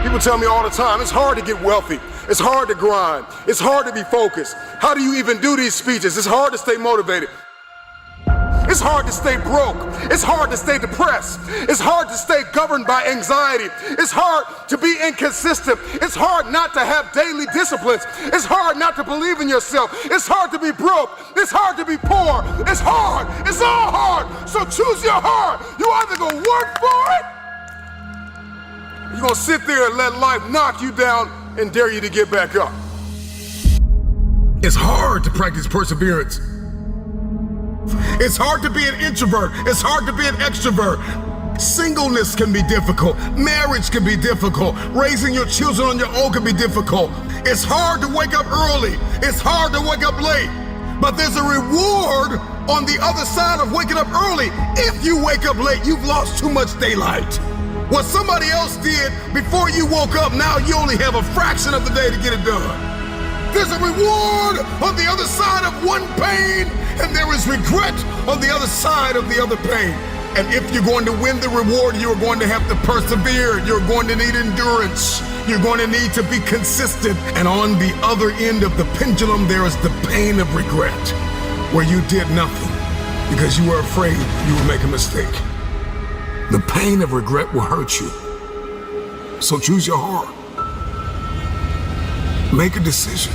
People tell me all the time, it's hard to get wealthy. It's hard to grind. It's hard to be focused. How do you even do these speeches? It's hard to stay motivated. It's hard to stay broke. It's hard to stay depressed. It's hard to stay governed by anxiety. It's hard to be inconsistent. It's hard not to have daily disciplines. It's hard not to believe in yourself. It's hard to be broke. It's hard to be poor. It's hard. It's all hard. So choose your heart. You either gonna work for it, or you're gonna sit there and let life knock you down and dare you to get back up. It's hard to practice perseverance. It's hard to be an introvert. It's hard to be an extrovert. Singleness can be difficult. Marriage can be difficult. Raising your children on your own can be difficult. It's hard to wake up early. It's hard to wake up late. But there's a reward on the other side of waking up early. If you wake up late, you've lost too much daylight. What somebody else did before you woke up, now you only have a fraction of the day to get it done. There's a reward on the other side of one pain, and there is regret on the other side of the other pain. And if you're going to win the reward, you're going to have to persevere. You're going to need endurance. You're going to need to be consistent. And on the other end of the pendulum, there is the pain of regret, where you did nothing because you were afraid you would make a mistake. The pain of regret will hurt you. So choose your heart. Make a decision.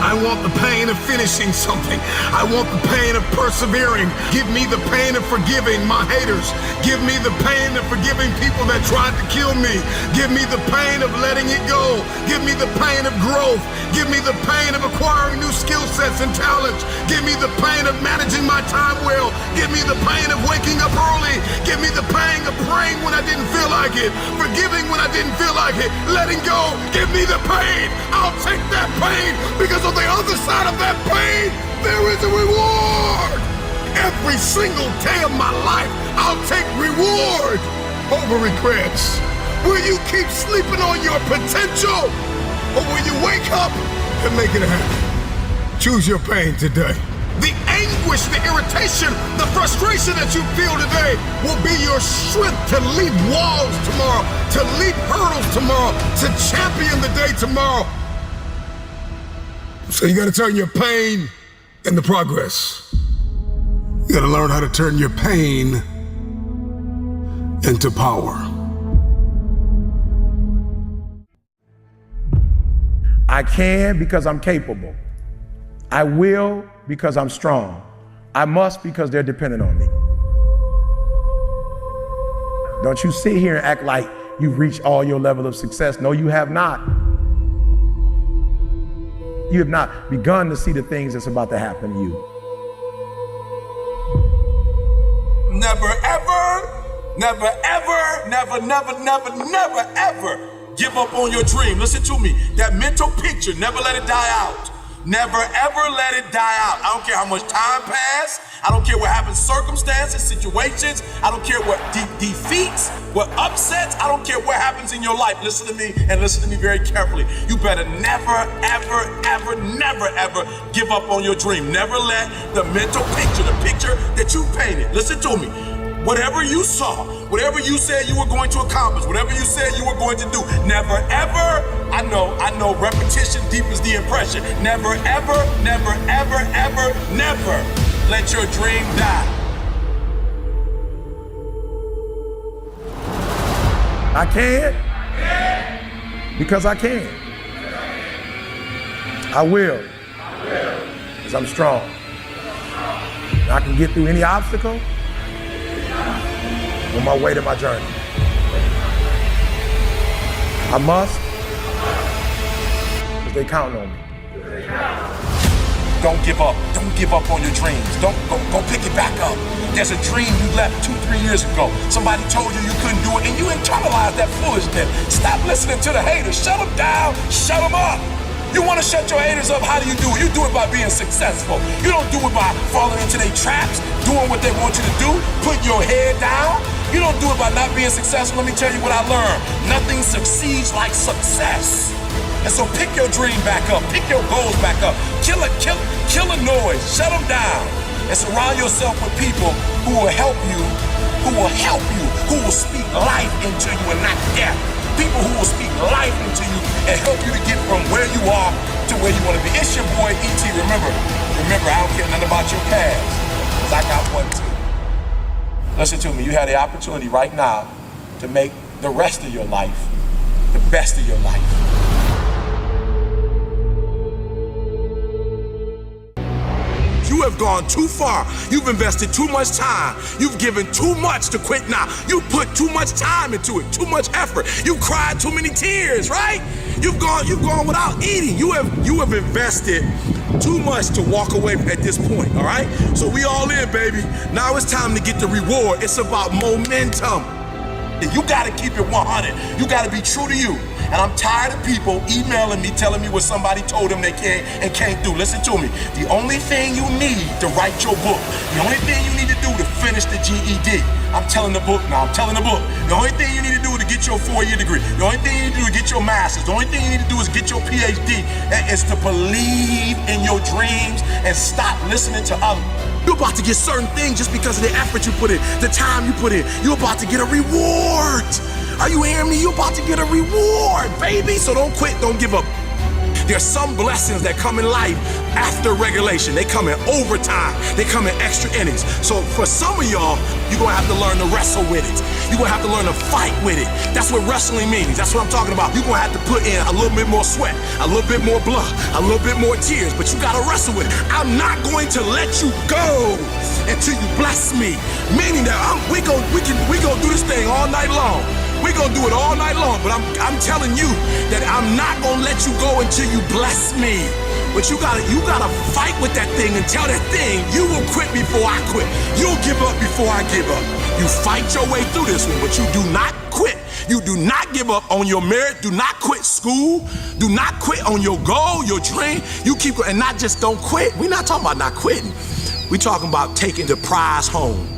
I want the pain of finishing something. I want the pain of persevering. Give me the pain of forgiving my haters. Give me the pain of forgiving people that tried to kill me. Give me the pain of letting it go. Give me the pain of growth. Give me the pain of acquiring new skill sets and talents. Give me the pain of managing my time well. Give me the pain of waking up early. Give me the pain of praying when I didn't feel like it. Forgiving when I didn't feel like it. Letting go. Give me the pain. I'll take that pain, because on the other side of that pain, there is a reward. Every single day of my life, I'll take reward over regrets. Will you keep sleeping on your potential, or will you wake up and make it happen? Choose your pain today. The anguish, the irritation, the frustration that you feel today will be your strength to leap walls tomorrow, to leap hurdles tomorrow, to champion the day tomorrow. So you gotta turn your pain into progress. You gotta learn how to turn your pain into power. I can because I'm capable. I will because I'm strong. I must because they're dependent on me. Don't you sit here and act like you've reached all your level of success. No, you have not. You have not begun to see the things that's about to happen to you. Never ever, never ever, never ever give up on your dream. Listen to me. That mental picture, never let it die out. Never ever let it die out. I don't care how much time passed. I don't care what happens, circumstances, situations. I don't care what defeats, what upsets. I don't care what happens in your life. Listen to me, and listen to me very carefully. You better never, ever, never, ever give up on your dream. Never let the mental picture, the picture that you painted, listen to me. Whatever you saw, whatever you said you were going to accomplish, whatever you said you were going to do, never ever, I know, repetition deepens the impression. Never ever, never let your dream die. I can because I can. I will because I'm strong. I can get through any obstacle on my way to my journey. I must, because they count on me. Don't give up. Don't give up on your dreams. Don't go pick it back up. There's a dream you left 2-3 years ago. Somebody told you you couldn't do it, and you internalized that foolishness. Stop listening to the haters. Shut them down. Shut them up. You want to shut your haters up? How do you do it? You do it by being successful. You don't do it by falling into their traps, doing what they want you to do, putting your head down. You don't do it by not being successful. Let me tell you what I learned. Nothing succeeds like success. And so pick your dream back up. Pick your goals back up. Kill a noise. Shut them down. and surround yourself with people who will help you, who will speak life into you and not death. People who will speak life into you and help you to get from where you are to where you want to be. It's your boy E.T. Remember, I don't care nothing about your past, because I got one too. Listen to me, you have the opportunity right now to make the rest of your life the best of your life. You have gone too far. You've invested too much time. You've given too much to quit now. You put too much time into it, too much effort. You've cried too many tears, right? You've gone without eating. You have invested too much to walk away at this point, all right? So we all in, baby. Now it's time to get the reward. It's about momentum. You gotta keep it 100. You gotta be true to you. And I'm tired of people emailing me, telling me what somebody told them they can and can't do. Listen to me. The only thing you need to write your book, the only thing you need to do to finish the GED, I'm telling the book now, I'm telling the book. The only thing you need to do to get your 4-year degree, the only thing you need to do to get your master's, the only thing you need to do is get your PhD, and it's to believe in your dreams and stop listening to others. You're about to get certain things just because of the effort you put in, the time you put in. You're about to get a reward. Are you hearing me? You're about to get a reward, baby. So don't quit, don't give up. There's some blessings that come in life after regulation. They come in overtime. They come in extra innings. So for some of y'all, you're gonna have to learn to wrestle with it. You're gonna have to learn to fight with it. That's what wrestling means. That's what I'm talking about. You're gonna have to put in a little bit more sweat, a little bit more blood, a little bit more tears, but you gotta wrestle with it. I'm not going to let you go until you bless me. Meaning that we gonna do this thing all night long. We're gonna do it all night long, but I'm telling you that I'm not gonna let you go until you bless me. But you gotta fight with that thing and tell that thing you will quit before I quit. You'll give up before I give up. You fight your way through this one, but you do not quit. You do not give up on your merit. Do not quit school. Do not quit on your goal, your dream. You keep, and not just don't quit. We're not talking about not quitting. We're talking about taking the prize home.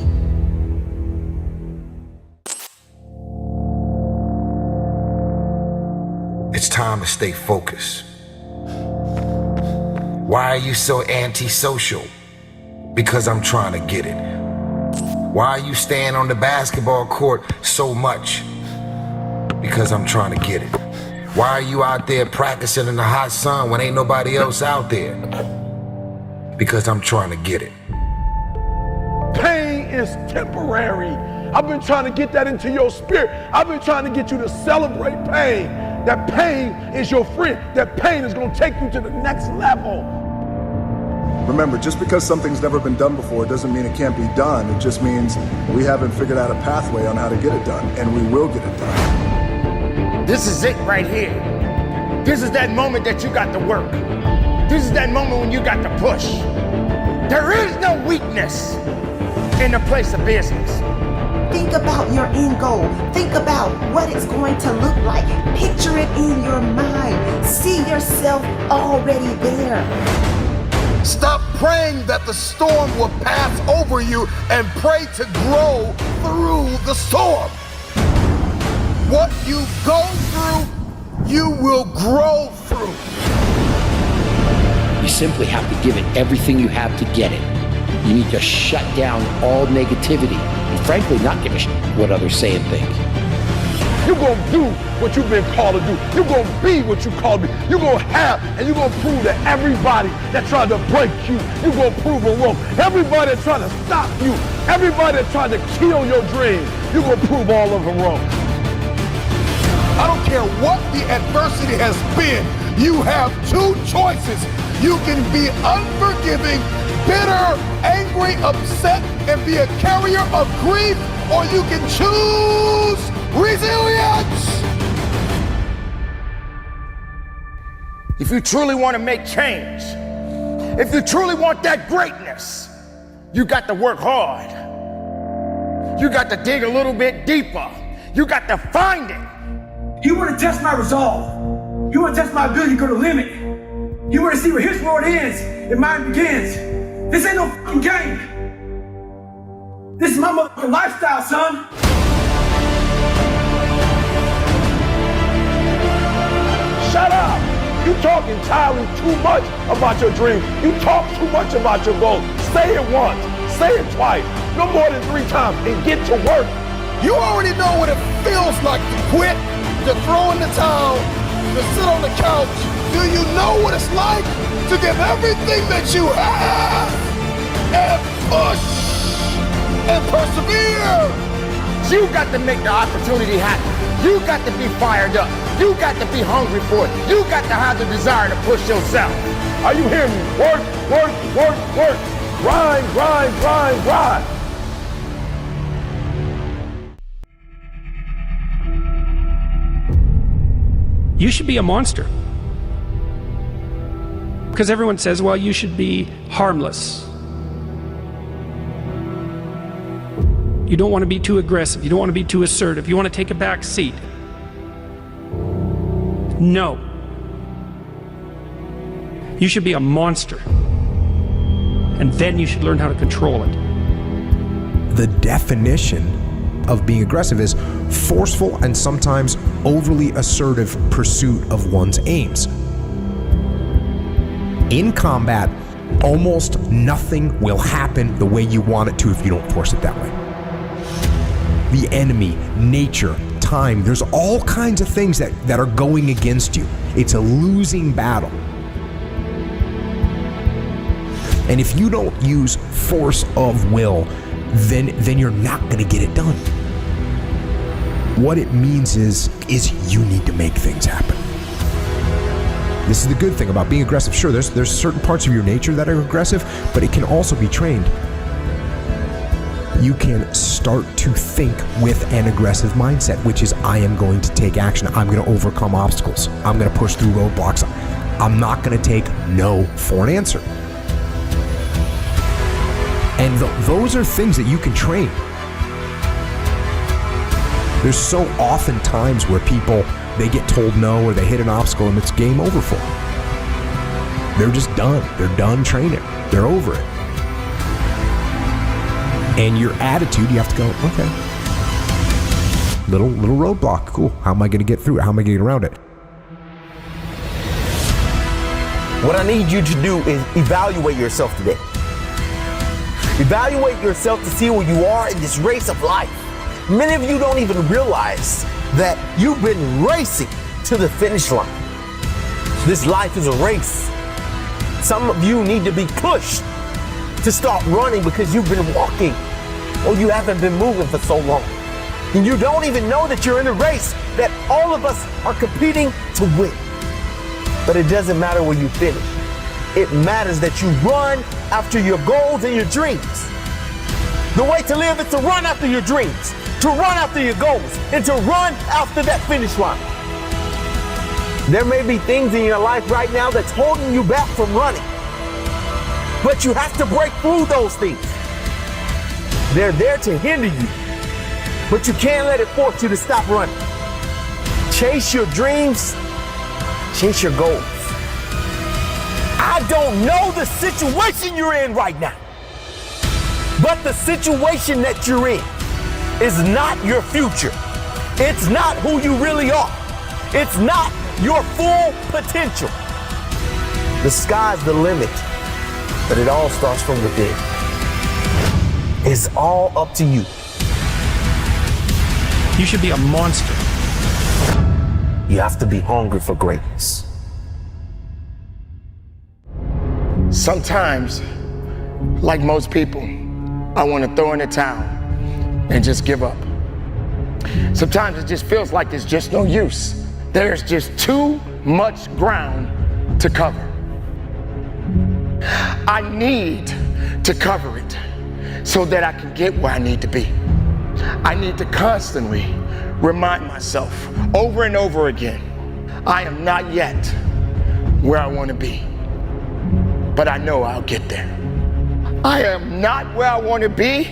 It's time to stay focused. Why are you so antisocial? Because I'm trying to get it. Why are you staying on the basketball court so much? Because I'm trying to get it. Why are you out there practicing in the hot sun when ain't nobody else out there? Because I'm trying to get it. Pain is temporary. I've been trying to get that into your spirit. I've been trying to get you to celebrate pain. That pain is your friend. That pain is going to take you to the next level. Remember, just because something's never been done before doesn't mean it can't be done. It just means we haven't figured out a pathway on how to get it done, and we will get it done. This is it right here. This is that moment that you got to work. This is that moment when you got to push. There is no weakness in the place of business. Think about your end goal. Think about what it's going to look like. Picture it in your mind. See yourself already there. Stop praying that the storm will pass over you and pray to grow through the storm. What you go through, you will grow through. You simply have to give it everything you have to get it. You need to shut down all negativity and frankly not give a shit what others say and think. You're going to do what you've been called to do. You're going to be what you called to be. You're going to have, and you're going to prove to everybody that tried to break you, you're going to prove them wrong. Everybody that tried to stop you, everybody that tried to kill your dreams, you're going to prove all of them wrong. I don't care what the adversity has been, you have two choices. You can be unforgiving, bitter, angry, upset, and be a carrier of grief, or you can choose resilience. If you truly want to make change, if you truly want that greatness, you got to work hard. You got to dig a little bit deeper. You got to find it. You want to test my resolve. You want to test my ability to go to the limit. You want to see where his world ends and mine begins. This ain't no fucking game. This is my motherfucking lifestyle, son. Shut up. You talk entirely too much about your dream. You talk too much about your goal. Say it once, say it twice, no more than 3 times, and get to work. You already know what it feels like to quit, to throw in the towel, to sit on the couch. Do you know what it's like to give everything that you have and push and persevere? You got to make the opportunity happen. You got to be fired up. You got to be hungry for it. You got to have the desire to push yourself. Are you hearing me? Work, work, work, work. Grind, grind, grind, grind. You should be a monster. Because everyone says, well, you should be harmless. You don't want to be too aggressive. You don't want to be too assertive. You want to take a back seat. No. You should be a monster. And then you should learn how to control it. The definition of being aggressive is forceful and sometimes overly assertive pursuit of one's aims. In combat, almost nothing will happen the way you want it to if you don't force it that way. The enemy, nature, time, there's all kinds of things that are going against you. It's a losing battle. And if you don't use force of will, then you're not going to get it done. What it means is you need to make things happen. This is the good thing about being aggressive. Sure, there's certain parts of your nature that are aggressive, but it can also be trained. You can start to think with an aggressive mindset, which is I am going to take action. I'm going to overcome obstacles. I'm going to push through roadblocks. I'm not going to take no for an answer. And those are things that you can train. There's so often times where people, they get told no or they hit an obstacle and it's game over for them. They're just done. They're done training. They're over it. And your attitude, you have to go, okay. Little roadblock, cool. How am I going to get through it? How am I going to get around it? What I need you to do is evaluate yourself today. Evaluate yourself to see where you are in this race of life. Many of you don't even realize that you've been racing to the finish line. This life is a race. Some of you need to be pushed to start running because you've been walking or you haven't been moving for so long. And you don't even know that you're in a race that all of us are competing to win. But it doesn't matter where you finish. It matters that you run after your goals and your dreams. The way to live is to run after your dreams, to run after your goals, and to run after that finish line. There may be things in your life right now that's holding you back from running, but you have to break through those things. They're there to hinder you, but you can't let it force you to stop running. Chase your dreams, chase your goals. I don't know the situation you're in right now, but the situation that you're in is not your future. It's not who you really are. It's not your full potential. The sky's the limit, but it all starts from within. It's all up to you. You should be a monster. You have to be hungry for greatness. Sometimes, like most people, I want to throw in the towel and just give up. Sometimes it just feels like there's just no use. There's just too much ground to cover. I need to cover it so that I can get where I need to be. I need to constantly remind myself over and over again, I am not yet where I want to be, but I know I'll get there. I am not where I want to be,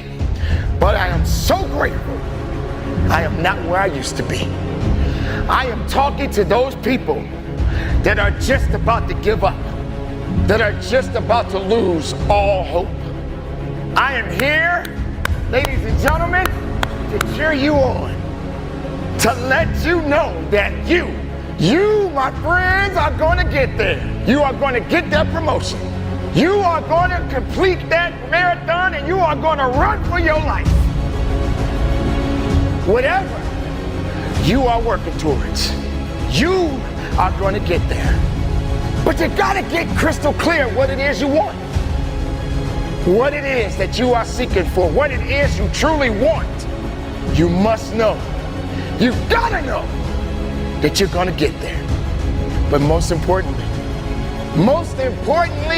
but I am so grateful I am not where I used to be. I am talking to those people that are just about to give up, that are just about to lose all hope. I am here, ladies and gentlemen, to cheer you on, to let you know that you, my friends, are going to get there. You are going to get that promotion. You are going to complete that marathon and you are going to run for your life. Whatever you are working towards, you are going to get there. But you got to get crystal clear what it is you want. What it is that you are seeking for, what it is you truly want. You must know. You got to know that you're going to get there. But most importantly,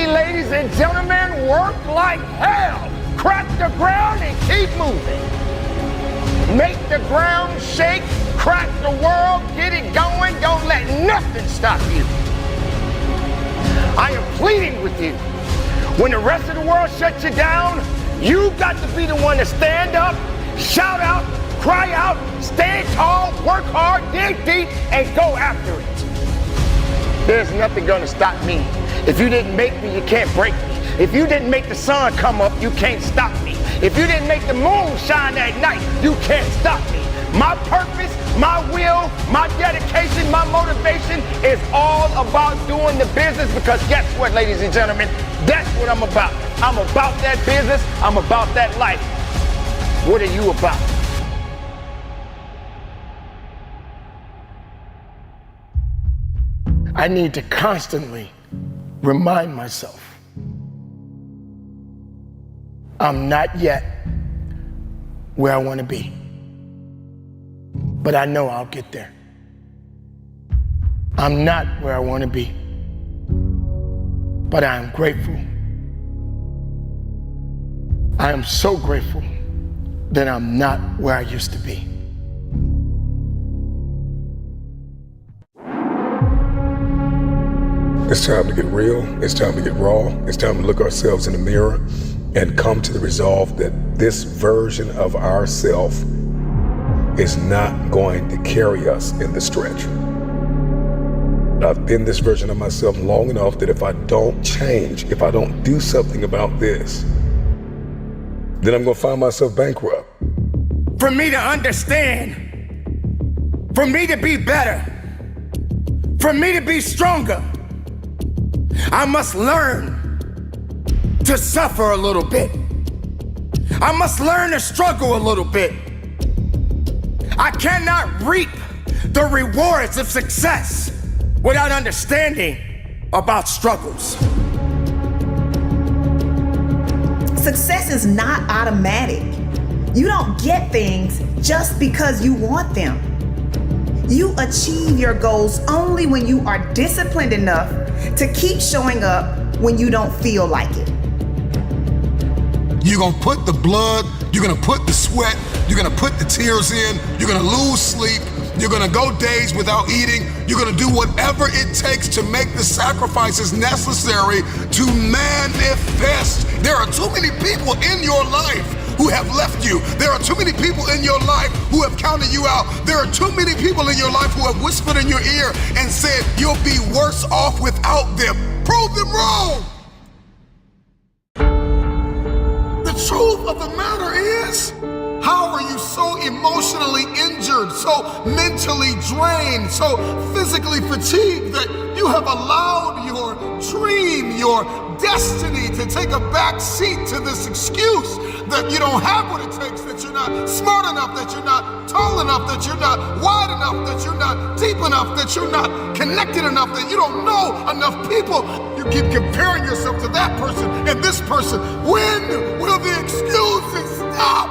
ladies and gentlemen, work like hell. Crack the ground and keep moving. Make the ground shake, crack the world, get it going. Don't let nothing stop you. I am pleading with you. When the rest of the world shuts you down, you got to be the one to stand up, shout out, cry out, stand tall, work hard, dig deep, and go after it. There's nothing gonna stop me. If you didn't make me, you can't break me. If you didn't make the sun come up, you can't stop me. If you didn't make the moon shine at night, you can't stop me. My purpose, my will, my dedication, my motivation is all about doing the business, because guess what, ladies and gentlemen? That's what I'm about. I'm about that business. I'm about that life. What are you about? I need to constantly remind myself I'm not yet where I want to be, but I know I'll get there. I'm not where I want to be, but I am grateful. I am so grateful that I'm not where I used to be. It's time to get real. It's time to get raw. It's time to look ourselves in the mirror and come to the resolve that this version of ourself is not going to carry us in the stretch. I've been this version of myself long enough that if I don't change, if I don't do something about this, then I'm gonna find myself bankrupt. For me to understand, for me to be better, for me to be stronger, I must learn to suffer a little bit. I must learn to struggle a little bit. I cannot reap the rewards of success without understanding about struggles. Success is not automatic. You don't get things just because you want them. You achieve your goals only when you are disciplined enough to keep showing up when you don't feel like it. You're gonna put the blood, you're gonna put the sweat, you're gonna put the tears in, you're gonna lose sleep, you're gonna go days without eating, you're gonna do whatever it takes to make the sacrifices necessary to manifest. There are too many people in your life who have left you. There are too many people in your life who have counted you out. There are too many people in your life who have whispered in your ear and said, you'll be worse off without them. Prove them wrong. The truth of the matter is, how are you so emotionally injured, so mentally drained, so physically fatigued that you have allowed your dream, your destiny to take a back seat to this excuse that you don't have what it takes, that you're not smart enough, that you're not tall enough, that you're not wide enough, that you're not deep enough, that you're not connected enough, that you don't know enough people. You keep comparing yourself to that person and this person. When will the excuses stop?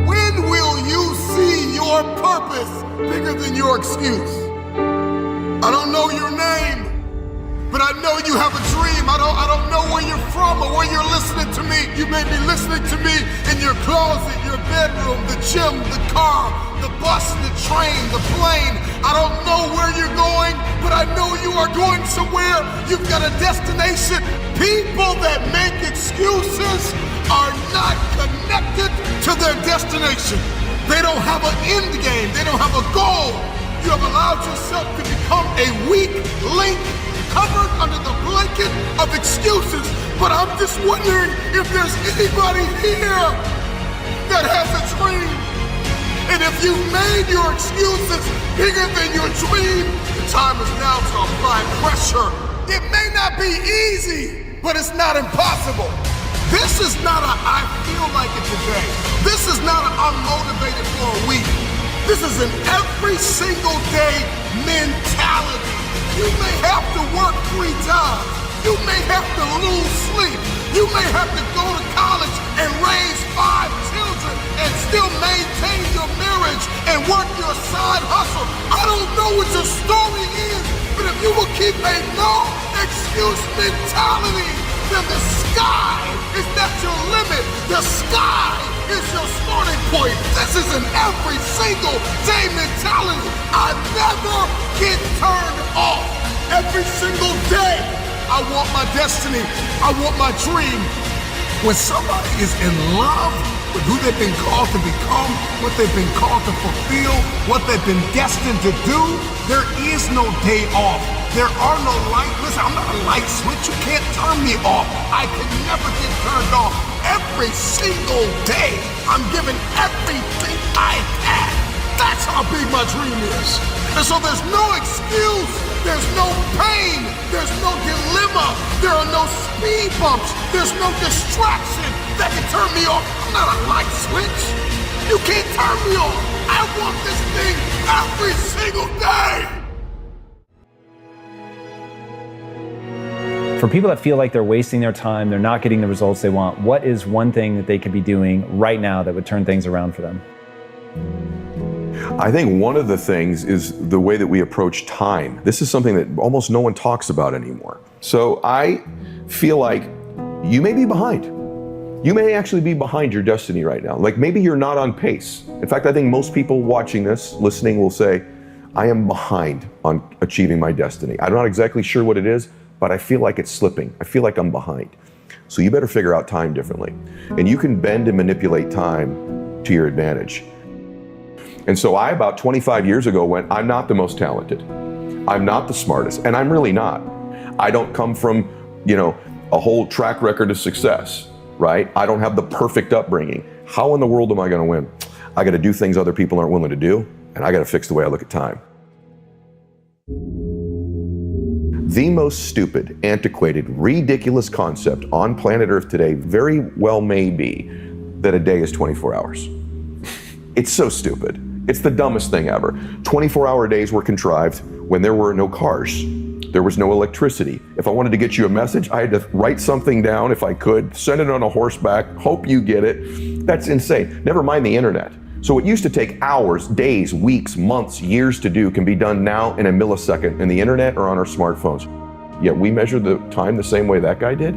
When will you see your purpose bigger than your excuse? I don't know your name, but I know you have a dream. I don't know where you're from or where you're listening to me. You may be listening to me in your closet, your bedroom, the gym, the car, the bus, the train, the plane. I don't know where you're going, but I know you are going somewhere. You've got a destination. People that make excuses are not connected to their destination. They don't have an end game. They don't have a goal. You have allowed yourself to become a weak link covered under the blanket of excuses. But I'm just wondering if there's anybody here that has a dream. And if you've made your excuses bigger than your dream, the time is now to apply pressure It may not be easy, but it's not impossible. This is not a I feel like it today. This is not a I'm motivated for a week. This is an every single day mentality. You may have to work 3 jobs. You may have to lose sleep. You may have to go to college and raise 5 children and still maintain your marriage and work your side hustle. I don't know what your story is, but if you will keep a no excuse mentality, then the sky is not your limit. The sky is your starting point. This is an every single day mentality. I never get turned off. Every single day, I want my destiny. I want my dream. When somebody is in love with who they've been called to become, what they've been called to fulfill, what they've been destined to do, there is no day off. There are no lights. Listen, I'm not a light switch. You can't turn me off. I can never get turned off. Every single day, I'm giving everything I have. That's how big my dream is. And so there's no excuse. There's no pain. There's no dilemma. There are no speed bumps. There's no distraction that can turn me off. I'm not a light switch. You can't turn me off. I want this thing every single day. For people that feel like they're wasting their time, they're not getting the results they want, what is one thing that they could be doing right now that would turn things around for them? I think one of the things is the way that we approach time. This is something that almost no one talks about anymore. So I feel like you may be behind. You may actually be behind your destiny right now. Like maybe you're not on pace. In fact, I think most people watching this, listening, will say, I am behind on achieving my destiny. I'm not exactly sure what it is, but I feel like it's slipping. I feel like I'm behind. So you better figure out time differently. And you can bend and manipulate time to your advantage. And so I, about 25 years ago, went, I'm not the most talented. I'm not the smartest, and I'm really not. I don't come from, a whole track record of success, right? I don't have the perfect upbringing. How in the world am I gonna win? I gotta do things other people aren't willing to do, and I gotta fix the way I look at time. The most stupid, antiquated, ridiculous concept on planet Earth today very well may be that a day is 24 hours. It's so stupid. It's the dumbest thing ever. 24-hour days were contrived when there were no cars. There was no electricity. If I wanted to get you a message, I had to write something down if I could, send it on a horseback, hope you get it. That's insane. Never mind the internet. So what used to take hours, days, weeks, months, years to do can be done now in a millisecond in the internet or on our smartphones. Yet we measure the time the same way that guy did?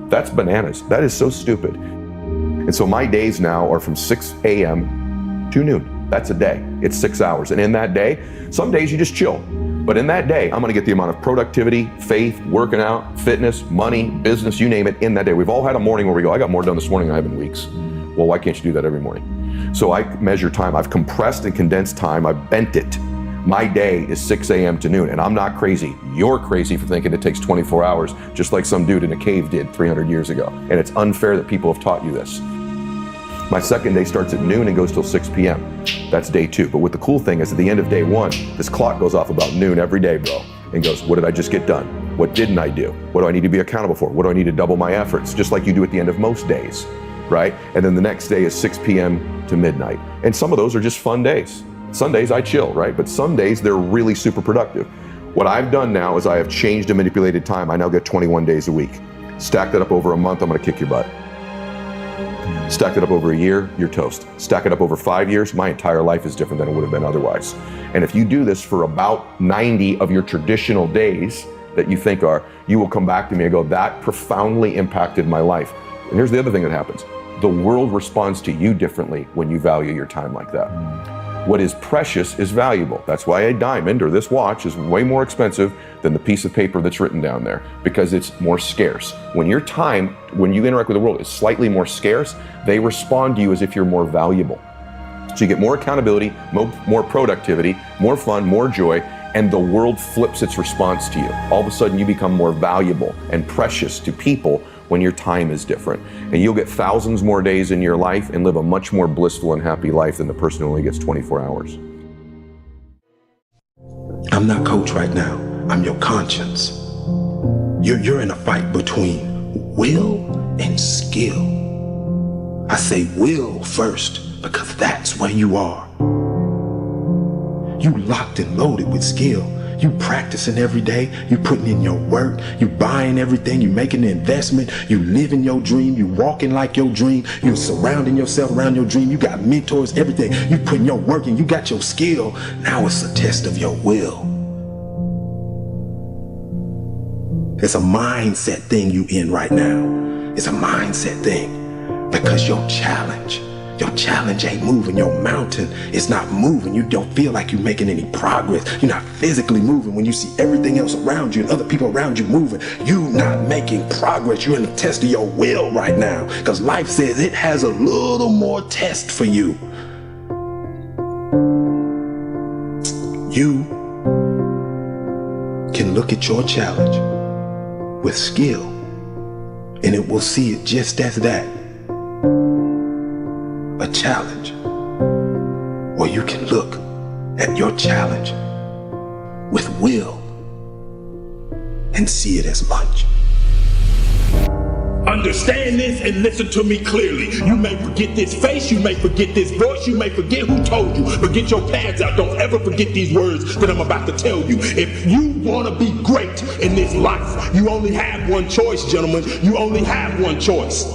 That's bananas. That is so stupid. And so my days now are from 6 a.m. to noon. That's a day. It's 6 hours. And in that day, some days you just chill. But in that day, I'm gonna get the amount of productivity, faith, working out, fitness, money, business, you name it, in that day. We've all had a morning where we go, I got more done this morning than I have in weeks. Well, why can't you do that every morning? So I measure time. I've compressed and condensed time. I've bent it. My day is 6 a.m. to noon, and I'm not crazy. You're crazy for thinking it takes 24 hours, just like some dude in a cave did 300 years ago. And it's unfair that people have taught you this. My second day starts at noon and goes till 6 p.m. That's day 2. But what the cool thing is, at the end of day 1, this clock goes off about noon every day, bro, and goes, what did I just get done? What didn't I do? What do I need to be accountable for? What do I need to double my efforts? Just like you do at the end of most days, right? And then the next day is 6 p.m. to midnight. And some of those are just fun days. Sundays I chill, right? But some days they're really super productive. What I've done now is I have changed and manipulated time. I now get 21 days a week. Stack that up over a month, I'm gonna kick your butt. Stack it up over a year, you're toast. Stack it up over 5 years, my entire life is different than it would have been otherwise. And if you do this for about 90 of your traditional days that you think are, you will come back to me and go, that profoundly impacted my life. And here's the other thing that happens. The world responds to you differently when you value your time like that. What is precious is valuable. That's why a diamond or this watch is way more expensive than the piece of paper that's written down there, because it's more scarce. When your time, when you interact with the world, is slightly more scarce, they respond to you as if you're more valuable. So you get more accountability, more productivity, more fun, more joy, and the world flips its response to you. All of a sudden you become more valuable and precious to people when your time is different. And you'll get thousands more days in your life and live a much more blissful and happy life than the person who only gets 24 hours. I'm not coach right now. I'm your conscience. You're in a fight between will and skill. I say will first because that's where you are. You locked and loaded with skill. You practicing every day. You putting in your work. You buying everything. You making the investment. You living your dream. You walking like your dream. You surrounding yourself around your dream. You got mentors, everything. You putting your work in. You got your skill. Now it's a test of your will. It's a mindset thing you in right now. It's a mindset thing because your challenge ain't moving. Your mountain is not moving. You don't feel like you're making any progress. You're not physically moving when you see everything else around you and other people around you moving. You're not making progress. You're in the test of your will right now because life says it has a little more test for you. You can look at your challenge with skill and it will see it just as that. A challenge. Or you can look at your challenge with will and see it as lunch. Understand this and listen to me clearly. You may forget this face, you may forget this voice, you may forget who told you, but get your pads out. Don't ever forget these words that I'm about to tell you. If you want to be great in this life, you only have one choice, gentlemen. You only have one choice.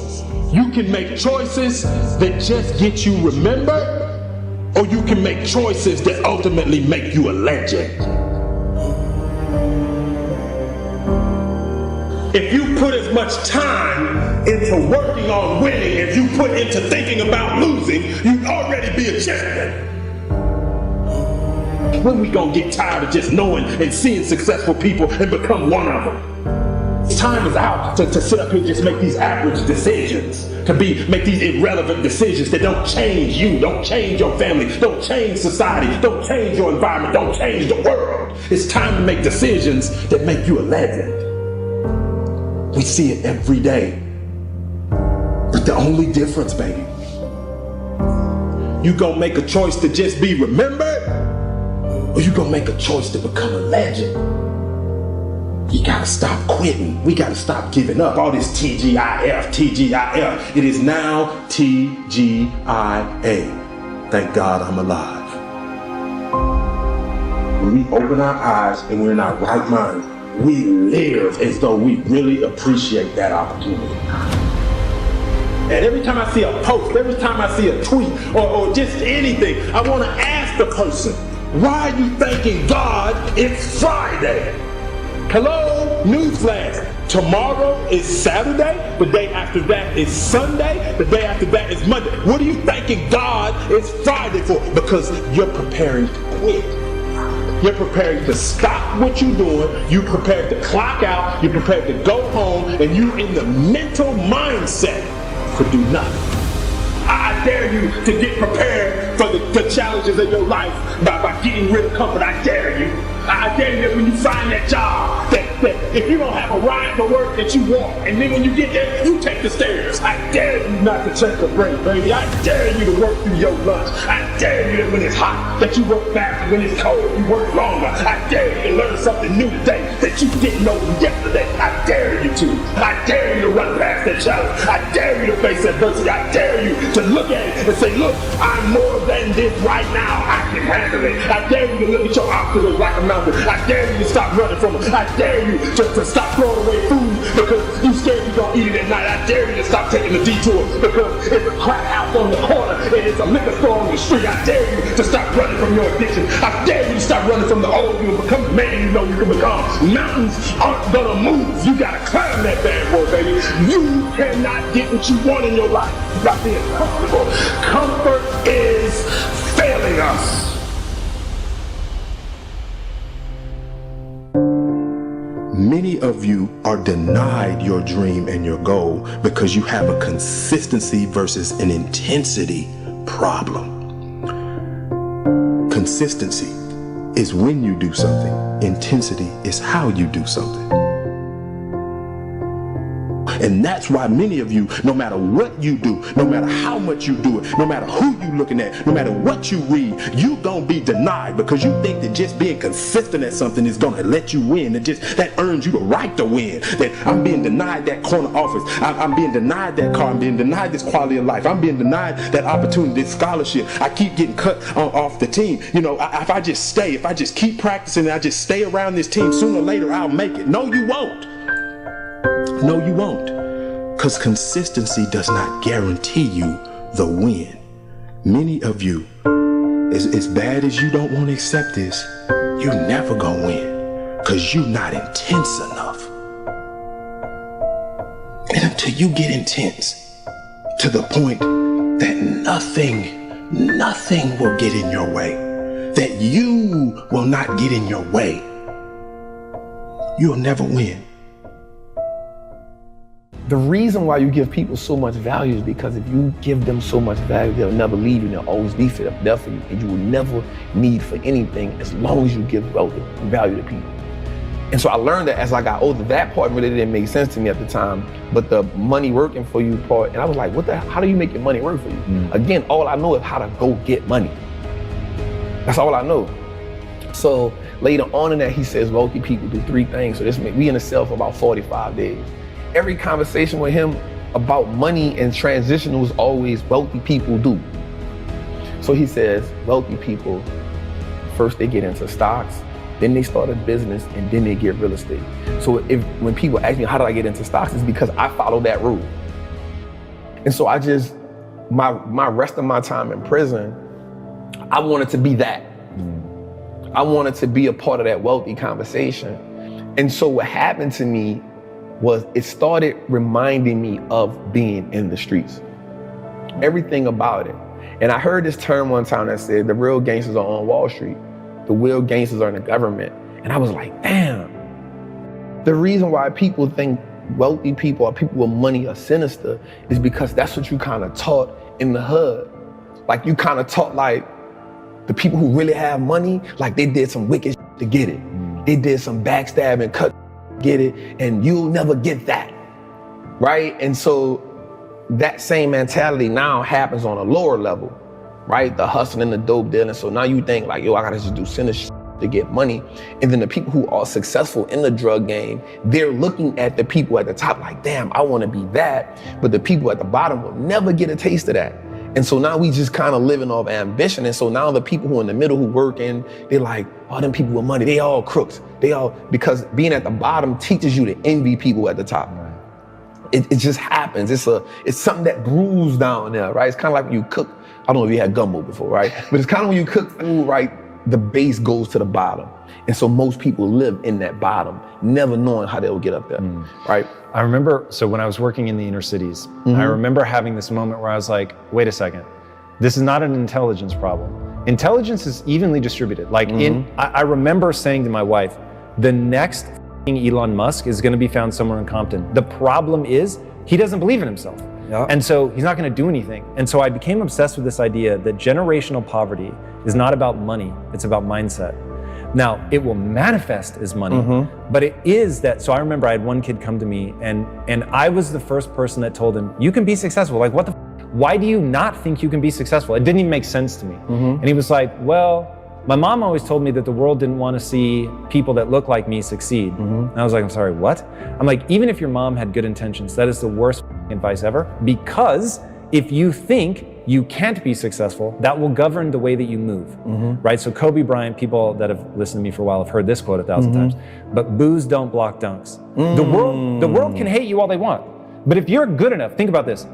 You can make choices that just get you remembered, or you can make choices that ultimately make you a legend. If you put as much time into working on winning as you put into thinking about losing, you'd already be a champion. When we gonna get tired of just knowing and seeing successful people and become one of them? Time is out to sit up here and just make these average decisions, to make these irrelevant decisions that don't change you, don't change your family, don't change society, don't change your environment, don't change the world. It's time to make decisions that make you a legend. We see it every day. But the only difference, baby, you gonna make a choice to just be remembered, or you gonna make a choice to become a legend. You gotta stop quitting. We gotta stop giving up. All this TGIF. It is now TGIA. Thank God I'm alive. When we open our eyes and we're in our right mind, we live as though we really appreciate that opportunity. And every time I see a post, every time I see a tweet, or just anything, I want to ask the person, why are you thanking God it's Friday? Hello, newsflash. Tomorrow is Saturday, the day after that is Sunday, the day after that is Monday. What are you thanking God it's Friday for? Because you're preparing to quit. You're prepared to stop what you're doing. You're prepared to clock out. You're prepared to go home. And you're in the mental mindset to do nothing. I dare you to get prepared for the challenges of your life by getting rid of comfort. I dare you. I dare you that when you find that job, that if you don't have a ride to work, that you walk. And then when you get there, you take the stairs. I dare you not to check the break, baby. I dare you to work through your lunch. I dare you that when it's hot, that you work faster. When it's cold, you work longer. I dare you to learn something new today that you didn't know yesterday. I dare you to. I dare you to run past that challenge. I dare you to face adversity. I dare you to look at it and say, look, I'm more than this right now. I can handle it. I dare you to look at your obstacles like a mountain. I dare you to stop running from it. I dare you to stop throwing away food because you scared you're going to eat it at night. I dare you to stop taking the detour because it's a crack house on the corner and it's a liquor store on the street. I dare you to stop running from your addiction. I dare you to stop running from the old you and become the man you know you can become. Mountains aren't going to move. You got to climb that bad boy, baby. You cannot get what you want in your life by being comfortable. Comfort is failing us. Many of you are denied your dream and your goal because you have a consistency versus an intensity problem. Consistency is when you do something. Intensity is how you do something. And that's why many of you, no matter what you do, no matter how much you do it, no matter who you looking at, no matter what you read, you gonna be denied because you think that just being consistent at something is gonna let you win. And just that earns you the right to win. That I'm being denied that corner office. I'm being denied that car. I'm being denied this quality of life. I'm being denied that opportunity, this scholarship. I keep getting cut off the team. You know, if I just keep practicing and I just stay around this team, sooner or later I'll make it. No, you won't. No, you won't. Because consistency does not guarantee you the win. Many of you, as bad as you don't want to accept this, you never gonna win because you're not intense enough. And until you get intense to the point that nothing will get in your way, that you will not get in your way, you'll never win. The reason why you give people so much value is because if you give them so much value, they'll never leave you. They'll always be there for you, and you will never need for anything as long as you give value to people. And so I learned that as I got older. That part really didn't make sense to me at the time, but the money working for you part, and I was like, how do you make your money work for you? Again, all I know is how to go get money. That's all I know. So later on in that, he says wealthy people do 3 things. So we in the cell for about 45 days. Every conversation with him about money and transition was always wealthy people do. So he says, wealthy people, first they get into stocks, then they start a business, and then they get real estate. So when people ask me, how did I get into stocks? It's because I followed that rule. And so my rest of my time in prison, I wanted to be that. I wanted to be a part of that wealthy conversation. And so what happened to me was it started reminding me of being in the streets. Everything about it. And I heard this term one time that said, the real gangsters are on Wall Street. The real gangsters are in the government. And I was like, damn. The reason why people think wealthy people or people with money are sinister is because that's what you kind of taught in the hood. Like you kind of taught like the people who really have money, like they did some wicked shit to get it. They did some backstabbing, cut, get it, and you'll never get that, right? And so that same mentality now happens on a lower level, right? The hustling, the dope dealing. So now you think like, yo, I gotta just do sinister shit to get money. And then the people who are successful in the drug game, they're looking at the people at the top like, damn, I wanna be that. But the people at the bottom will never get a taste of that. And so now we just kind of living off ambition. And so now the people who are in the middle who working, they're like, oh, them people with money, they all crooks. Because being at the bottom teaches you to envy people at the top. Right. It just happens. It's something that brews down there, right? It's kind of like when you cook, I don't know if you had gumbo before, right? But it's kind of when you cook food, right? The base goes to the bottom. And so most people live in that bottom, never knowing how they'll get up there, right? I remember, so when I was working in the inner cities, I remember having this moment where I was like, wait a second, this is not an intelligence problem. Intelligence is evenly distributed. Like I remember saying to my wife, the next Elon Musk is gonna be found somewhere in Compton. The problem is, he doesn't believe in himself. Yep. And so he's not gonna do anything. And so I became obsessed with this idea that generational poverty is not about money, it's about mindset. Now, it will manifest as money, but it is that, so I remember I had one kid come to me and I was the first person that told him, you can be successful. Like, why do you not think you can be successful? It didn't even make sense to me. And he was like, well, my mom always told me that the world didn't want to see people that look like me succeed. And I was like, I'm sorry, what? I'm like, even if your mom had good intentions, that is the worst advice ever, because if you think you can't be successful, that will govern the way that you move, right? So Kobe Bryant, people that have listened to me for a while have heard this quote 1,000 times, but boos don't block dunks. The world can hate you all they want, but if you're good enough, think about this.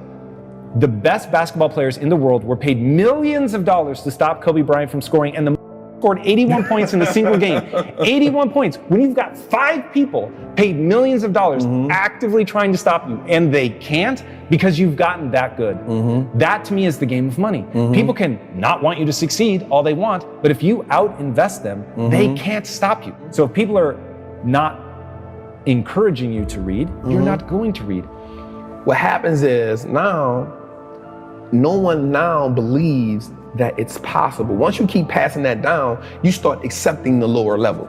The best basketball players in the world were paid millions of dollars to stop Kobe Bryant from scoring, and the scored 81 points in a single game. 81 points. When you've got 5 people paid millions of dollars actively trying to stop you, and they can't because you've gotten that good. That to me is the game of money. People can not want you to succeed all they want, but if you out-invest them, they can't stop you. So if people are not encouraging you to read, you're not going to read. What happens is now, no one now believes that it's possible. Once you keep passing that down, you start accepting the lower level.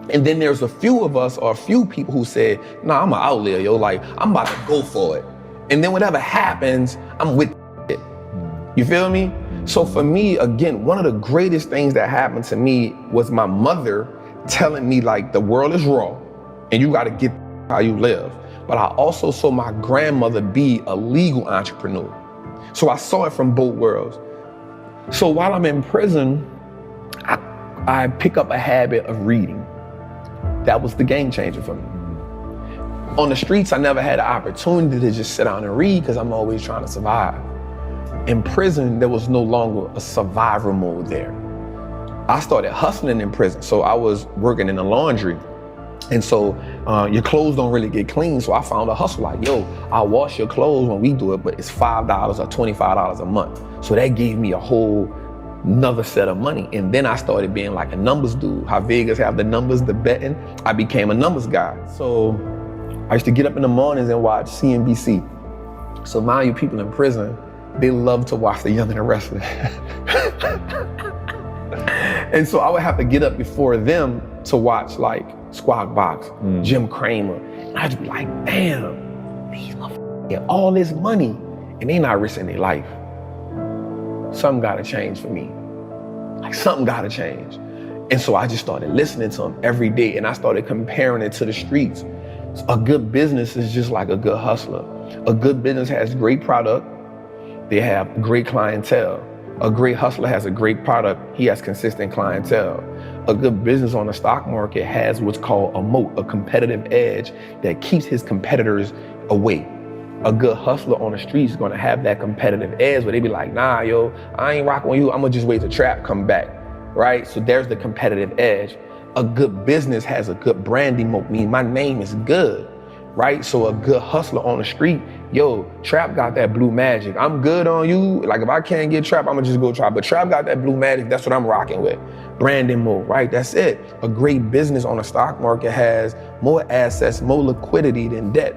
And then there's a few of us or a few people who said, nah, I'm an outlier, yo. Like, I'm about to go for it. And then whatever happens, I'm with it. You feel me? So for me, again, one of the greatest things that happened to me was my mother telling me, like, the world is raw and you got to get how you live. But I also saw my grandmother be a legal entrepreneur. So I saw it from both worlds. So while I'm in prison, I pick up a habit of reading. That was the game changer for me. On the streets, I never had the opportunity to just sit down and read because I'm always trying to survive. In prison, there was no longer a survivor mode there. I started hustling in prison. So I was working in the laundry. And so your clothes don't really get clean. So I found a hustle like, yo, I'll wash your clothes when we do it, but it's $5 or $25 a month. So that gave me a whole another set of money. And then I started being like a numbers dude. How Vegas have the numbers, the betting. I became a numbers guy. So I used to get up in the mornings and watch CNBC. So mind you, people in prison, they love to watch The Young and the Restless. And so I would have to get up before them to watch like Squawk Box, Jim Cramer. And I'd be like, damn, these motherfuckers get all this money and they not risking their life. Something gotta change for me. Like something gotta change. And so I just started listening to them every day and I started comparing it to the streets. A good business is just like a good hustler. A good business has great product. They have great clientele. A great hustler has a great product. He has consistent clientele. A good business on the stock market has what's called a moat, a competitive edge that keeps his competitors away. A good hustler on the street is gonna have that competitive edge where they be like, nah, yo, I ain't rocking with you. I'm gonna just wait till Trap come back, right? So there's the competitive edge. A good business has a good branding moat, meaning my name is good, right? So a good hustler on the street, yo, Trap got that blue magic. I'm good on you. Like if I can't get Trap, I'm gonna just go Trap. But Trap got that blue magic, that's what I'm rocking with. Branding moat, right? That's it. A great business on the stock market has more assets, more liquidity than debt.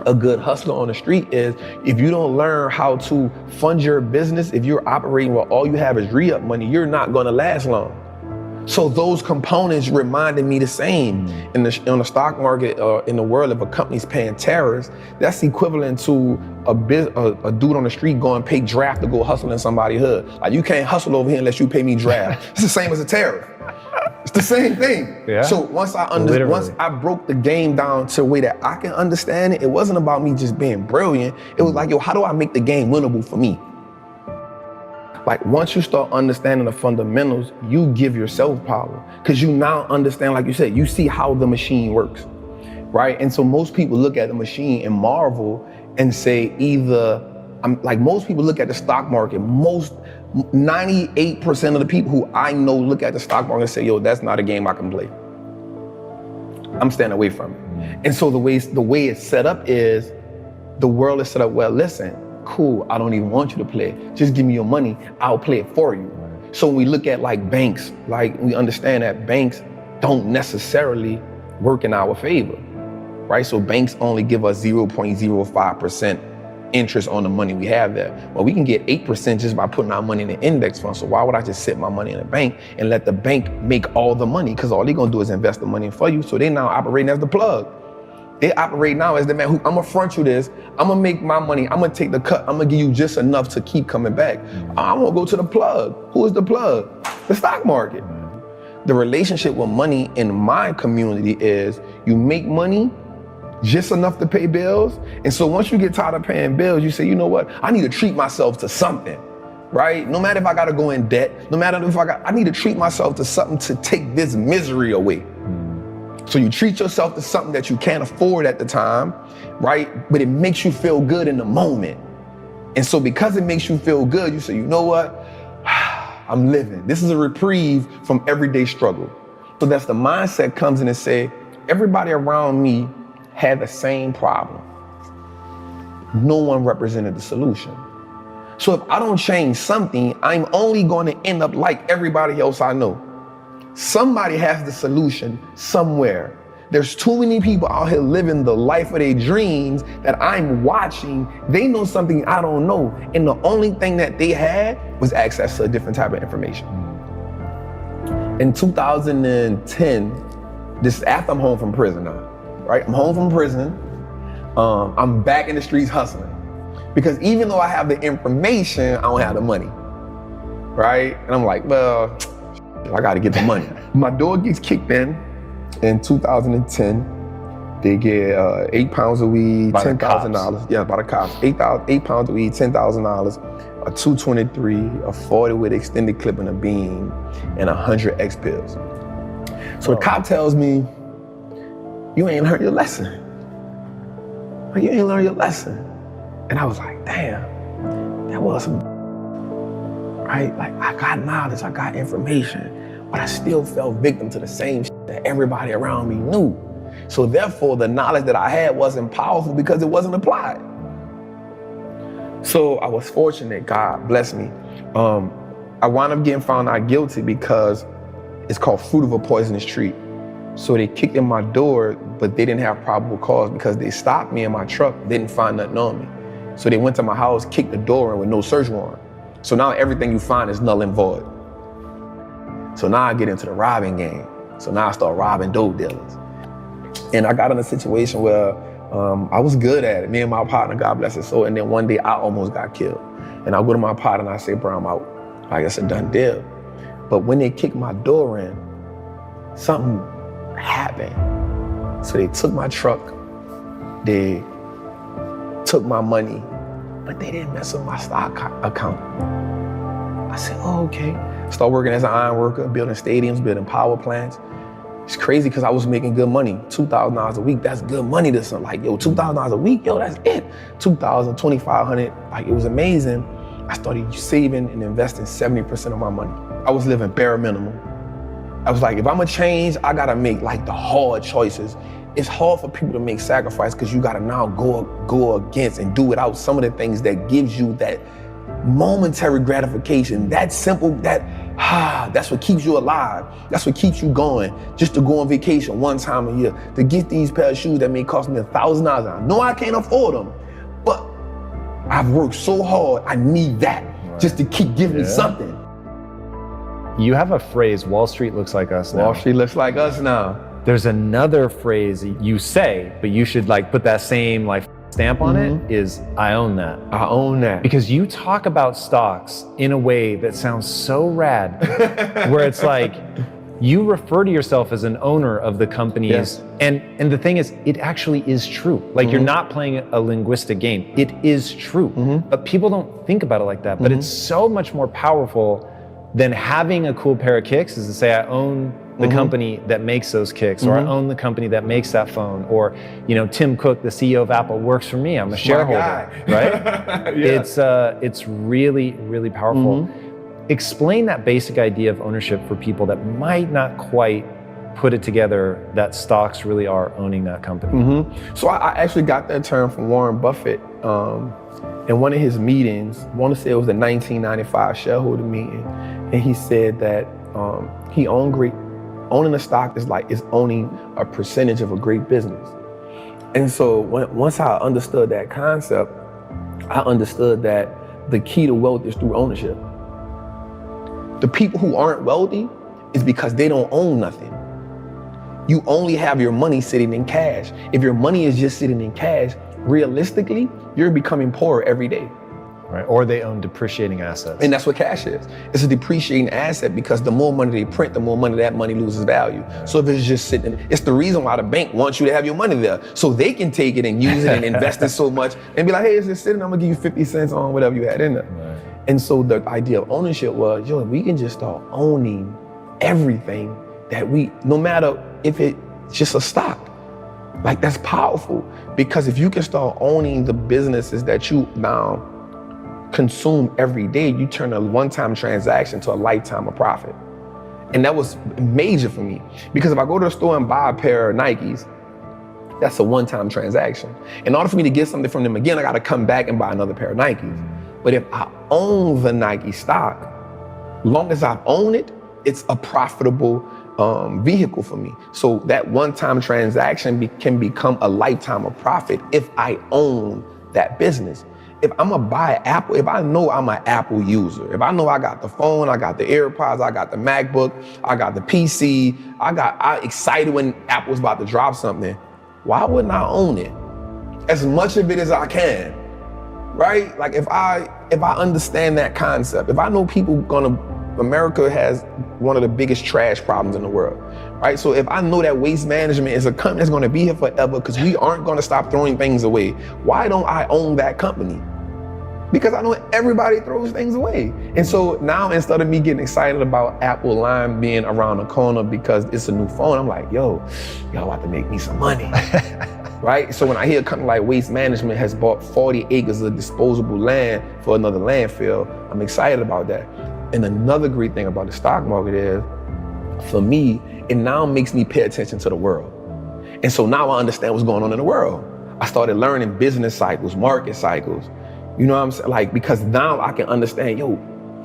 A good hustler on the street is, if you don't learn how to fund your business, if you're operating where all you have is re-up money, you're not gonna last long. So those components reminded me the same. On the stock market, in the world, if a company's paying tariffs, that's equivalent to a dude on the street going pay draft to go hustle in somebody's hood. Like you can't hustle over here unless you pay me draft. It's the same as a tariff. It's the same thing. Yeah. So once I broke the game down to a way that I can understand it, it wasn't about me just being brilliant. It was like, yo, how do I make the game winnable for me? Like once you start understanding the fundamentals, you give yourself power. Because you now understand, like you said, you see how the machine works, right? And so most people look at the machine and marvel and say most people look at the stock market, 98% of the people who I know look at the stock market and say, yo, that's not a game I can play. I'm staying away from it. And so the way it's set up is, the world is set up, well, listen, cool, I don't even want you to play it. Just give me your money, I'll play it for you. So when we look at like banks, like we understand that banks don't necessarily work in our favor, right? So banks only give us 0.05% interest on the money we have there. Well, we can get 8% just by putting our money in an index fund. So why would I just sit my money in a bank and let the bank make all the money? Because all they're gonna do is invest the money for you. So they now operating as the plug. They operate now as the man who, I'm gonna front you this, I'm gonna make my money, I'm gonna take the cut, I'm gonna give you just enough to keep coming back. I'm gonna go to the plug. Who is the plug? The stock market. The relationship with money in my community is, you make money just enough to pay bills. And so once you get tired of paying bills, you say, you know what? I need to treat myself to something, right? No matter if I gotta go in debt, no matter if I need to treat myself to something to take this misery away. So you treat yourself to something that you can't afford at the time, right? But it makes you feel good in the moment. And so because it makes you feel good, you say, you know what? I'm living. This is a reprieve from everyday struggle. So that's the mindset comes in and say, everybody around me had the same problem. No one represented the solution. So if I don't change something, I'm only going to end up like everybody else I know. Somebody has the solution somewhere. There's too many people out here living the life of their dreams that I'm watching. They know something I don't know. And the only thing that they had was access to a different type of information. In 2010, This is after I'm home from prison now, right? I'm home from prison. I'm back in the streets hustling. Because even though I have the information, I don't have the money, right? And I'm like, well, I gotta get the money. My door gets kicked in 2010. They get 8 pounds of weed, $10,000. Yeah, by the cops. 8 pounds of weed, $10,000, a 223, a 40 with extended clip and a beam, and 100 X pills. So the cop tells me, you ain't learned your lesson. You ain't learned your lesson. And I was like, damn, that was some right? Like, I got knowledge, I got information, but I still fell victim to the same shit that everybody around me knew. So therefore, the knowledge that I had wasn't powerful because it wasn't applied. So I was fortunate, God bless me. I wound up getting found out guilty because it's called fruit of a poisonous tree. So they kicked in my door, but they didn't have probable cause because they stopped me in my truck, didn't find nothing on me. So they went to my house, kicked the door in with no search warrant. So now everything you find is null and void. So now I get into the robbing game. So now I start robbing dope dealers. And I got in a situation where I was good at it. Me and my partner, God bless his soul. And then one day I almost got killed. And I go to my partner and I say, bro, I'm out. I guess it's a done deal. But when they kicked my door in, something happened. So they took my truck, they took my money, but they didn't mess with my stock account. I said, oh, okay. Start working as an iron worker, building stadiums, building power plants. It's crazy because I was making good money, $2,000 a week. That's good money to some, like, yo, $2,000 a week, yo, that's it. $2,000, $2,500, like, it was amazing. I started saving and investing 70% of my money. I was living bare minimum. I was like, if I'm gonna change, I gotta make like the hard choices. It's hard for people to make sacrifice because you gotta now go against and do without some of the things that gives you that momentary gratification, that simple, that's what keeps you alive. That's what keeps you going. Just to go on vacation one time a year, to get these pair of shoes that may cost me $1,000. I know I can't afford them, but I've worked so hard, I need that just to keep giving me something. You have a phrase, Wall Street looks like us now. Wall Street looks like us now. There's another phrase you say, but you should like put that same like stamp on it, is I own that. I own that. Because you talk about stocks in a way that sounds so rad, where it's like, you refer to yourself as an owner of the companies. Yes. And the thing is, it actually is true. Like you're not playing a linguistic game. It is true, but people don't think about it like that. But it's so much more powerful than having a cool pair of kicks is to say, I own the company that makes those kicks, or I own the company that makes that phone, or, you know, Tim Cook, the CEO of Apple, works for me. I'm a shareholder, right? It's really, really powerful. Explain that basic idea of ownership for people that might not quite put it together that stocks really are owning that company. So I actually got that term from Warren Buffett in one of his meetings. I want to say it was the 1995 shareholder meeting. And he said that he owning a stock is owning a percentage of a great business. And so once I understood that concept, I understood that the key to wealth is through ownership. The people who aren't wealthy is because they don't own nothing. You only have your money sitting in cash. If your money is just sitting in cash, realistically, you're becoming poorer every day. Right, or they own depreciating assets. And that's what cash is. It's a depreciating asset because the more money they print, the more money that money loses value. So if it's just sitting, it's the reason why the bank wants you to have your money there. So they can take it and use it and invest it so much and be like, hey, it's just sitting, I'm gonna give you 50 cents on whatever you had in there. Right. And so the idea of ownership was, yo, we can just start owning everything that no matter if it's just a stock. Like, that's powerful, because if you can start owning the businesses that you now consume every day, you turn a one-time transaction to a lifetime of profit. And that was major for me, because if I go to the store and buy a pair of Nikes, that's a one-time transaction. In order for me to get something from them again, I gotta come back and buy another pair of Nikes. But if I own the Nike stock, long as I own it, it's a profitable vehicle for me. So that one-time transaction can become a lifetime of profit if I own that business. if I'm gonna buy Apple, if I know I'm an Apple user, if I know I got the phone, I got the AirPods, I got the MacBook, I got the PC, I excited when Apple's about to drop something, why wouldn't I own it? As much of it as I can, right? Like if I understand that concept, if I know America has one of the biggest trash problems in the world, right? So if I know that Waste Management is a company that's gonna be here forever because we aren't gonna stop throwing things away, why don't I own that company? Because I know everybody throws things away. And so now instead of me getting excited about Apple Lime being around the corner because it's a new phone, I'm like, yo, y'all about to make me some money. Right? So when I hear a company like Waste Management has bought 40 acres of disposable land for another landfill, I'm excited about that. And another great thing about the stock market is, for me, it now makes me pay attention to the world. And so now I understand what's going on in the world. I started learning business cycles, market cycles. You know what I'm saying? Like, because now I can understand, yo,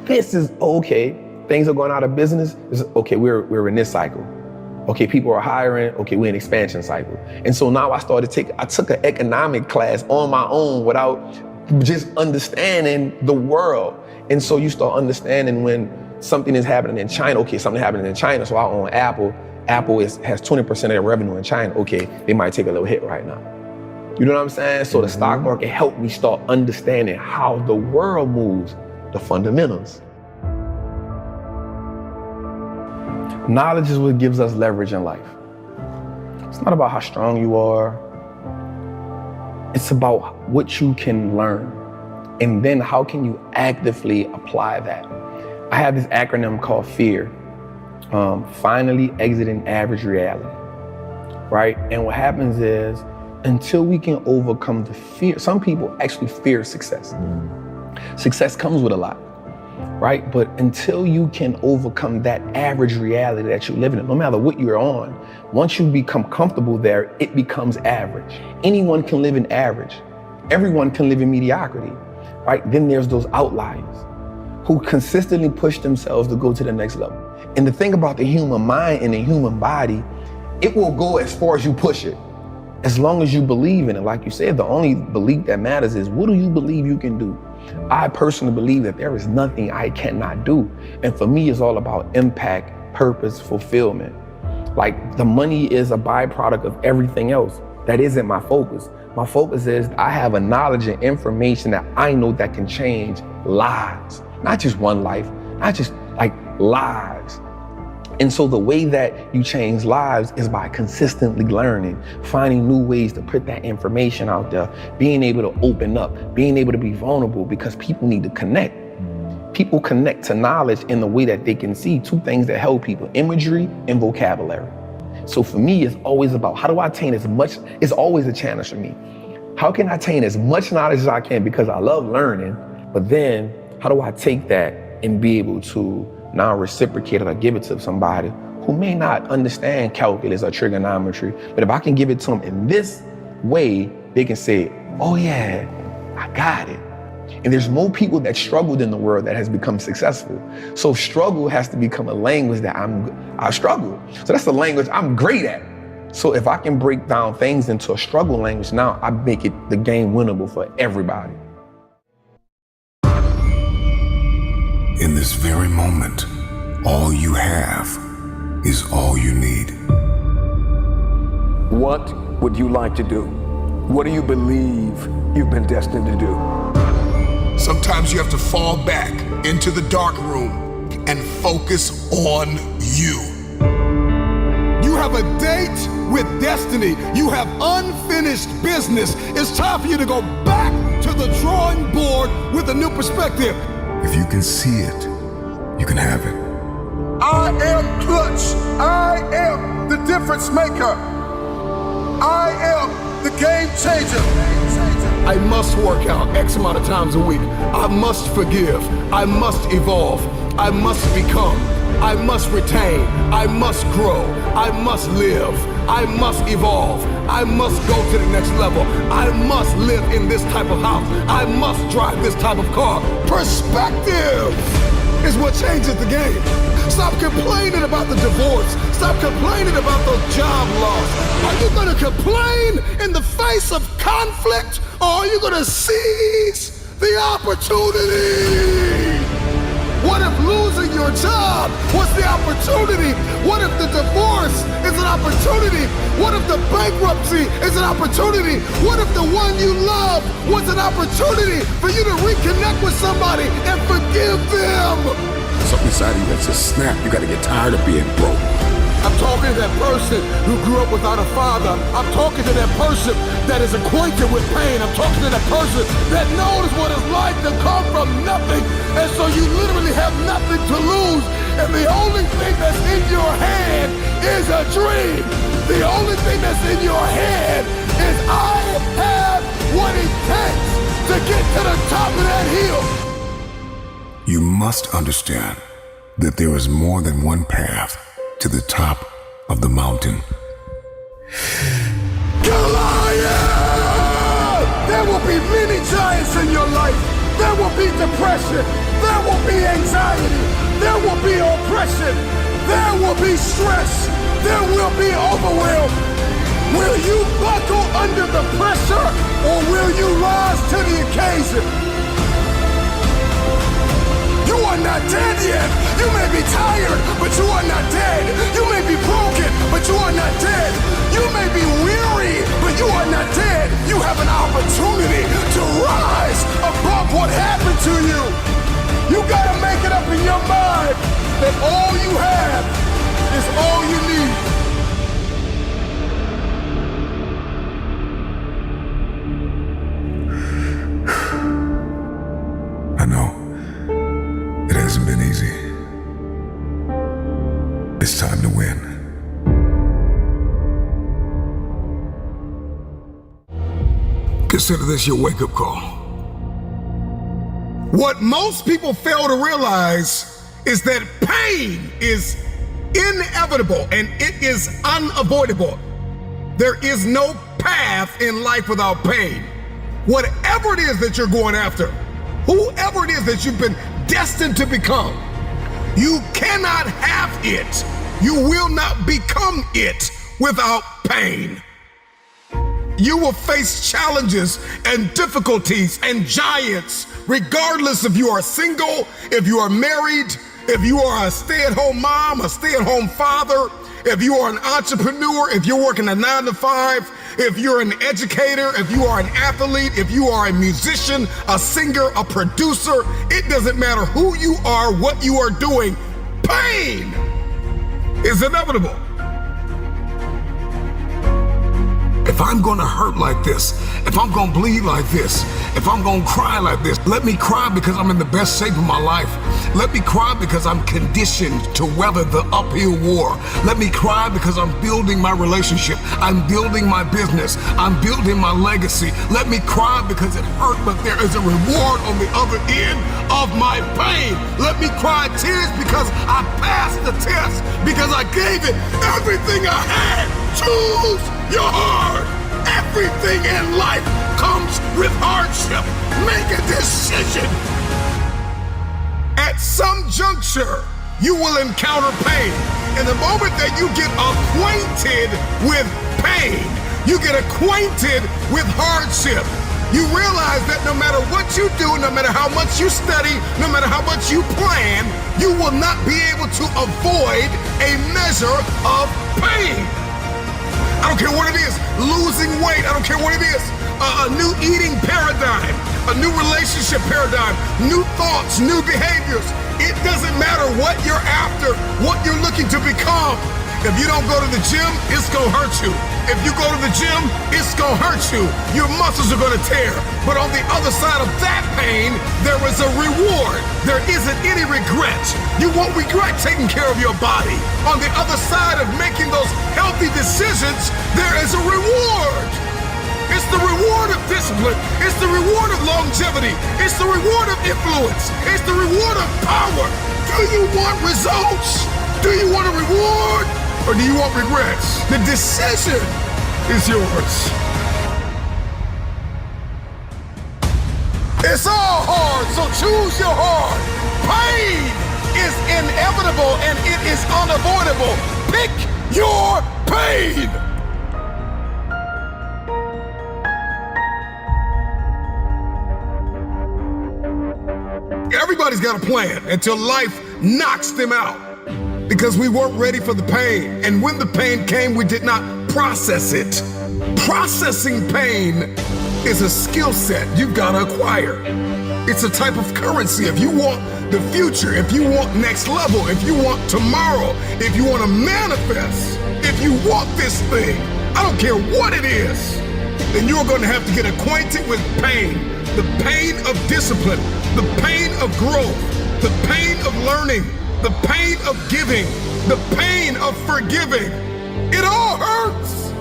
this is okay. Things are going out of business. Okay, we're in this cycle. Okay, people are hiring. Okay, we're in expansion cycle. And so now I took an economic class on my own without just understanding the world. And so you start understanding when something is happening in China. Okay, something happening in China, so I own Apple. Apple has 20% of their revenue in China. Okay, they might take a little hit right now. You know what I'm saying? So the stock market helped me start understanding how the world moves, the fundamentals. Knowledge is what gives us leverage in life. It's not about how strong you are. It's about what you can learn. And then how can you actively apply that? I have this acronym called FEAR. Finally exiting average reality, right? And what happens is, until we can overcome the fear, some people actually fear success. Success comes with a lot, right? But until you can overcome that average reality that you live in, no matter what you're on, once you become comfortable there, it becomes average. Anyone can live in average. Everyone can live in mediocrity, right? Then there's those outliers who consistently push themselves to go to the next level. And the thing about the human mind and the human body, it will go as far as you push it, as long as you believe in it. Like you said, the only belief that matters is, what do you believe you can do? I personally believe that there is nothing I cannot do. And for me, it's all about impact, purpose, fulfillment. Like, the money is a byproduct of everything else. That isn't my focus. My focus is I have a knowledge and information that I know that can change lives. Not just one life, not just like lives. And so the way that you change lives is by consistently learning, finding new ways to put that information out there, being able to open up, being able to be vulnerable, because people need to connect. People connect to knowledge in the way that they can see two things that help people: imagery and vocabulary. So for me, it's always about, how do I attain as much? It's always a challenge for me. How can I attain as much knowledge as I can? Because I love learning, but then how do I take that and be able to now reciprocate it or give it to somebody who may not understand calculus or trigonometry, but if I can give it to them in this way, they can say, oh yeah, I got it. And there's more people that struggled in the world that has become successful. So struggle has to become a language that I struggle. So that's the language I'm great at. So if I can break down things into a struggle language, now I make it the game winnable for everybody. In this very moment, all you have is all you need. What would you like to do? What do you believe you've been destined to do? Sometimes you have to fall back into the dark room and focus on you. You have a date with destiny. You have unfinished business. It's time for you to go back to the drawing board with a new perspective. If you can see it, you can have it. I am clutch. I am the difference maker. I am the game changer. I must work out X amount of times a week. I must forgive. I must evolve. I must become. I must retain. I must grow. I must live. I must evolve. I must go to the next level. I must live in this type of house. I must drive this type of car. Perspective is what changes the game. Stop complaining about the divorce. Stop complaining about the job loss. Are you gonna complain in the face of conflict, or are you gonna seize the opportunity? What if losing your job was the opportunity? What if the divorce is an opportunity? What if the bankruptcy is an opportunity? What if the one you love was an opportunity for you to reconnect with somebody and forgive them? Something inside of you that just snap. You gotta get tired of being broke. I'm talking to that person who grew up without a father. I'm talking to that person that is acquainted with pain. I'm talking to that person that knows what it's like to come from nothing. And so you literally have nothing to lose. And the only thing that's in your hand is a dream. The only thing that's in your head is I have what it takes to get to the top of that hill. You must understand that there is more than one path to the top of the mountain. Goliath! There will be many giants in your life. There will be depression. There will be anxiety. There will be oppression. There will be stress. There will be overwhelm. Will you buckle under the pressure or will you rise to the occasion? You are not dead yet. You may be tired, but you are not dead. You may be broken, but you are not dead. You may be weary, but you are not dead. You have an opportunity to rise above what happened to you. You gotta make it up in your mind that all you have is all you need. I know. It hasn't been easy. It's time to win. Consider this your wake-up call. What most people fail to realize is that pain is inevitable and it is unavoidable. There is no path in life without pain. Whatever it is that you're going after, whoever it is that you've been destined to become, you cannot have it. You will not become it without pain. You will face challenges and difficulties and giants, regardless if you are single, if you are married, if you are a stay-at-home mom, a stay-at-home father, if you are an entrepreneur, if you're working a 9-to-5, if you're an educator, if you are an athlete, if you are a musician, a singer, a producer, it doesn't matter who you are, what you are doing, pain is inevitable. If I'm gonna hurt like this, if I'm gonna bleed like this, if I'm gonna cry like this, let me cry because I'm in the best shape of my life. Let me cry because I'm conditioned to weather the uphill war. Let me cry because I'm building my relationship. I'm building my business. I'm building my legacy. Let me cry because it hurt, but there is a reward on the other end of my pain. Let me cry tears because I passed the test, because I gave it everything I had. Choose your heart. Everything in life comes with hardship. Make a decision. At some juncture, you will encounter pain. And the moment that you get acquainted with pain, you get acquainted with hardship, you realize that no matter what you do, no matter how much you study, no matter how much you plan, you will not be able to avoid a measure of pain. I don't care what it is, losing weight, I don't care what it is, a new eating paradigm, a new relationship paradigm, new thoughts, new behaviors. It doesn't matter what you're after, what you're looking to become. If you don't go to the gym, it's gonna hurt you. If you go to the gym, it's gonna hurt you. Your muscles are gonna tear. But on the other side of that pain, there is a reward. There isn't any regret. You won't regret taking care of your body. On the other side of making those healthy decisions, there is a reward. It's the reward of discipline. It's the reward of longevity. It's the reward of influence. It's the reward of power. Do you want results? Do you want a reward? Or do you want regrets? The decision is yours. It's all hard, so choose your heart. Pain is inevitable and it is unavoidable. Pick your pain. Everybody's got a plan until life knocks them out. Because we weren't ready for the pain. And when the pain came, we did not process it. Processing pain is a skill set you've got to acquire. It's a type of currency. If you want the future, if you want next level, if you want tomorrow, if you want to manifest, if you want this thing, I don't care what it is, then you're going to have to get acquainted with pain. The pain of discipline, the pain of growth, the pain of learning, the pain of giving, the pain of forgiving. It all hurts.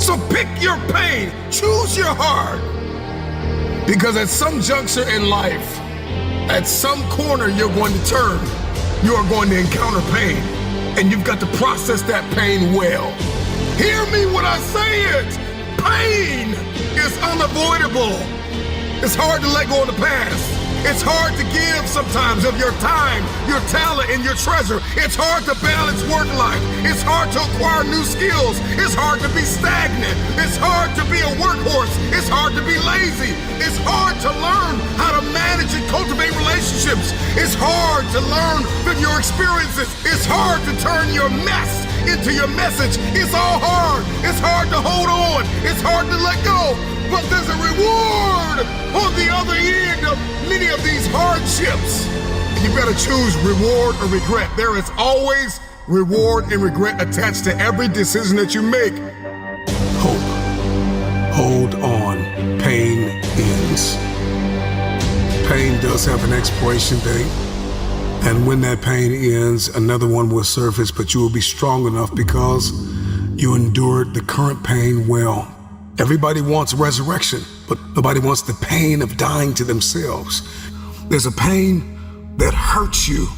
So pick your pain, choose your heart. Because at some juncture in life, at some corner you're going to turn, you are going to encounter pain. And you've got to process that pain well. Hear me when I say it. Pain is unavoidable. It's hard to let go of the past. It's hard to give sometimes of your time, your talent, and your treasure. It's hard to balance work life. It's hard to acquire new skills. It's hard to be stagnant. It's hard to be a workhorse. It's hard to be lazy. It's hard to learn how to manage and cultivate relationships. It's hard to learn from your experiences. It's hard to turn your mess into your message. It's all hard. It's hard to hold on. It's hard to let go. But there's a reward on the other end of many of these hardships. You better choose reward or regret. There is always reward and regret attached to every decision that you make. Hope. Hold on. Pain ends. Pain does have an expiration date. And when that pain ends, another one will surface, but you will be strong enough because you endured the current pain well. Everybody wants resurrection, but nobody wants the pain of dying to themselves. There's a pain that hurts you,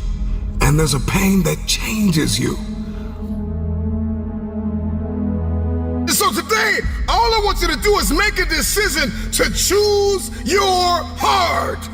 and there's a pain that changes you. So today, all I want you to do is make a decision to choose your heart.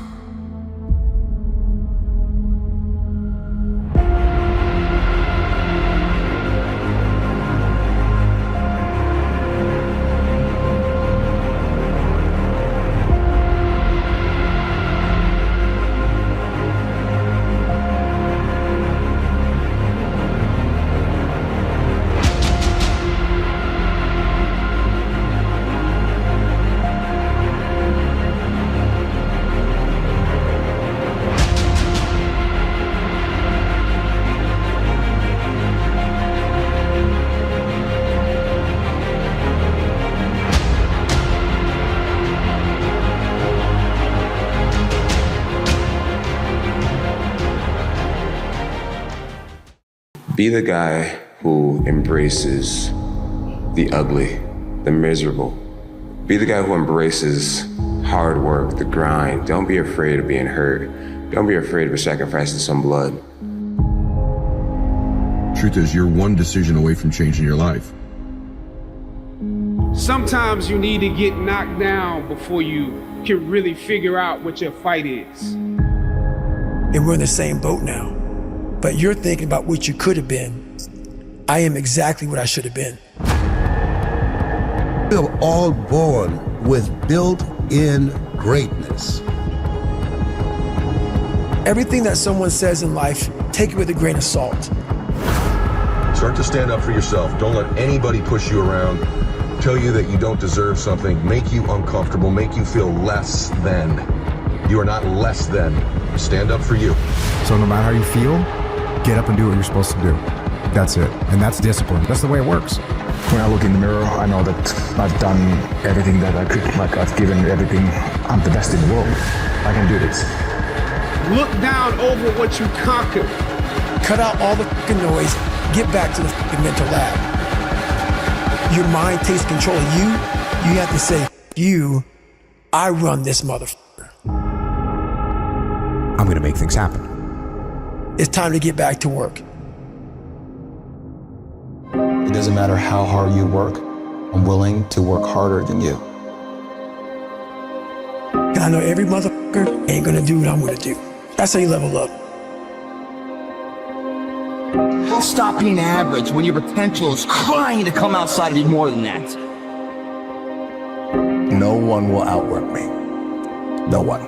Be the guy who embraces the ugly, the miserable. Be the guy who embraces hard work, the grind. Don't be afraid of being hurt. Don't be afraid of sacrificing some blood. Truth is, you're one decision away from changing your life. Sometimes you need to get knocked down before you can really figure out what your fight is. And we're in the same boat now. But you're thinking about what you could have been. I am exactly what I should have been. We're all born with built-in greatness. Everything that someone says in life, take it with a grain of salt. Start to stand up for yourself. Don't let anybody push you around, tell you that you don't deserve something, make you uncomfortable, make you feel less than. You are not less than. Stand up for you. So no matter how you feel, get up and do what you're supposed to do. That's it. And that's discipline. That's the way it works. When I look in the mirror, I know that I've done everything that I could. Like, I've given everything. I'm the best in the world. I can do this. Look down over what you conquered. Cut out all the fucking noise. Get back to the fucking mental lab. Your mind takes control of you. You have to say, you, I run this motherfucker. I'm going to make things happen. It's time to get back to work. It doesn't matter how hard you work. I'm willing to work harder than you. And I know every motherfucker ain't gonna do what I'm gonna do. That's how you level up. Stop being average when your potential is crying to come outside and be more than that. No one will outwork me. No one.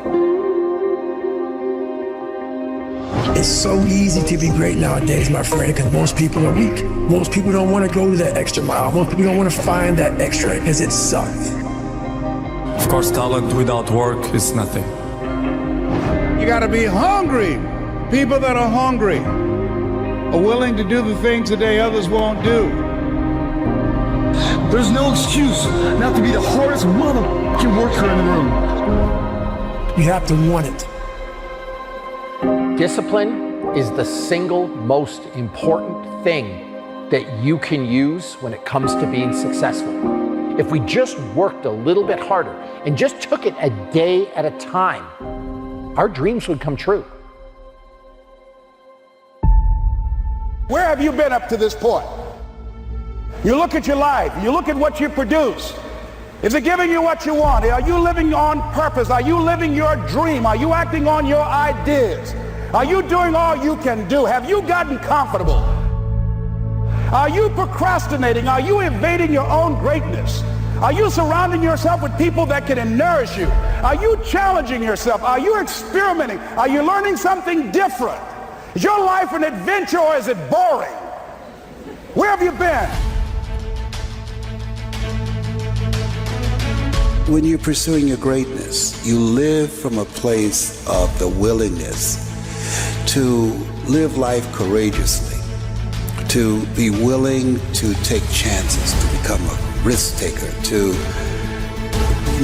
It's so easy to be great nowadays, my friend, because most people are weak. Most people don't want to go to that extra mile. Most people don't want to find that extra because it sucks. Of course, talent without work is nothing. You got to be hungry. People that are hungry are willing to do the things today others won't do. There's no excuse not to be the hardest motherfucking worker in the room. You have to want it. Discipline is the single most important thing that you can use when it comes to being successful. If we just worked a little bit harder and just took it a day at a time, our dreams would come true. Where have you been up to this point? You look at your life, you look at what you produce. Is it giving you what you want? Are you living on purpose? Are you living your dream? Are you acting on your ideas? Are you doing all you can do? Have you gotten comfortable? Are you procrastinating? Are you evading your own greatness? Are you surrounding yourself with people that can nourish you? Are you challenging yourself? Are you experimenting? Are you learning something different? Is your life an adventure or is it boring? Where have you been? When you're pursuing your greatness, you live from a place of the willingness to live life courageously, to be willing to take chances, to become a risk taker, to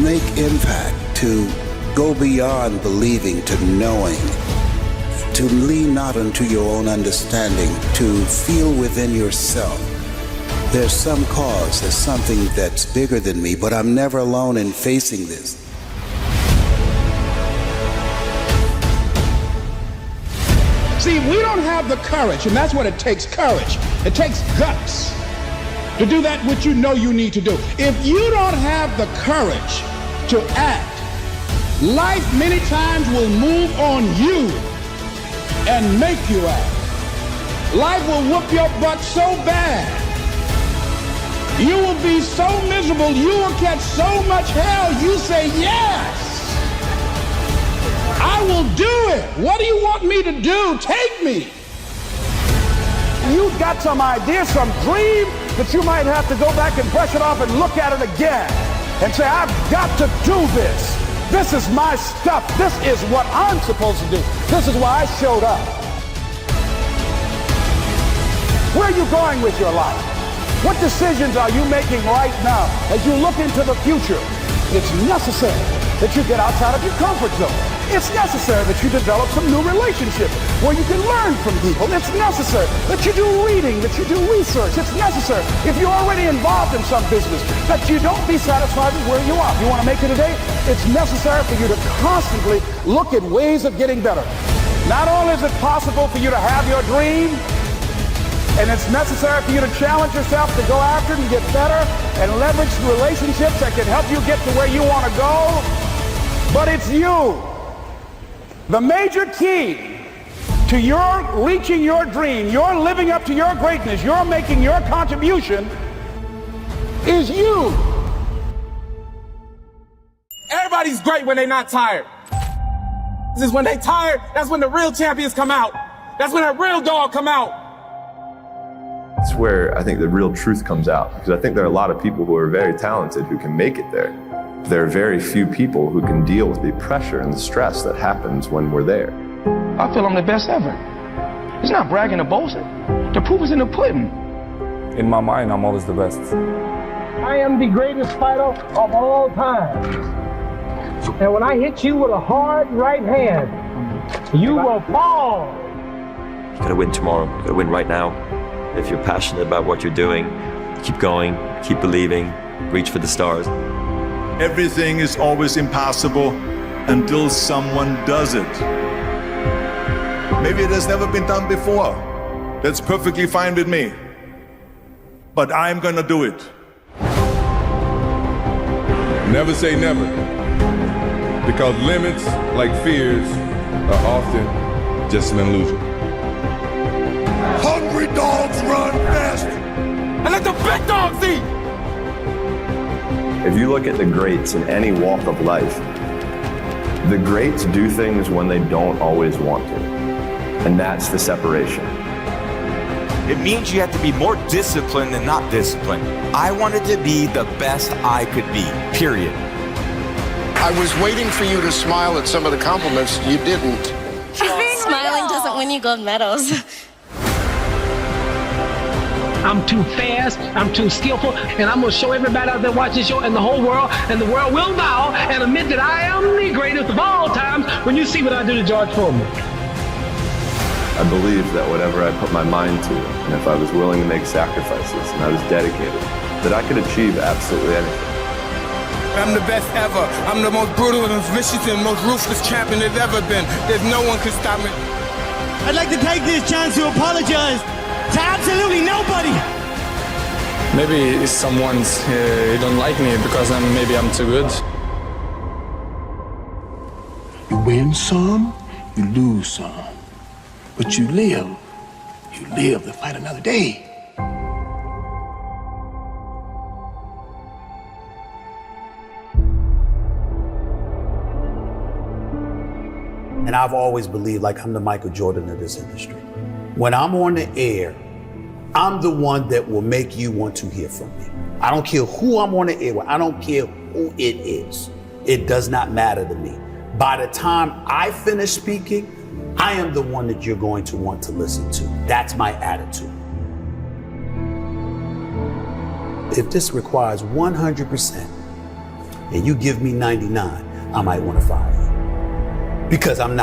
make impact, to go beyond believing to knowing, to lean not unto your own understanding, to feel within yourself there's some cause, there's something that's bigger than me, but I'm never alone in facing this. See, we don't have the courage, and that's what it takes, courage. It takes guts to do that which you know you need to do. If you don't have the courage to act, life many times will move on you and make you act. Life will whoop your butt so bad. You will be so miserable, you will catch so much hell, you say, yes, I will do it. What do you want me to do? Take me. You've got some idea, some dream that you might have to go back and brush it off and look at it again and say, I've got to do this. This is my stuff. This is what I'm supposed to do. This is why I showed up. Where are you going with your life? What decisions are you making right now as you look into the future? It's necessary that you get outside of your comfort zone. It's necessary that you develop some new relationships where you can learn from people. It's necessary that you do reading, that you do research. It's necessary, if you're already involved in some business, that you don't be satisfied with where you are. If you want to make it today, it's necessary for you to constantly look at ways of getting better. Not only is it possible for you to have your dream, and it's necessary for you to challenge yourself to go after it and get better and leverage relationships that can help you get to where you want to go. But it's you. The major key to your reaching your dream, your living up to your greatness, your making your contribution is you. Everybody's great when they're not tired. This is when they tired, that's when the real champions come out. That's when that real dog come out. It's where I think the real truth comes out, because I think there are a lot of people who are very talented who can make it there. There are very few people who can deal with the pressure and the stress that happens when we're there. I feel I'm the best ever. It's not bragging or boasting. The proof is in the pudding. In my mind, I'm always the best. I am the greatest fighter of all time. And when I hit you with a hard right hand, you will fall. You gotta win tomorrow. You gotta win right now. If you're passionate about what you're doing, keep going, keep believing, reach for the stars. Everything is always impossible until someone does it. Maybe it has never been done before. That's perfectly fine with me. But I'm gonna do it. Never say never. Because limits, like fears, are often just an illusion. Hungry dogs run fast. And let the big dogs eat. If you look at the greats in any walk of life, the greats do things when they don't always want to. And that's the separation. It means you have to be more disciplined than not disciplined. I wanted to be the best I could be, period. I was waiting for you to smile at some of the compliments. You didn't. Smiling doesn't win you gold medals. I'm too fast, I'm too skillful, and I'm gonna show everybody out there watching this show and the whole world, and the world will bow and admit that I am the greatest of all times when you see what I do to George Foreman. I believed that whatever I put my mind to, and if I was willing to make sacrifices and I was dedicated, that I could achieve absolutely anything. I'm the best ever. I'm the most brutal and vicious and most ruthless champion there's ever been. There's no one can stop me. I'd like to take this chance to apologize to absolutely nobody. Maybe someone don't like me because maybe I'm too good. You win some, you lose some. But you live to fight another day. And I've always believed like I'm the Michael Jordan of this industry. When I'm on the air, I'm the one that will make you want to hear from me. I don't care who I'm on the air with. I don't care who it is. It does not matter to me. By the time I finish speaking, I am the one that you're going to want to listen to. That's my attitude. If this requires 100% and you give me 99, I might want to fire you. Because I'm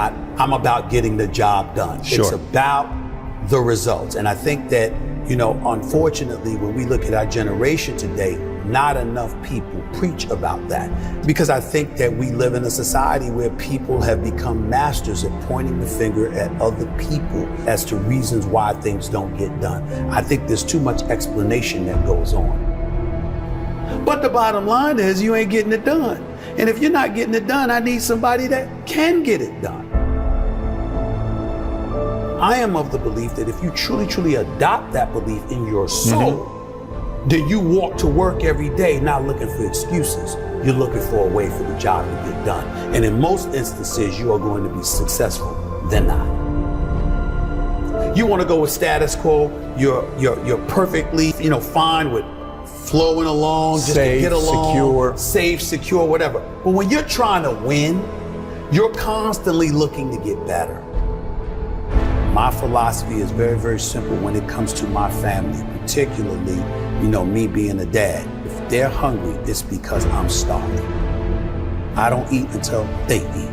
about getting the job done. Sure. It's about the results. And I think that, unfortunately, when we look at our generation today, not enough people preach about that. Because I think that we live in a society where people have become masters at pointing the finger at other people as to reasons why things don't get done. I think there's too much explanation that goes on. But the bottom line is you ain't getting it done. And if you're not getting it done, I need somebody that can get it done. I am of the belief that if you truly adopt that belief in your soul, then you walk to work every day not looking for excuses. You're looking for a way for the job to get done. And in most instances, you are going to be successful than not. You want to go with status quo, you're perfectly, fine with flowing along, just safe, to get along, secure. Safe, secure, whatever. But when you're trying to win, you're constantly looking to get better. My philosophy is very, very simple when it comes to my family, particularly, me being a dad. If they're hungry, it's because I'm starving. I don't eat until they eat.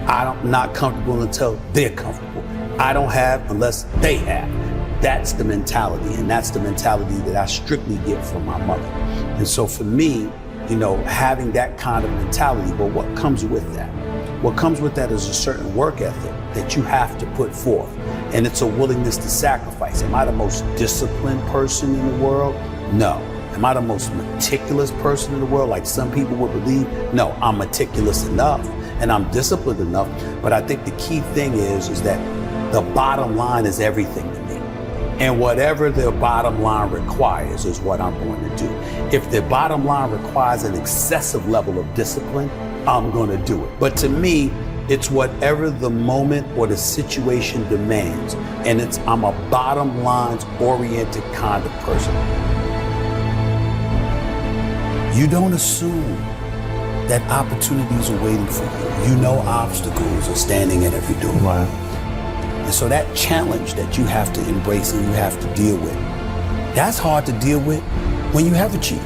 I'm not comfortable until they're comfortable. I don't have unless they have. That's the mentality, and that's the mentality that I strictly get from my mother. And so for me, having that kind of mentality, but what comes with that? What comes with that is a certain work ethic that you have to put forth. And it's a willingness to sacrifice. Am I the most disciplined person in the world? No. Am I the most meticulous person in the world, like some people would believe? No, I'm meticulous enough and I'm disciplined enough. But I think the key thing is that the bottom line is everything to me. And whatever the bottom line requires is what I'm going to do. If the bottom line requires an excessive level of discipline, I'm going to do it. But to me, it's whatever the moment or the situation demands. And I'm a bottom lines oriented kind of person. You don't assume that opportunities are waiting for you. You know obstacles are standing at every door. Right. And so that challenge that you have to embrace and you have to deal with, that's hard to deal with when you have achieved.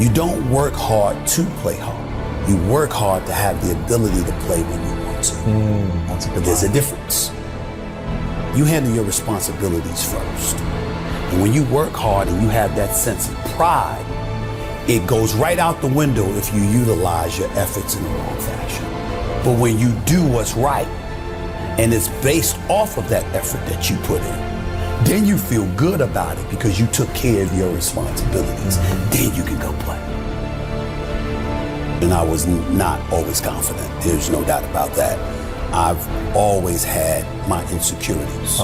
You don't work hard to play hard. You work hard to have the ability to play when you want to. But there's a difference. You handle your responsibilities first. And when you work hard and you have that sense of pride, it goes right out the window if you utilize your efforts in the wrong fashion. But when you do what's right, and it's based off of that effort that you put in, then you feel good about it because you took care of your responsibilities. Then you can go play. And I was not always confident. There's no doubt about that. I've always had my insecurities.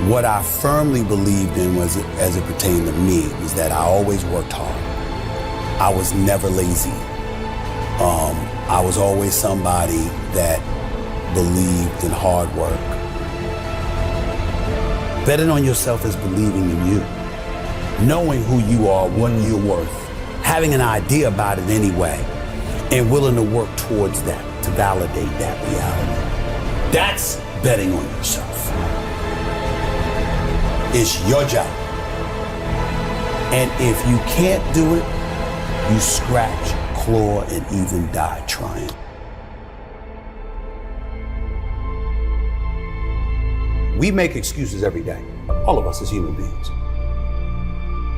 What I firmly believed in was, as it pertained to me, was that I always worked hard. I was never lazy. I was always somebody that believed in hard work. Betting on yourself is believing in you, knowing who you are, what you're worth, having an idea about it anyway, and willing to work towards that, to validate that reality. That's betting on yourself. It's your job. And if you can't do it, you scratch, claw, and even die trying. We make excuses every day, all of us as human beings.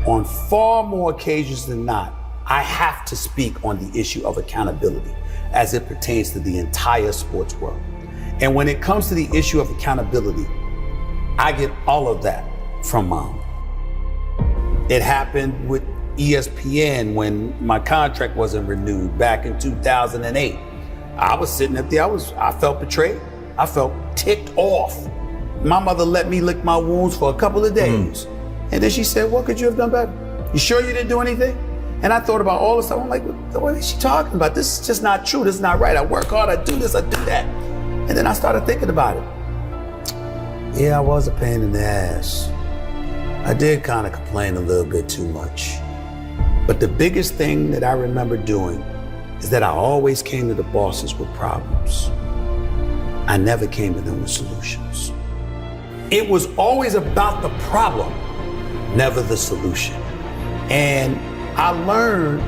On far more occasions than not, I have to speak on the issue of accountability as it pertains to the entire sports world. And when it comes to the issue of accountability, I get all of that from Mom. It happened with ESPN when my contract wasn't renewed back in 2008. I was sitting up there, I felt betrayed. I felt ticked off. My mother let me lick my wounds for a couple of days. And then she said, what could you have done better? You sure you didn't do anything? And I thought about all this stuff. I'm like, what is she talking about? This is just not true. This is not right. I work hard, I do this, I do that. And then I started thinking about it. Yeah, I was a pain in the ass. I did kind of complain a little bit too much. But the biggest thing that I remember doing is that I always came to the bosses with problems. I never came to them with solutions. It was always about the problem, never the solution. And I learned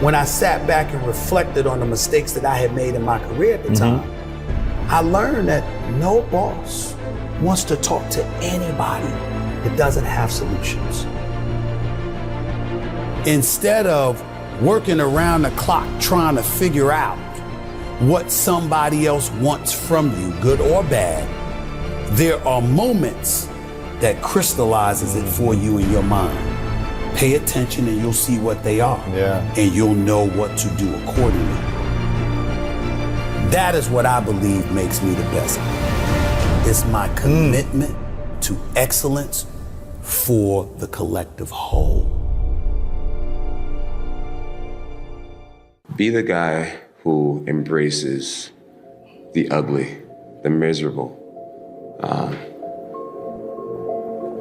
when I sat back and reflected on the mistakes that I had made in my career at the time, I learned that no boss wants to talk to anybody that doesn't have solutions. Instead of working around the clock trying to figure out what somebody else wants from you, good or bad, there are moments that crystallizes it for you in your mind. Pay attention and you'll see what they are. And you'll know what to do accordingly. That is what I believe makes me the best. It's my commitment to excellence for the collective whole. Be the guy who embraces the ugly, the miserable.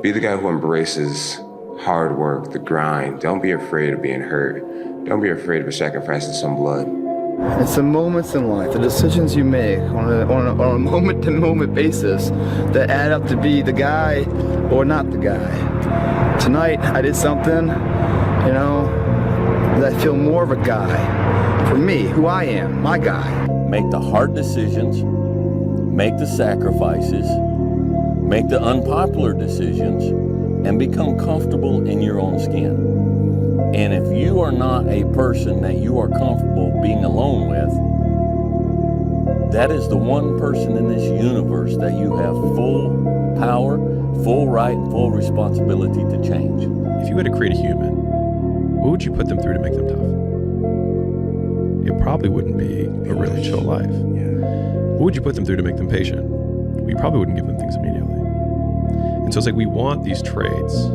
Be the guy who embraces hard work, the grind. Don't be afraid of being hurt. Don't be afraid of sacrificing some blood. It's the moments in life, the decisions you make on a moment-to-moment basis that add up to be the guy or not the guy. Tonight, I did something, that I feel more of a guy. For me, who I am, my guy. Make the hard decisions, make the sacrifices, make the unpopular decisions, and become comfortable in your own skin. And if you are not a person that you are comfortable being alone with, that is the one person in this universe that you have full power, full right, full responsibility to change. If you had to create a human, what would you put them through to make them tough? It probably wouldn't be a really chill life. What would you put them through to make them patient? We probably wouldn't give them things immediately. And so it's like we want these traits,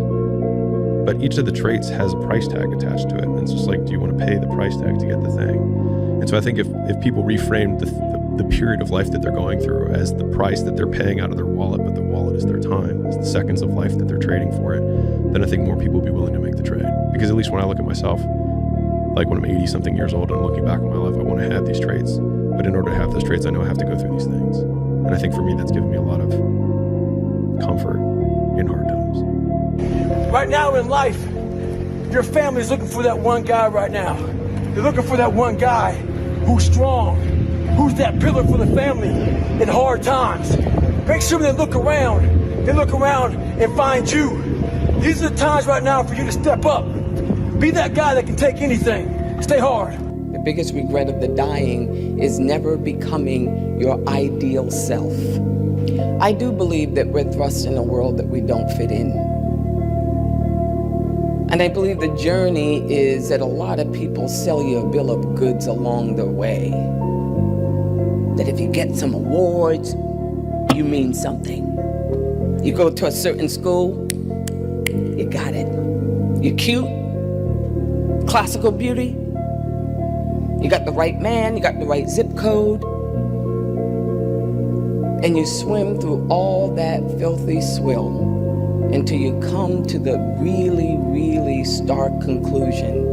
but each of the traits has a price tag attached to it. And it's just like, do you want to pay the price tag to get the thing? And so I think if people reframe the period of life that they're going through as the price that they're paying out of their wallet, but the wallet is their time, it's the seconds of life that they're trading for it, then I think more people will be willing to make the trade. Because at least when I look at myself, like when I'm 80 something years old and I'm looking back on my life, I want to have these traits. But in order to have those traits, I know I have to go through these things. And I think for me, that's given me a lot of comfort in hard times. Right now in life, your family's looking for that one guy right now. They're looking for that one guy who's strong, who's that pillar for the family in hard times. Make sure they look around and find you. These are the times right now for you to step up. Be that guy that can take anything. Stay hard. The biggest regret of the dying is never becoming your ideal self. I do believe that we're thrust in a world that we don't fit in. And I believe the journey is that a lot of people sell you a bill of goods along the way. That if you get some awards, you mean something. You go to a certain school, you got it. You're cute, classical beauty, you got the right man, you got the right zip code. And you swim through all that filthy swill until you come to the really, really stark conclusion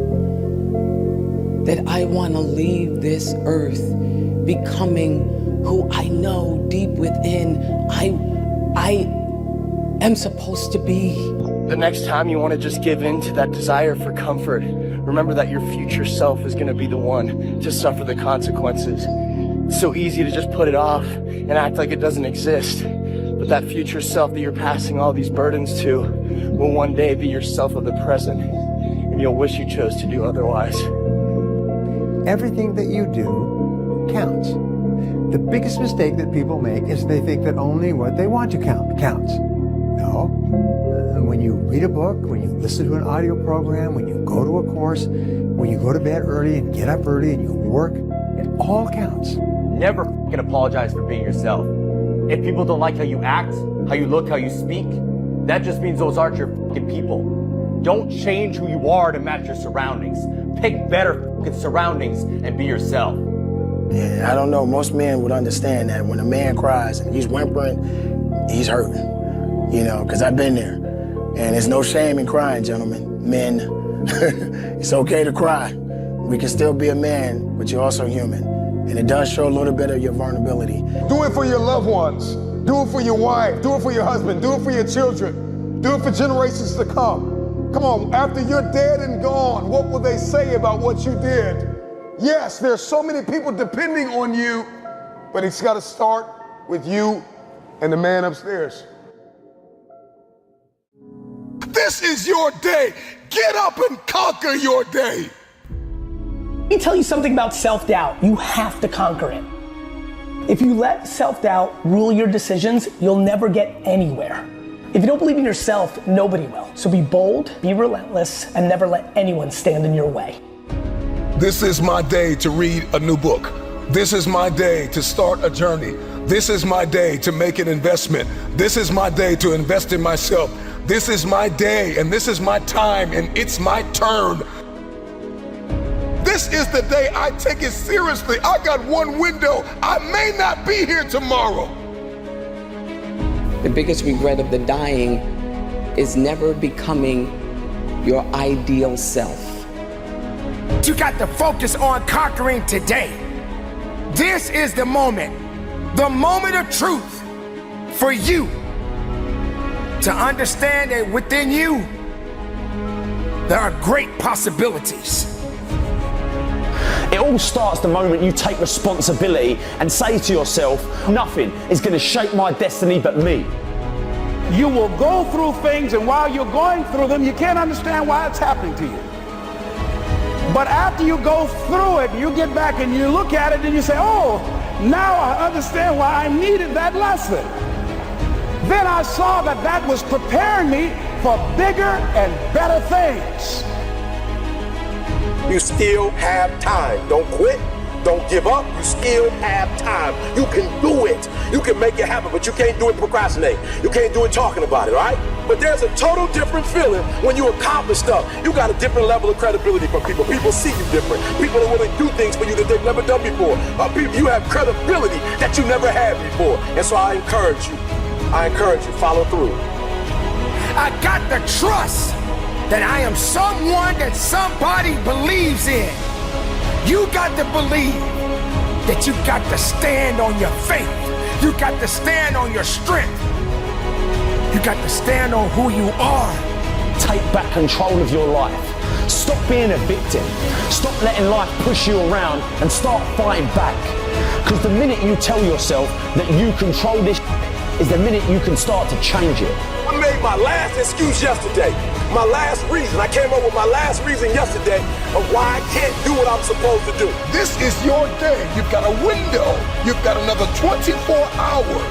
that I want to leave this earth becoming who I know deep within I am supposed to be. The next time you want to just give in to that desire for comfort, remember that your future self is going to be the one to suffer the consequences. It's so easy to just put it off and act like it doesn't exist. But that future self that you're passing all these burdens to will one day be yourself of the present, and you'll wish you chose to do otherwise. Everything that you do counts. The biggest mistake that people make is they think that only what they want to count counts. No. When you read a book, when you listen to an audio program, when you go to a course, when you go to bed early and get up early and you work, it all counts. Never fucking apologize for being yourself. If people don't like how you act, how you look, how you speak, that just means those aren't your fucking people. Don't change who you are to match your surroundings. Pick better fucking surroundings and be yourself. Yeah, I don't know. Most men would understand that when a man cries and he's whimpering, he's hurting. You know, because I've been there. And there's no shame in crying, gentlemen. Men, it's okay to cry. We can still be a man, but you're also human. And it does show a little bit of your vulnerability. Do it for your loved ones. Do it for your wife. Do it for your husband. Do it for your children. Do it for generations to come. Come on, after you're dead and gone, what will they say about what you did? Yes, there's so many people depending on you, but it's got to start with you and the man upstairs. This is your day. Get up and conquer your day. Let me tell you something about self-doubt. You have to conquer it. If you let self-doubt rule your decisions, you'll never get anywhere. If you don't believe in yourself, nobody will. So be bold, be relentless, and never let anyone stand in your way. This is my day to read a new book. This is my day to start a journey. This is my day to make an investment. This is my day to invest in myself. This is my day and this is my time and it's my turn. This is the day I take it seriously. I got one window. I may not be here tomorrow. The biggest regret of the dying is never becoming your ideal self. You got to focus on conquering today. This is the moment of truth for you to understand that within you, there are great possibilities. It all starts the moment you take responsibility and say to yourself, nothing is going to shape my destiny but me. You will go through things, and while you're going through them, you can't understand why it's happening to you. But after you go through it, you get back and you look at it and you say, oh, now I understand why I needed that lesson. Then I saw that that was preparing me for bigger and better things. You still have time. Don't quit. Don't give up. You still have time. You can do it. You can make it happen, but you can't do it procrastinating. You can't do it talking about it, all right? But there's a total different feeling when you accomplish stuff. You got a different level of credibility from people. People see you different. People are willing to do things for you that they've never done before. You have credibility that you never had before. And so I encourage you, follow through. I got the trust that I am someone that somebody believes in. You got to believe that you got to stand on your faith. You got to stand on your strength. You got to stand on who you are. Take back control of your life. Stop being a victim. Stop letting life push you around and start fighting back. Because the minute you tell yourself that you control this is the minute you can start to change it. I made my last excuse yesterday. My last reason. I came up with my last reason yesterday of why I can't do what I'm supposed to do. This is your day. You've got a window. You've got another 24 hours.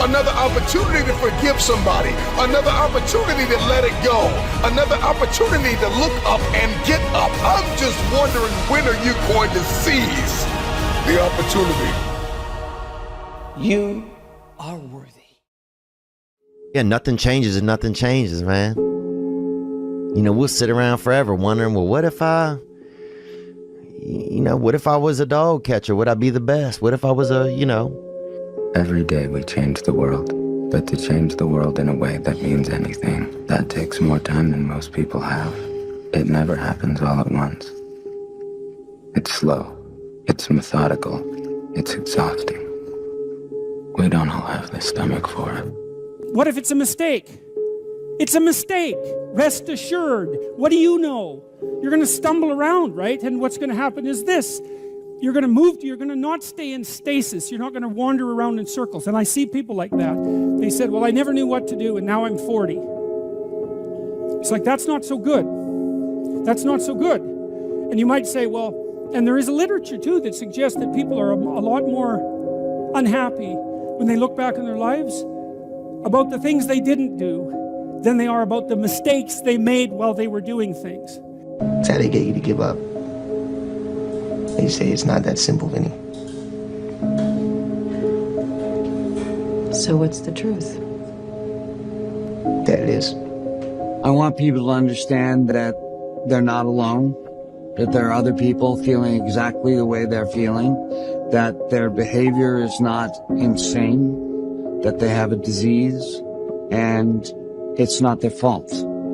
Another opportunity to forgive somebody. Another opportunity to let it go. Another opportunity to look up and get up. I'm just wondering, when are you going to seize the opportunity? You are worthy. Yeah, nothing changes and nothing changes, man. You know, we'll sit around forever wondering, well, what if I was a dog catcher? Would I be the best? What if I was Every day we change the world, but to change the world in a way that means anything, that takes more time than most people have. It never happens all at once. It's slow, it's methodical, it's exhausting. We don't all have the stomach for it. What if it's a mistake? It's a mistake. Rest assured. What do you know? You're going to stumble around, right? And what's going to happen is this. You're going to not stay in stasis. You're not going to wander around in circles. And I see people like that. They said, well, I never knew what to do, and now I'm 40. It's like, that's not so good. That's not so good. And you might say, well, and there is a literature, too, that suggests that people are a lot more unhappy when they look back in their lives about the things they didn't do than they are about the mistakes they made while they were doing things. That's how they get you to give up. They say it's not that simple, Vinny. So what's the truth? That it is. I want people to understand that they're not alone, that there are other people feeling exactly the way they're feeling, that their behavior is not insane, that they have a disease, and it's not their fault.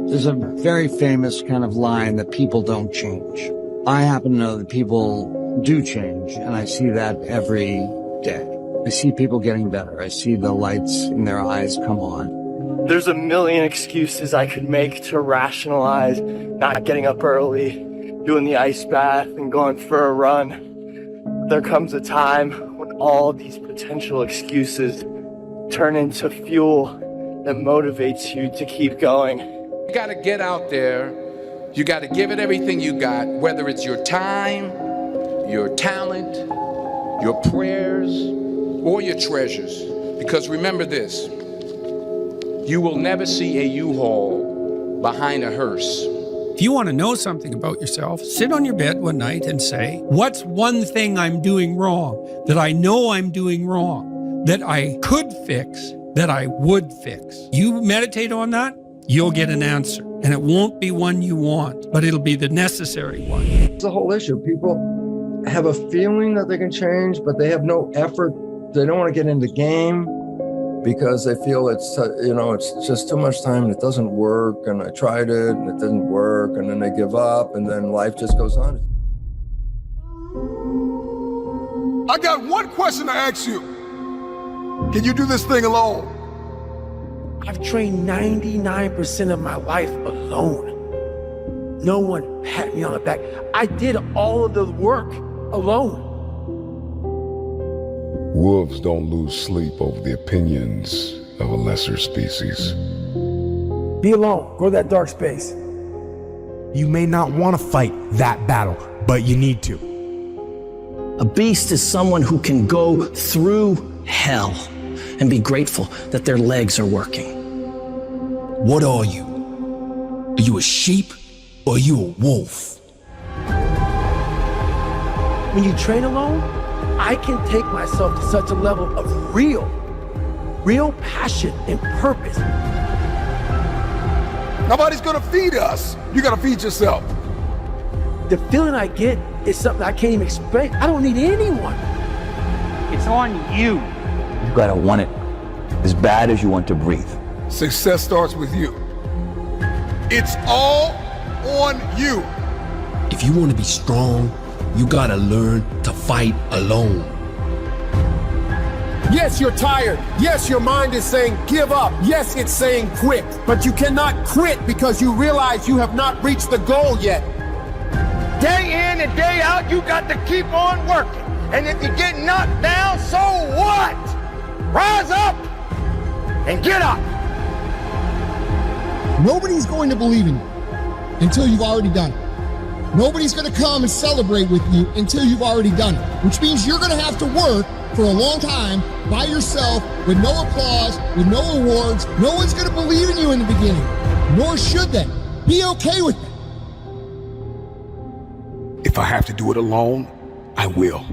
There's a very famous kind of line that people don't change. I happen to know that people do change, and I see that every day. I see people getting better. I see the lights in their eyes come on. There's a million excuses I could make to rationalize not getting up early, doing the ice bath, and going for a run. There comes a time when all these potential excuses turn into fuel that motivates you to keep going. You gotta get out there. You gotta give it everything you got, whether it's your time, your talent, your prayers, or your treasures. Because remember this, you will never see a U-Haul behind a hearse. If you want to know something about yourself, sit on your bed one night and say, what's one thing I'm doing wrong, that I know I'm doing wrong, that I could fix, that I would fix? You meditate on that, you'll get an answer. And it won't be one you want, but it'll be the necessary one. It's a whole issue. People have a feeling that they can change, but they have no effort. They don't want to get in the game because they feel it's just too much time and it doesn't work. And I tried it and it didn't work. And then they give up and then life just goes on. I got one question to ask you. Can you do this thing alone? I've trained 99% of my life alone. No one pat me on the back. I did all of the work alone. Wolves don't lose sleep over the opinions of a lesser species. Be alone. Go to that dark space. You may not want to fight that battle, but you need to. A beast is someone who can go through hell and be grateful that their legs are working. What are you? Are you a sheep or are you a wolf? When you train alone, I can take myself to such a level of real passion and purpose. Nobody's gonna feed us. You gotta feed yourself. The feeling I get is something I can't even explain. I don't need anyone. It's on you. You gotta want it as bad as you want to breathe. Success starts with you. It's all on you. If you want to be strong, you gotta learn to fight alone. Yes, you're tired. Yes, your mind is saying give up. Yes, it's saying quit. But you cannot quit because you realize you have not reached the goal yet. Day in and day out, you got to keep on working. And if you get knocked down, so what? Rise up and get up. Nobody's going to believe in you until you've already done it. Nobody's going to come and celebrate with you until you've already done it, which means you're going to have to work for a long time by yourself with no applause, with no awards. No one's going to believe in you in the beginning, nor should they. Be okay with it. If I have to do it alone, I will.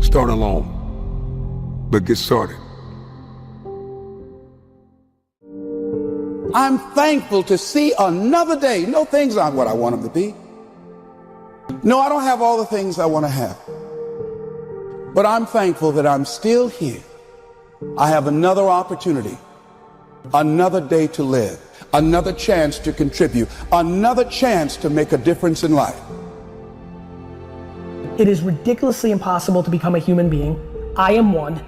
Start alone, but get started. I'm thankful to see another day. No, things aren't what I want them to be. No, I don't have all the things I want to have. But I'm thankful that I'm still here. I have another opportunity, another day to live, another chance to contribute, another chance to make a difference in life. It is ridiculously impossible to become a human being. I am one.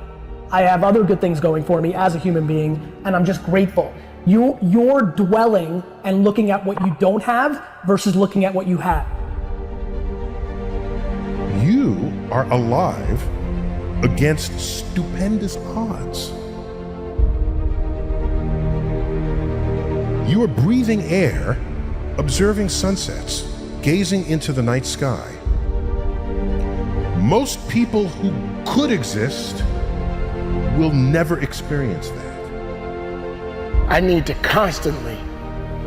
I have other good things going for me as a human being, and I'm just grateful. You're dwelling and looking at what you don't have versus looking at what you have. You are alive against stupendous odds. You are breathing air, observing sunsets, gazing into the night sky. Most people who could exist will never experience that. I need to constantly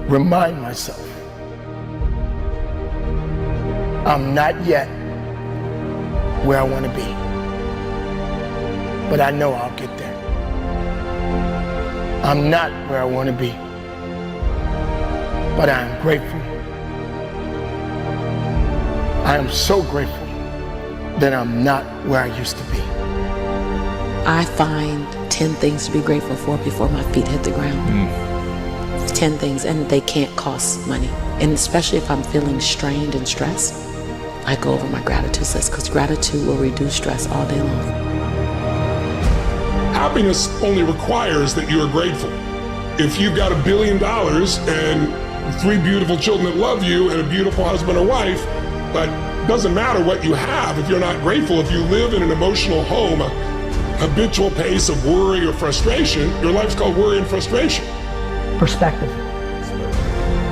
remind myself I'm not yet where I want to be, but I know I'll get there. I'm not where I want to be, but I am grateful. I am so grateful that I'm not where I used to be. I find 10 things to be grateful for before my feet hit the ground. 10 things, and they can't cost money. And especially if I'm feeling strained and stressed, I go over my gratitude list, because gratitude will reduce stress all day long. Happiness only requires that you are grateful. If you've got $1 billion and 3 beautiful children that love you and a beautiful husband or wife, but it doesn't matter what you have if you're not grateful. If you live in an emotional home, a habitual pace of worry or frustration, your life's called worry and frustration. Perspective.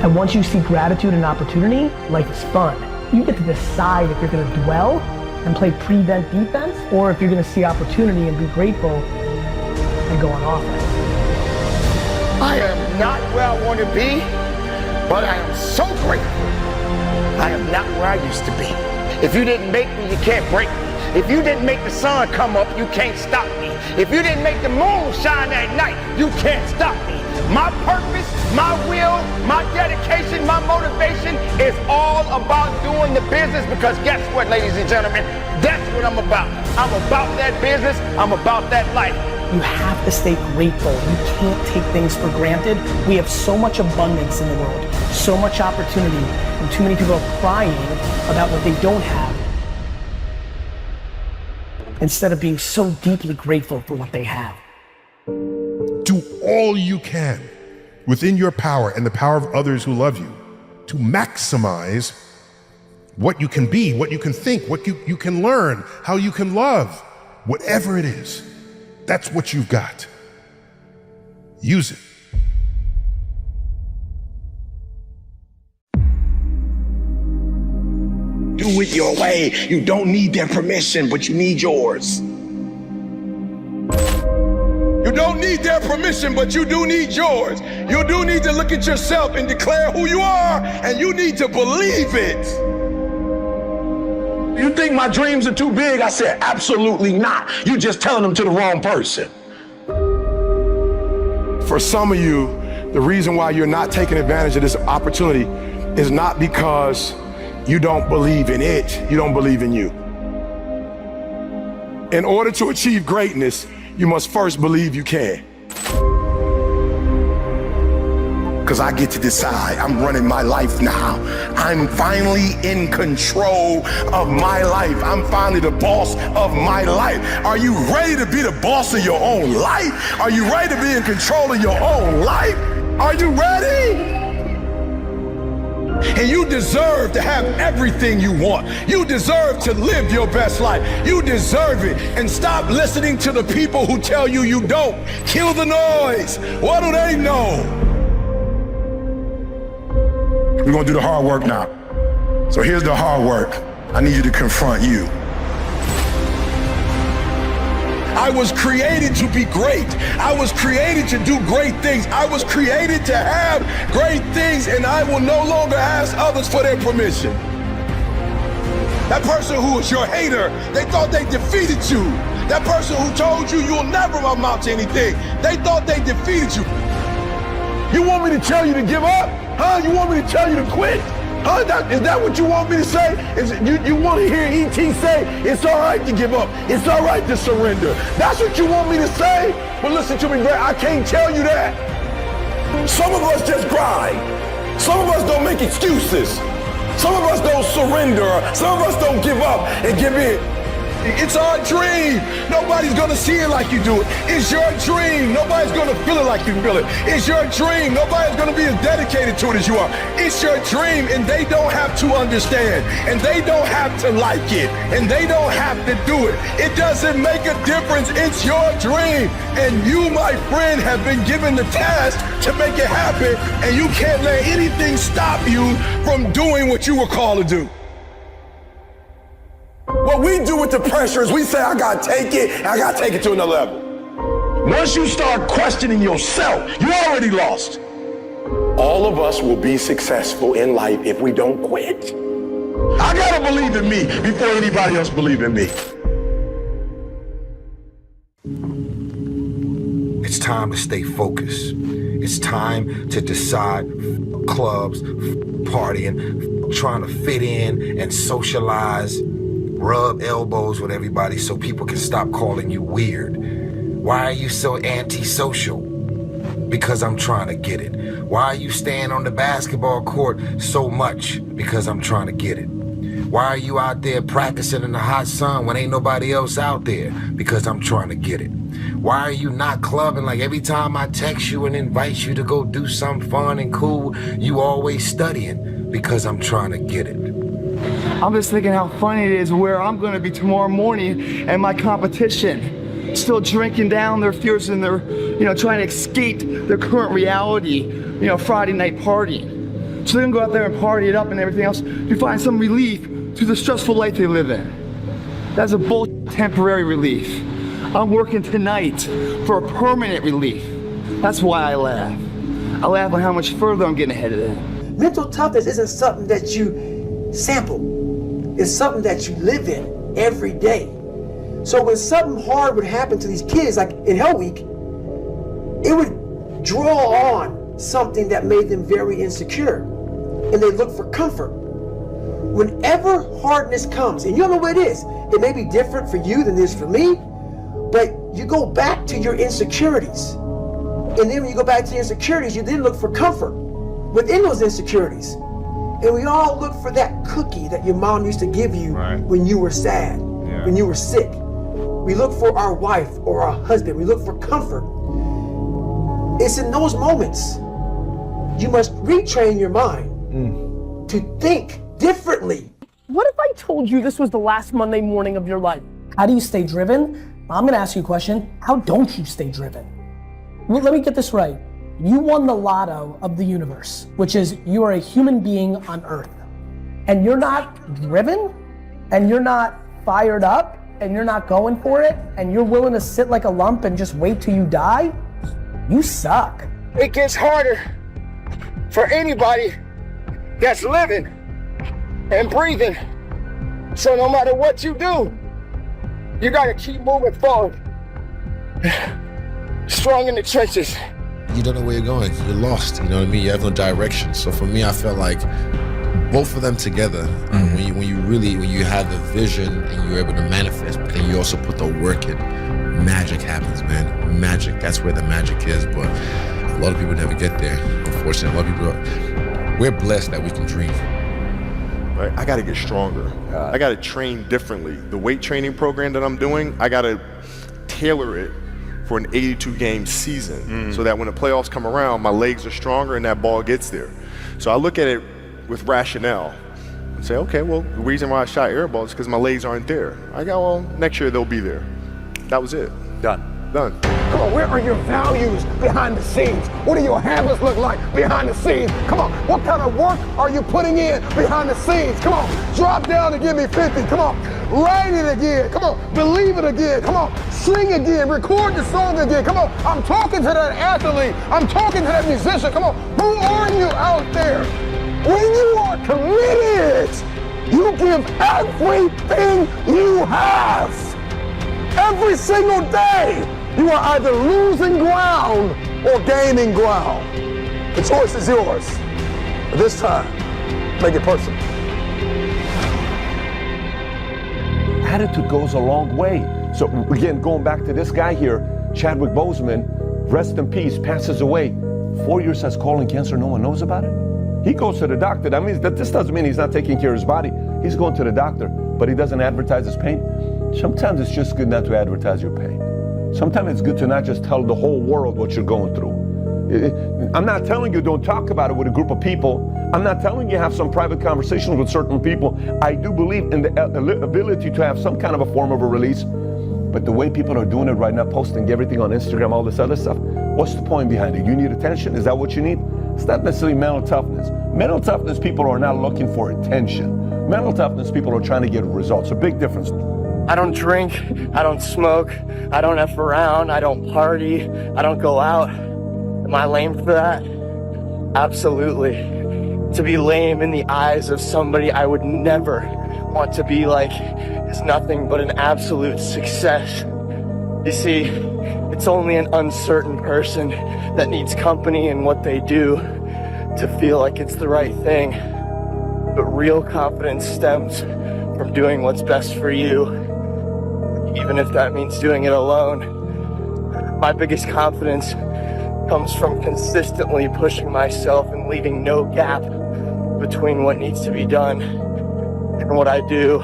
And once you see gratitude and opportunity, life is fun. You get to decide if you're going to dwell and play prevent defense, or if you're going to see opportunity and be grateful and go on offense. I am not where I want to be, but I am so grateful. I am not where I used to be. If you didn't make me, you can't break me. If you didn't make the sun come up, you can't stop me. If you didn't make the moon shine at night, you can't stop me. My purpose, my will, my dedication, my motivation is all about doing the business, because guess what, ladies and gentlemen? That's what I'm about. I'm about that business. I'm about that life. You have to stay grateful. You can't take things for granted. We have so much abundance in the world, so much opportunity, and too many people are crying about what they don't have, instead of being so deeply grateful for what they have. Do all you can within your power and the power of others who love you to maximize what you can be, what you can think, what you can learn, how you can love, whatever it is. That's what you've got. Use it. Do it your way. You don't need their permission, but you need yours. You don't need their permission, but you do need yours. You do need to look at yourself and declare who you are, and you need to believe it. You think my dreams are too big? I said, absolutely not. You're just telling them to the wrong person. For some of you, the reason why you're not taking advantage of this opportunity is not because you don't believe in it, you don't believe in you. In order to achieve greatness, you must first believe you can. Because I get to decide. I'm running my life now. I'm finally in control of my life. I'm finally the boss of my life. Are you ready to be the boss of your own life? Are you ready to be in control of your own life? Are you ready? And you deserve to have everything you want. You deserve to live your best life. You deserve it. And stop listening to the people who tell you you don't. Kill the noise. What do they know? We're gonna do the hard work now. So here's the hard work. I need you to confront you. I was created to be great. I was created to do great things. I was created to have great things, and I will no longer ask others for their permission. That person who was your hater, they thought they defeated you. That person who told you you'll never amount to anything, they thought they defeated you. You want me to tell you to give up? Huh? You want me to tell you to quit? Huh? Is that what you want me to say? You want to hear E.T. say, it's all right to give up. It's all right to surrender. That's what you want me to say? Well, listen to me, Greg. I can't tell you that. Some of us just grind. Some of us don't make excuses. Some of us don't surrender. Some of us don't give up and give in. It's our dream. Nobody's gonna see it like you do it. It's your dream. Nobody's gonna feel it like you feel it. It's your dream. Nobody's gonna be as dedicated to it as you are. It's your dream, and they don't have to understand, and they don't have to like it, and they don't have to do it. It doesn't make a difference. It's your dream, and you, my friend, have been given the task to make it happen, and you can't let anything stop you from doing what you were called to do. What we do with the pressure is we say, I gotta take it, and I gotta take it to another level. Once you start questioning yourself, you already lost. All of us will be successful in life if we don't quit. I gotta believe in me before anybody else believes in me. It's time to stay focused. It's time to decide clubs, partying, trying to fit in and socialize, rub elbows with everybody so people can stop calling you weird. Why are you so antisocial? Because I'm trying to get it. Why are you staying on the basketball court so much? Because I'm trying to get it. Why are you out there practicing in the hot sun when ain't nobody else out there? Because I'm trying to get it. Why are you not clubbing? Like every time I text you and invite you to go do something fun and cool, you always studying? Because I'm trying to get it. I'm just thinking how funny it is where I'm going to be tomorrow morning and my competition still drinking down their fears and they're, trying to escape their current reality, Friday night partying. So they're going to go out there and party it up and everything else to find some relief to the stressful life they live in. That's a temporary relief. I'm working tonight for a permanent relief. That's why I laugh. I laugh at how much further I'm getting ahead of them. Mental toughness isn't something that you sample. It's something that you live in every day. So when something hard would happen to these kids, like in Hell Week, it would draw on something that made them very insecure. And they look for comfort. Whenever hardness comes, and you don't know what it is, it may be different for you than it is for me, but you go back to your insecurities. And then when you go back to your insecurities, you then look for comfort within those insecurities. And we all look for that cookie that your mom used to give you when you were sad, when you were sick. We look for our wife or our husband. We look for comfort. It's in those moments you must retrain your mind to think differently. What if I told you this was the last Monday morning of your life? How do you stay driven? I'm gonna ask you a question. How don't you stay driven? Well, let me get this right. You won the lotto of the universe, which is you are a human being on Earth. And you're not driven, and you're not fired up, and you're not going for it, and you're willing to sit like a lump and just wait till you die, you suck. It gets harder for anybody that's living and breathing. So no matter what you do, you gotta keep moving forward. Strong in the trenches. You don't know where you're going. You're lost. You know what I mean? You have no direction. So for me, I felt like both of them together. When you have the vision and you're able to manifest, but then you also put the work in, magic happens, man. Magic. That's where the magic is. But a lot of people never get there. Unfortunately, a lot of people. We're blessed that we can dream. Right? I got to get stronger. I got to train differently. The weight training program that I'm doing, I got to tailor it for an 82-game season so that when the playoffs come around, my legs are stronger and that ball gets there. So I look at it with rationale and say, okay, well, the reason why I shot air balls is because my legs aren't there. I go, well, next year they'll be there. That was it. Done. Come on, where are your values behind the scenes? What do your habits look like behind the scenes? Come on, what kind of work are you putting in behind the scenes? Come on, drop down and give me 50. Come on, write it again. Come on, believe it again. Come on, sing again, record the song again. Come on, I'm talking to that athlete. I'm talking to that musician. Come on, who are you out there? When you are committed, you give everything you have. Every single day, you are either losing ground or gaining ground. The choice is yours. But this time, Make it personal. Attitude goes a long way. So again, going back to this guy here, Chadwick Boseman, rest in peace, passes away. 4 years has colon cancer, no one knows about it. He goes to the doctor. That means that this doesn't mean he's not taking care of his body. He's going to the doctor, but he doesn't advertise his pain. Sometimes it's just good not to advertise your pain. Sometimes it's good to not just tell the whole world what you're going through. I'm not telling you don't talk about it with a group of people. I'm not telling you have some private conversations with certain people. I do believe in the ability to have some kind of a form of a release. But the way people are doing it right now, posting everything on Instagram, all this other stuff, what's the point behind it? You need attention? Is that what you need? It's not necessarily mental toughness. Mental toughness people are not looking for attention. Mental toughness people are trying to get results. A big difference. I don't drink, I don't smoke, I don't F around, I don't party, I don't go out. Am I lame for that? Absolutely. To be lame in the eyes of somebody I would never want to be like is nothing but an absolute success. You see, it's only an uncertain person that needs company in what they do to feel like it's the right thing. But real confidence stems from doing what's best for you, even if that means doing it alone. My biggest confidence comes from consistently pushing myself and leaving no gap between what needs to be done and what I do.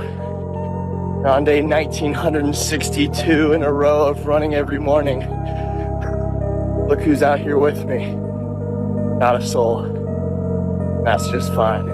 On day 1962 in a row of running every morning, look who's out here with me. Not a soul. That's just fine.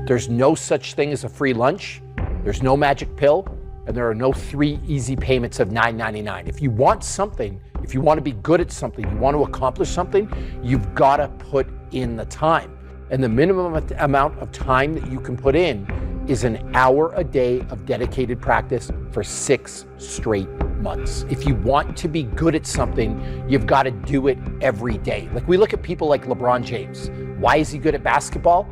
There's no such thing as a free lunch. There's no magic pill. And there are no 3 easy payments of $9.99. If you want something, if you want to be good at something, you want to accomplish something, you've got to put in the time. And the minimum amount of time that you can put in is an hour a day of dedicated practice for 6 straight months. If you want to be good at something, you've got to do it every day. Like we look at people like LeBron James. Why is he good at basketball?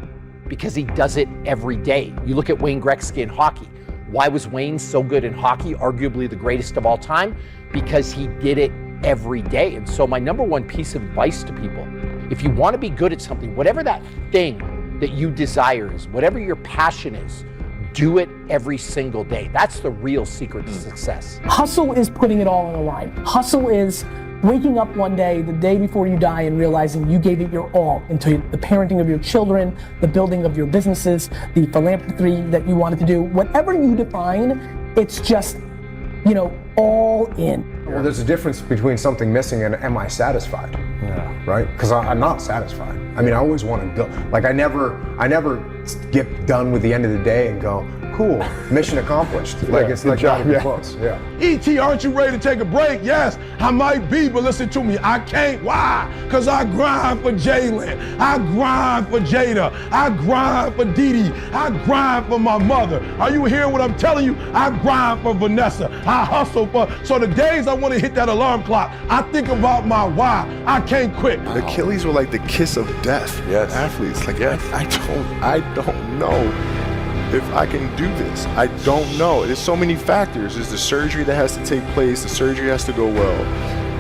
Because he does it every day. You look at Wayne Gretzky in hockey. Why was Wayne so good in hockey, arguably the greatest of all time? Because he did it every day. And so my number one piece of advice to people, if you want to be good at something, whatever that thing that you desire is, whatever your passion is, do it every single day. That's the real secret to success. Hustle is putting it all on the line. Hustle is waking up one day, the day before you die, and realizing you gave it your all into the parenting of your children, the building of your businesses, the philanthropy that you wanted to do. Whatever you define, it's just, all in. Well, there's a difference between something missing and am I satisfied? Yeah. Right? Because I'm not satisfied. I mean, I always want to go. Like I never get done with the end of the day and go, cool, mission accomplished. Like it's like not even close. Yeah. E.T., aren't you ready to take a break? Yes, I might be, but listen to me, I can't. Why? Because I grind for Jalen. I grind for Jada. I grind for Dee Dee. I grind for my mother. Are you hearing what I'm telling you? I grind for Vanessa. I hustle for, so the days I want to hit that alarm clock, I think about my why. I can't quit. The Achilles were like the kiss of death. Yes. Athletes, like I don't know if I can do this. I don't know. There's so many factors. There's the surgery that has to take place. The surgery has to go well,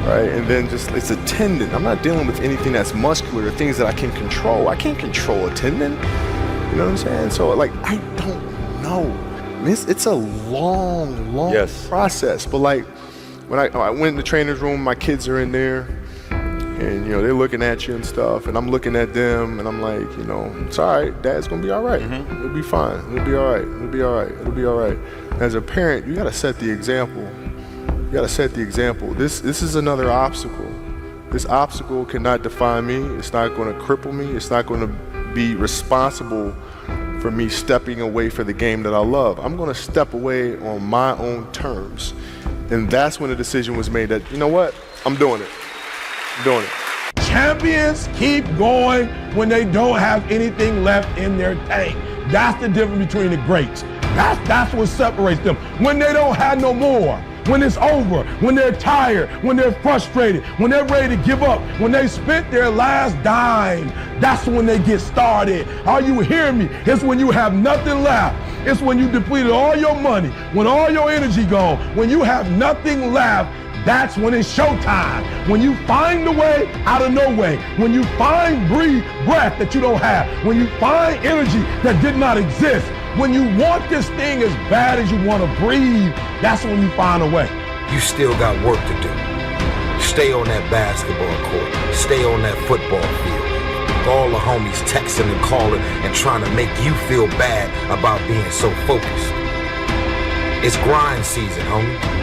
right? And then just, it's a tendon. I'm not dealing with anything that's muscular, things that I can control. I can't control a tendon. You know what I'm saying? So like, I don't know. I mean, it's a long process. But like, when I went in the trainer's room, my kids are in there, and they're looking at you and stuff, and I'm looking at them, and I'm like, it's all right. Dad's gonna be all right. It'll be fine. It'll be all right. It'll be all right. It'll be all right. As a parent, you gotta set the example. You gotta set the example. This is another obstacle. This obstacle cannot define me. It's not gonna cripple me. It's not gonna be responsible for me stepping away for the game that I love. I'm gonna step away on my own terms. And that's when the decision was made that, you know what? I'm doing it. Doing it. Champions keep going when they don't have anything left in their tank. That's the difference between the greats. That's what separates them. When they don't have no more, when it's over, when they're tired, when they're frustrated, when they're ready to give up, when they spent their last dime, that's when they get started. Are you hearing me? It's when you have nothing left. It's when you depleted all your money, when all your energy gone, when you have nothing left. that's when it's showtime. When you find a way out of no way. When you find breath that you don't have. When you find energy that did not exist. When you want this thing as bad as you want to breathe, that's when you find a way. You still got work to do. Stay on that basketball court. Stay on that football field. All the homies texting and calling and trying to make you feel bad about being so focused. It's grind season, homie.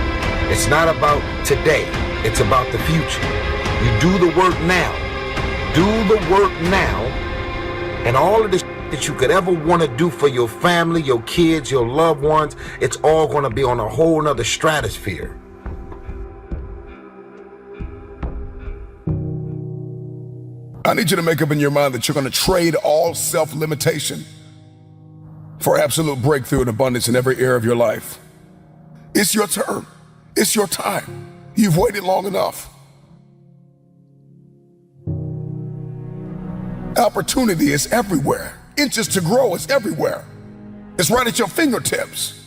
It's not about today. It's about the future. You do the work now. Do the work now. And all of this that you could ever want to do for your family, your kids, your loved ones, it's all going to be on a whole nother stratosphere. I need you to make up in your mind that you're going to trade all self-limitation for absolute breakthrough and abundance in every area of your life. It's your turn. It's your time. You've waited long enough. Opportunity is everywhere. Inches to grow is everywhere. It's right at your fingertips.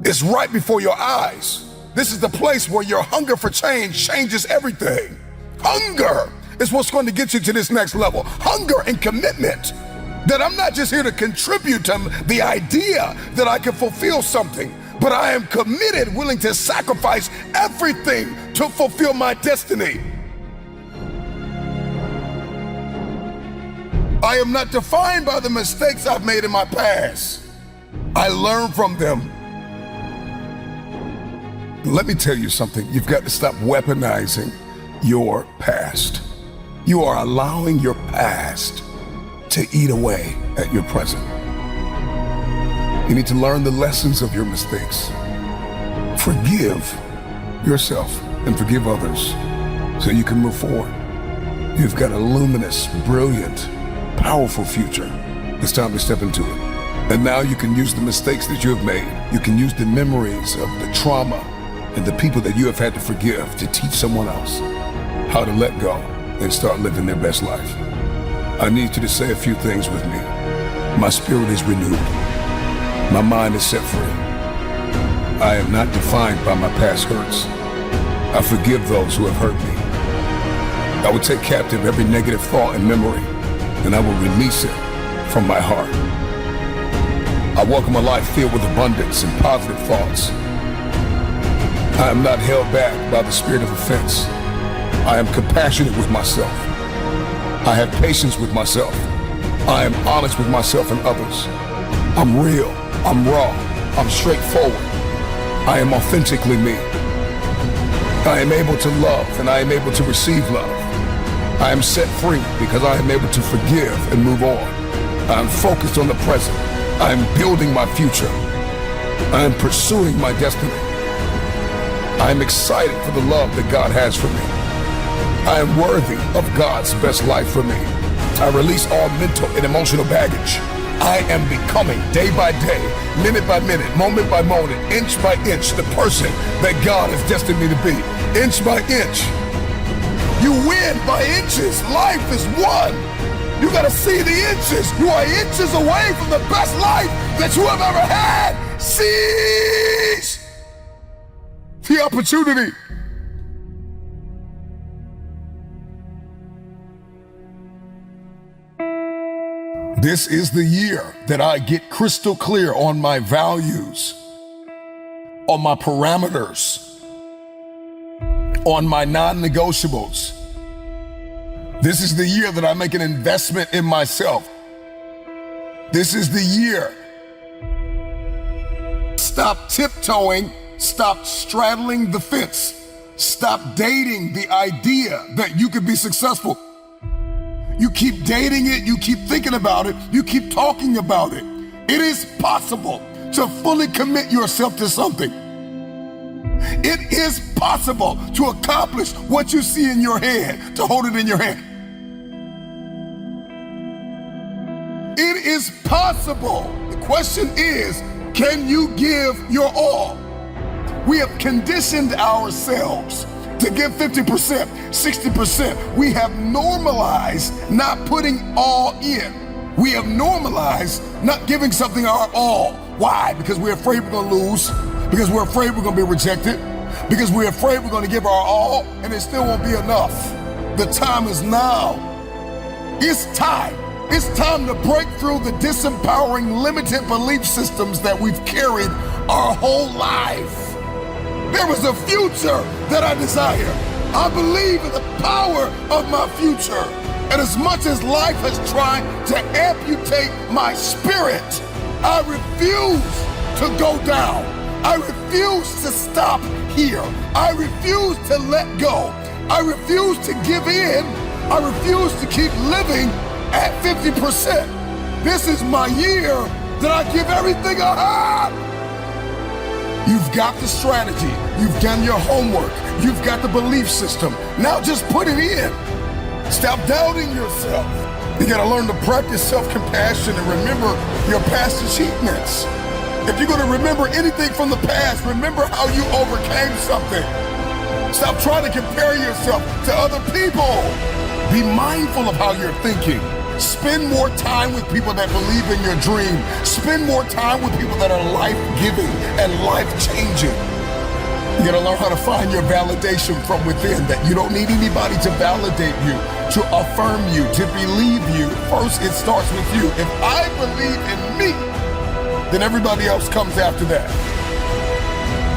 It's right before your eyes. This is the place where your hunger for change changes everything. Hunger is what's going to get you to this next level. Hunger and commitment. That I'm not just here to contribute to the idea that I can fulfill something, but I am committed, willing to sacrifice everything to fulfill my destiny. I am not defined by the mistakes I've made in my past. I learn from them. Let me tell you something. You've got to stop weaponizing your past. You are allowing your past to eat away at your present. You need to learn the lessons of your mistakes. Forgive yourself and forgive others so you can move forward. You've got a luminous, brilliant, powerful future. It's time to step into it. And now you can use the mistakes that you have made. You can use the memories of the trauma and the people that you have had to forgive to teach someone else how to let go and start living their best life. I need you to say a few things with me. My spirit is renewed. My mind is set free. I am not defined by my past hurts. I forgive those who have hurt me. I will take captive every negative thought and memory, and I will release it from my heart. I welcome a life filled with abundance and positive thoughts. I am not held back by the spirit of offense. I am compassionate with myself. I have patience with myself. I am honest with myself and others. I'm real. I'm raw. I'm straightforward. I am authentically me. I am able to love and I am able to receive love. I am set free because I am able to forgive and move on. I am focused on the present. I am building my future. I am pursuing my destiny. I am excited for the love that God has for me. I am worthy of God's best life for me. I release all mental and emotional baggage. I am becoming day by day, minute by minute, moment by moment, inch by inch, the person that God has destined me to be. Inch by inch. You win by inches. Life is won. You gotta see the inches. You are inches away from the best life that you have ever had. Seize the opportunity. This is the year that I get crystal clear on my values, on my parameters, on my non-negotiables. This is the year that I make an investment in myself. This is the year. Stop tiptoeing, stop straddling the fence, stop dating the idea that you could be successful. You keep dating it, you keep thinking about it, you keep talking about it. It is possible to fully commit yourself to something. It is possible to accomplish what you see in your head, to hold it in your hand. It is possible. The question is, can you give your all? We have conditioned ourselves to give 50%, 60%. We have normalized not putting all in. We have normalized not giving something our all. Why? Because we're afraid we're gonna lose, because we're afraid we're gonna be rejected, because we're afraid we're going to give our all and it still won't be enough. The time is now. It's time. It's time to break through the disempowering, limited belief systems that we've carried our whole life. There is a future that I desire. I believe in the power of my future. And as much as life has tried to amputate my spirit, I refuse to go down. I refuse to stop here. I refuse to let go. I refuse to give in. I refuse to keep living at 50%. This is my year that I give everything I have. You've got the strategy. You've done your homework. You've got the belief system. Now just put it in. Stop doubting yourself. You gotta learn to practice self-compassion and remember your past achievements. If you're gonna remember anything from the past, remember how you overcame something. Stop trying to compare yourself to other people. Be mindful of how you're thinking. Spend more time with people that believe in your dream. Spend more time with people that are life-giving and life-changing. You gotta learn how to find your validation from within, that you don't need anybody to validate you, to affirm you, to believe you. First, it starts with you. If I believe in me, then everybody else comes after that.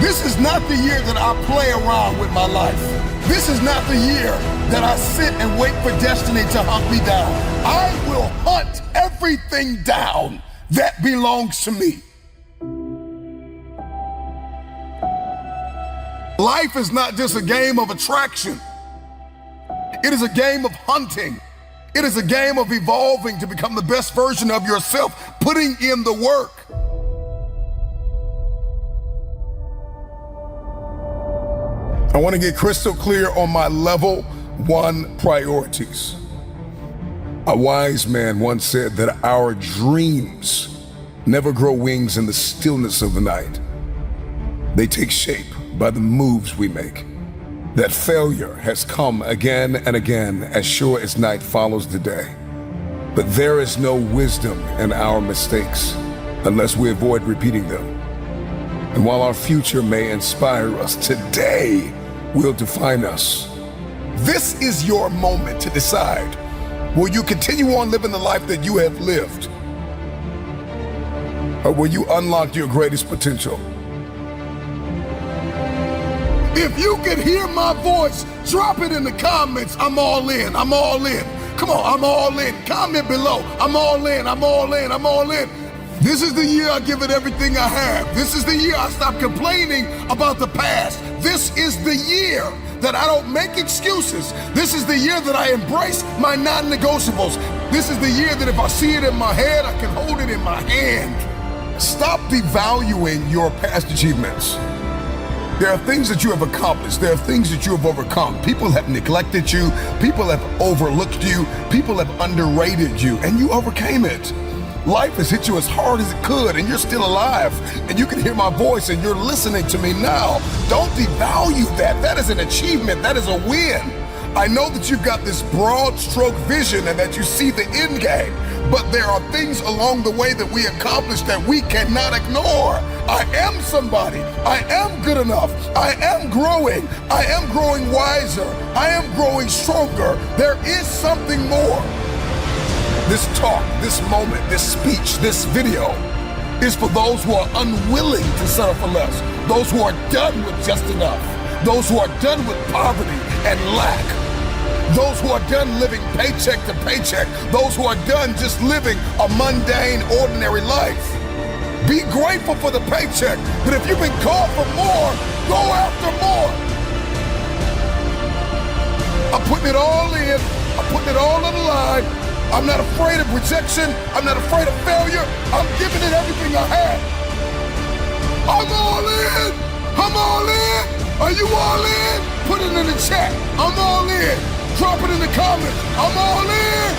This is not the year that I play around with my life. This is not the year that I sit and wait for destiny to hunt me down. I will hunt everything down that belongs to me. Life is not just a game of attraction. It is a game of hunting. It is a game of evolving to become the best version of yourself, putting in the work. I want to get crystal clear on my level 1 priorities. A wise man once said that our dreams never grow wings in the stillness of the night. They take shape by the moves we make. That failure has come again and again, as sure as night follows the day. But there is no wisdom in our mistakes unless we avoid repeating them. And while our future may inspire us, today will define us. This is your moment to decide. Will you continue on living the life that you have lived? Or will you unlock your greatest potential? If you can hear my voice, drop it in the comments. I'm all in. I'm all in. Come on, I'm all in. Comment below. I'm all in. I'm all in. I'm all in. This is the year I give it everything I have. This is the year I stop complaining about the past. This is the year that I don't make excuses. This is the year that I embrace my non-negotiables. This is the year that if I see it in my head, I can hold it in my hand. Stop devaluing your past achievements. There are things that you have accomplished. There are things that you have overcome. People have neglected you. People have overlooked you. People have underrated you, and you overcame it. Life has hit you as hard as it could, and you're still alive. And you can hear my voice, and you're listening to me now. Don't devalue that. That is an achievement. That is a win. I know that you've got this broad stroke vision and that you see the end game, but there are things along the way that we accomplish that we cannot ignore. I am somebody. I am good enough. I am growing. I am growing wiser. I am growing stronger. There is something more. This talk, this moment, this speech, this video is for those who are unwilling to settle for less, those who are done with just enough, those who are done with poverty and lack, those who are done living paycheck to paycheck, those who are done just living a mundane, ordinary life. Be grateful for the paycheck, but if you've been called for more, go after more. I'm putting it all in. I'm putting it all on the line. I'm not afraid of rejection. I'm not afraid of failure. I'm giving it everything I have. I'm all in. I'm all in. Are you all in? Put it in the chat. I'm all in. Drop it in the comments. I'm all in.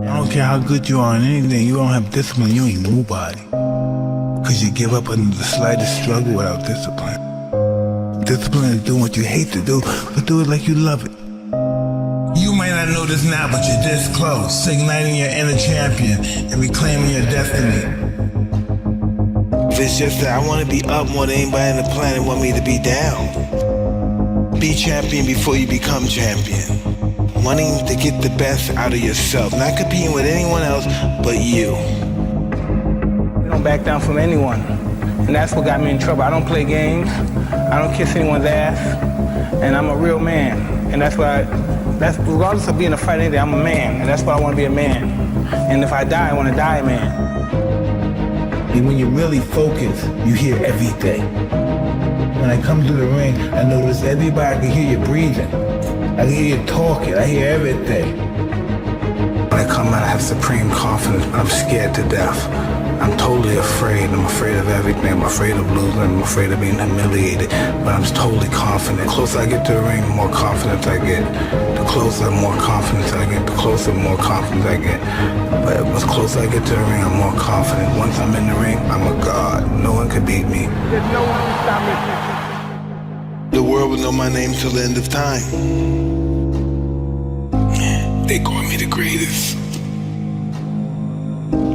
I don't care how good you are in anything, you don't have discipline, you ain't nobody. Because you give up under the slightest struggle without discipline. Discipline is doing what you hate to do, but do it like you love it. You might not know this now, but you're this close, igniting your inner champion and reclaiming your destiny. it's just that I want to be up more than anybody on the planet want me to be down. Be champion before you become champion. Wanting to get the best out of yourself, not competing with anyone else but you. I don't back down from anyone. And that's what got me in trouble. I don't play games. I don't kiss anyone's ass. And I'm a real man. And that's regardless of being a fighter, I'm a man. And that's why I want to be a man. And if I die, I want to die a man. And when you're really focused, you hear everything. When I come to the ring, I notice everybody, I can hear you breathing. I can hear you talking, I hear everything. When I come out, I have supreme confidence, but I'm scared to death. I'm totally afraid. I'm afraid of everything. I'm afraid of losing. I'm afraid of being humiliated. But I'm totally confident. The closer I get to the ring, the more confidence I get. The closer, the more confidence I get. The closer, the more confidence I get. But the closer I get to the ring, I'm more confident. Once I'm in the ring, I'm a god. No one can beat me. There's no one who stop me. The world will know my name till the end of time. They call me the greatest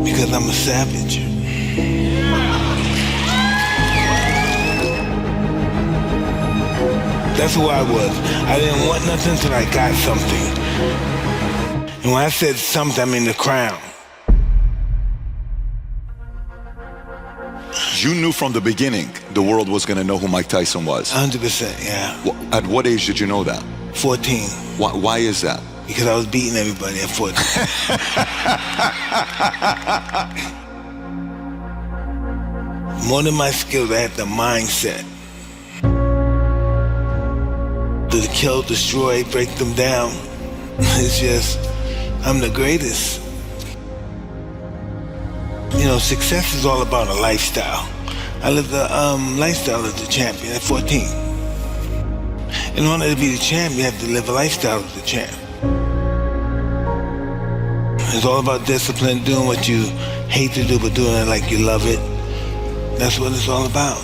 because I'm a savage. That's who I was. I didn't want nothing until I got something. And when I said something, I mean the crown. You knew from the beginning the world was going to know who Mike Tyson was. 100%, yeah. At what age did you know that? 14. Why is that? Because I was beating everybody at 14. More than my skills, I had the mindset. To kill, destroy, break them down. It's just, I'm the greatest. You know, success is all about a lifestyle. I lived the lifestyle of the champion at 14. In order to be the champ, you have to live a lifestyle of the champ. It's all about discipline, doing what you hate to do, but doing it like you love it. That's what it's all about.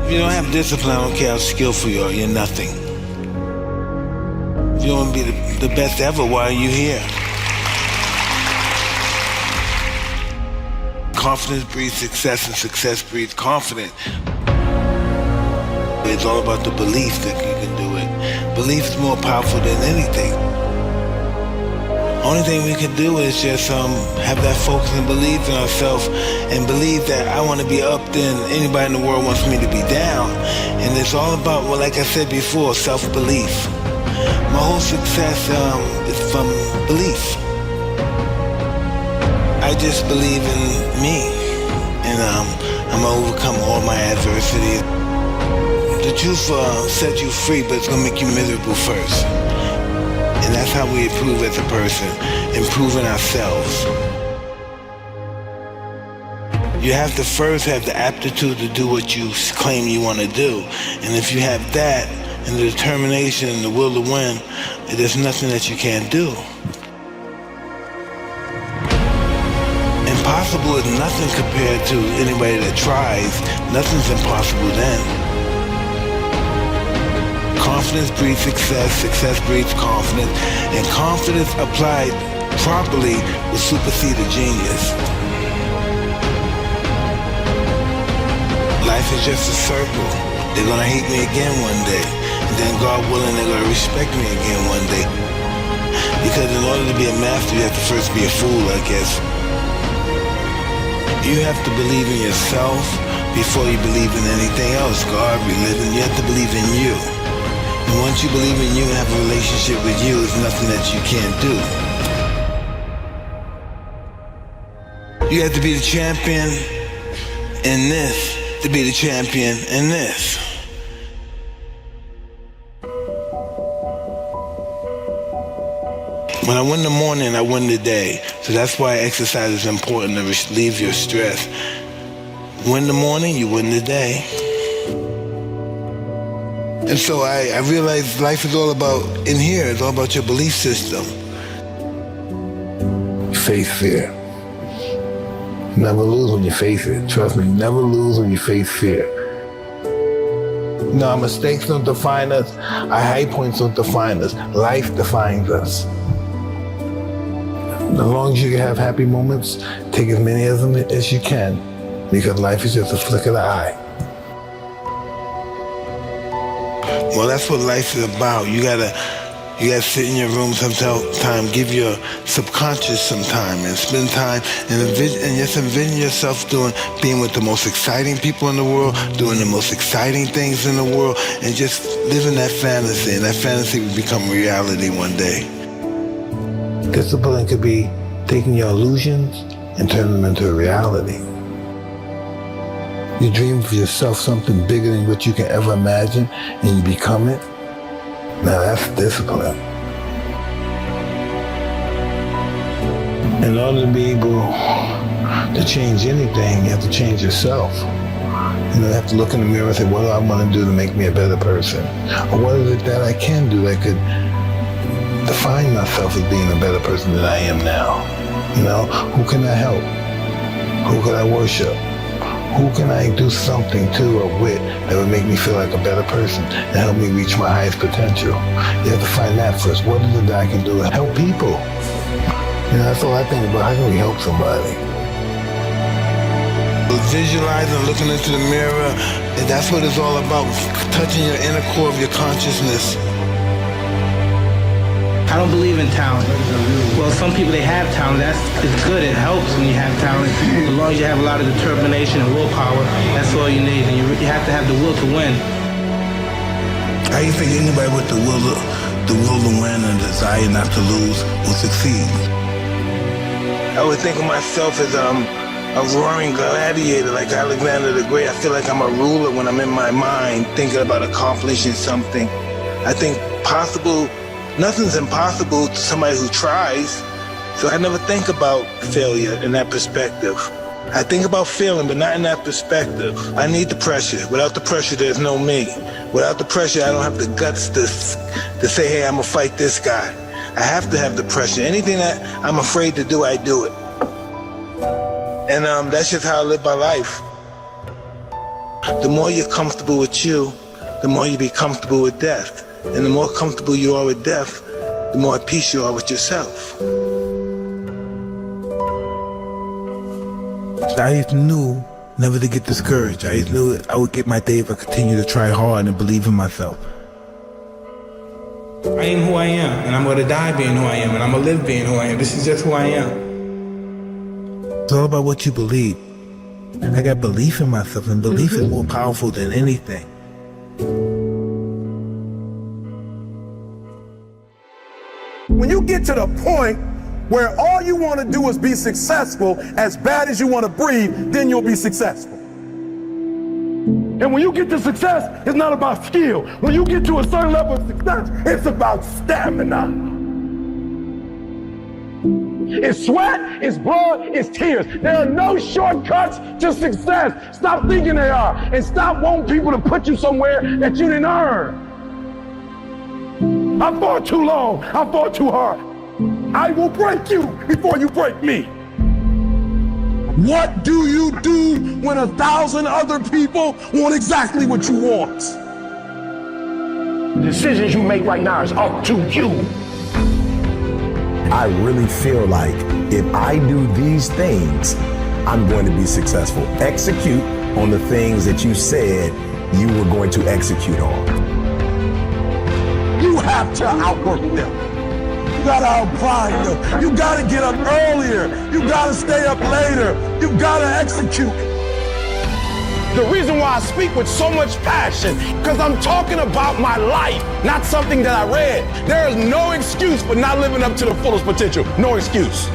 If you don't have discipline, I don't care how skillful you are, you're nothing. If you don't want to be the best ever, why are you here? Confidence breeds success, and success breeds confidence. It's all about the belief that you can do it. Belief is more powerful than anything. Only thing we can do is just have that focus and belief in ourselves and believe that I want to be up, then anybody in the world wants me to be down. And it's all about, well, like I said before, self-belief. My whole success is from belief. I just believe in me, and I'm gonna overcome all my adversity. The truth will set you free, but it's gonna make you miserable first. And that's how we improve as a person, improving ourselves. You have to first have the aptitude to do what you claim you want to do. And if you have that, and the determination and the will to win, there's nothing that you can't do. Impossible is nothing compared to anybody that tries. Nothing's impossible then. Confidence breeds success, success breeds confidence, and confidence applied properly will supersede a genius. Life is just a circle. They're gonna hate me again one day, and then God willing, they're gonna respect me again one day. Because in order to be a master, you have to first be a fool, I guess. You have to believe in yourself before you believe in anything else. God, religion, you have to believe in you. And once you believe in you and have a relationship with you, there's nothing that you can't do. You have to be the champion in this to be the champion in this. When I win the morning, I win the day. So that's why exercise is important to relieve your stress. Win the morning, you win the day. And so I realized life is all about, in here, it's all about your belief system. Face fear. Never lose when you face it. Trust me, never lose when you face fear. No, our mistakes don't define us. Our high points don't define us. Life defines us. As long as you can have happy moments, take as many of them as you can. because life is just a flick of the eye. Well, that's what life is about. You gotta sit in your room sometime, give your subconscious some time and spend time and just envision yourself being with the most exciting people in the world, doing the most exciting things in the world, and just living that fantasy. And that fantasy will become reality one day. Discipline could be taking your illusions and turning them into a reality. You dream for yourself something bigger than what you can ever imagine, and you become it. Now that's discipline. In order to be able to change anything, you have to change yourself. You know, you have to look in the mirror and say, what do I want to do to make me a better person? Or what is it that I can do that could define myself as being a better person than I am now? You know, who can I help? Who can I worship? Who can I do something to or with that would make me feel like a better person and help me reach my highest potential? You have to find that first. What is it that I can do to help people? You know, that's all I think about. How can we help somebody? Visualizing, looking into the mirror, and that's what it's all about, touching your inner core of your consciousness. I don't believe in talent. Well, some people, they have talent. It's good. It helps when you have talent. As long as you have a lot of determination and willpower, that's all you need. And you have to have the will to win. How do you think anybody with the will to win and desire not to lose will succeed? I would think of myself as a roaring gladiator like Alexander the Great. I feel like I'm a ruler when I'm in my mind thinking about accomplishing something. I think nothing's impossible to somebody who tries. So I never think about failure in that perspective. I think about failing, but not in that perspective. I need the pressure. Without the pressure, there's no me. Without the pressure, I don't have the guts to say, hey, I'm gonna fight this guy. I have to have the pressure. Anything that I'm afraid to do, I do it. And that's just how I live my life. The more you're comfortable with you, the more you be comfortable with death. And the more comfortable you are with death, the more at peace you are with yourself. I just knew never to get discouraged. I just knew I would get my day if I continue to try hard and believe in myself. I am who I am, and I'm going to die being who I am, and I'm going to live being who I am. This is just who I am. It's all about what you believe. I got belief in myself, and belief is more powerful than anything. When you get to the point where all you want to do is be successful as bad as you want to breathe, then you'll be successful. And when you get to success, it's not about skill. When you get to a certain level of success, it's about stamina. It's sweat, it's blood, it's tears. There are no shortcuts to success. Stop thinking they are, and stop wanting people to put you somewhere that you didn't earn. I fought too long. I fought too hard. I will break you before you break me. What do you do when 1,000 other people want exactly what you want? The decisions you make right now is up to you. I really feel like if I do these things, I'm going to be successful. Execute on the things that you said you were going to execute on. You have to outwork them. You gotta outgrind them. You gotta get up earlier. You gotta stay up later. You gotta execute. The reason why I speak with so much passion, because I'm talking about my life, not something that I read. There is no excuse for not living up to the fullest potential. No excuse.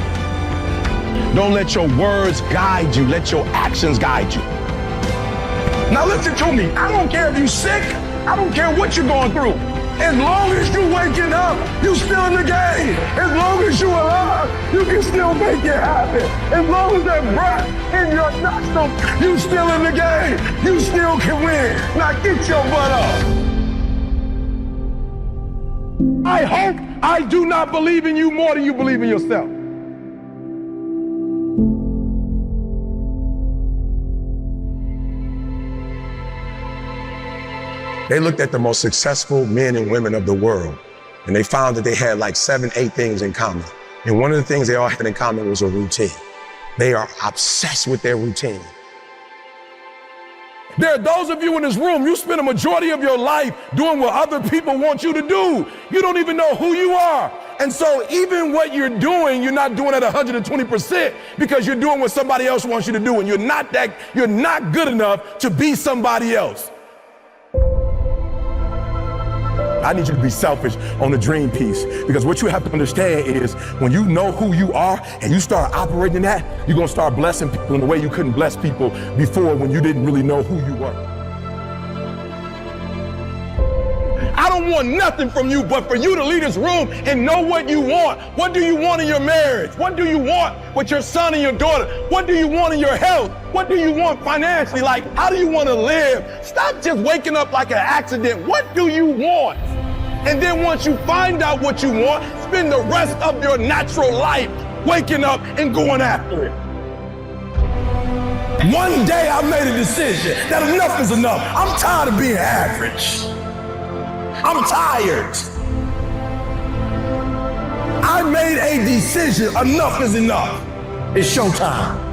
Don't let your words guide you. Let your actions guide you. Now listen to me. I don't care if you're sick. I don't care what you're going through. As long as you waking up, you still in the game. As long as you alive, you can still make it happen. As long as that breath in your nostril, you still in the game. You still can win. Now get your butt up. I hope I do not believe in you more than you believe in yourself. They looked at the most successful men and women of the world, and they found that they had like 7, 8 things in common. And one of the things they all had in common was a routine. They are obsessed with their routine. There are those of you in this room, you spend a majority of your life doing what other people want you to do. You don't even know who you are. And so even what you're doing, you're not doing at 120% because you're doing what somebody else wants you to do, and you're not good enough to be somebody else. I need you to be selfish on the dream piece, because what you have to understand is when you know who you are and you start operating in that, you're gonna start blessing people in the way you couldn't bless people before when you didn't really know who you were. I don't want nothing from you but for you to leave this room and know what you want. What do you want in your marriage? What do you want with your son and your daughter? What do you want in your health? What do you want financially? Like, how do you want to live? Stop just waking up like an accident. What do you want? And then once you find out what you want, spend the rest of your natural life waking up and going after it. One day I made a decision that enough is enough. I'm tired of being average. I'm tired. I made a decision. Enough is enough. It's showtime.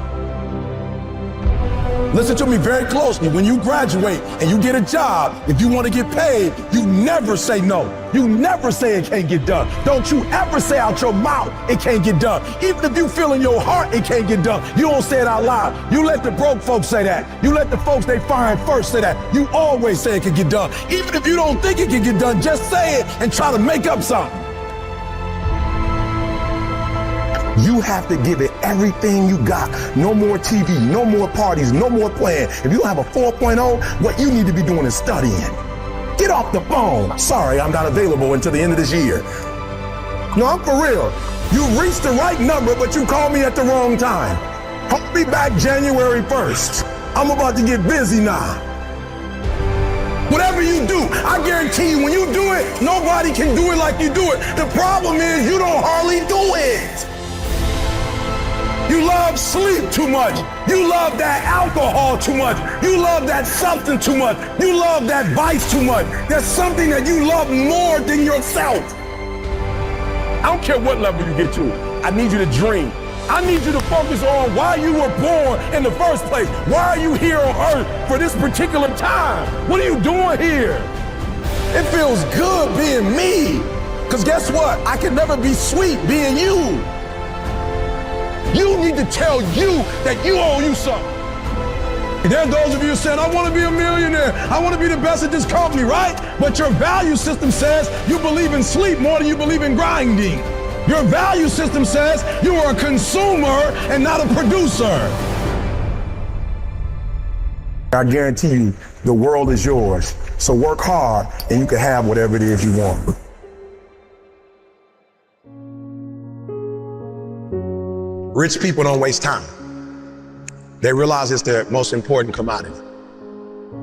Listen to me very closely. When you graduate and you get a job, if you want to get paid, you never say no. You never say it can't get done. Don't you ever say out your mouth it can't get done. Even if you feel in your heart it can't get done, you don't say it out loud. You let the broke folks say that. You let the folks they find first say that. You always say it can get done. Even if you don't think it can get done, just say it and try to make up something. You have to give it everything you got. No more TV, no more parties, no more playing. If you don't have a 4.0, what you need to be doing is studying. Get off the phone. Sorry, I'm not available until the end of this year. No, I'm for real. You reached the right number, but you called me at the wrong time. I'll be back January 1st. I'm about to get busy now. Whatever you do, I guarantee you when you do it, nobody can do it like you do it. The problem is you don't hardly do it. You love sleep too much. You love that alcohol too much. You love that substance too much. You love that vice too much. There's something that you love more than yourself. I don't care what level you get to. I need you to dream. I need you to focus on why you were born in the first place. Why are you here on earth for this particular time? What are you doing here? It feels good being me. Because guess what? I can never be sweet being you. You need to tell you that you owe you something. There are those of you saying, I want to be a millionaire. I want to be the best at this company, right? But your value system says you believe in sleep more than you believe in grinding. Your value system says you are a consumer and not a producer. I guarantee you, the world is yours. So work hard and you can have whatever it is you want. Rich people don't waste time. They realize it's their most important commodity.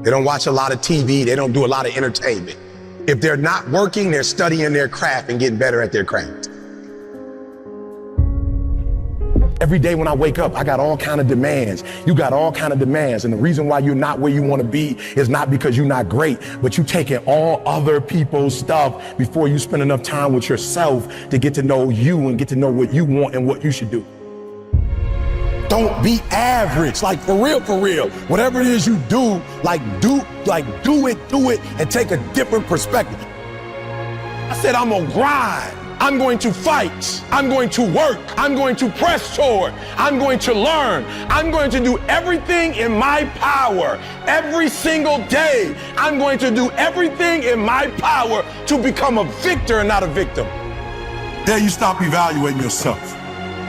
They don't watch a lot of TV. They don't do a lot of entertainment. If they're not working, they're studying their craft and getting better at their craft. Every day when I wake up, I got all kind of demands. You got all kind of demands. And the reason why you're not where you want to be is not because you're not great, but you taking all other people's stuff before you spend enough time with yourself to get to know you and get to know what you want and what you should do. Don't be average, like for real, Whatever it is you do, do it and take a different perspective. I said, I'm gonna grind. I'm going to fight. I'm going to work. I'm going to press toward. I'm going to learn. I'm going to do everything in my power every single day. I'm going to do everything in my power to become a victor and not a victim. The day you stop evaluating yourself,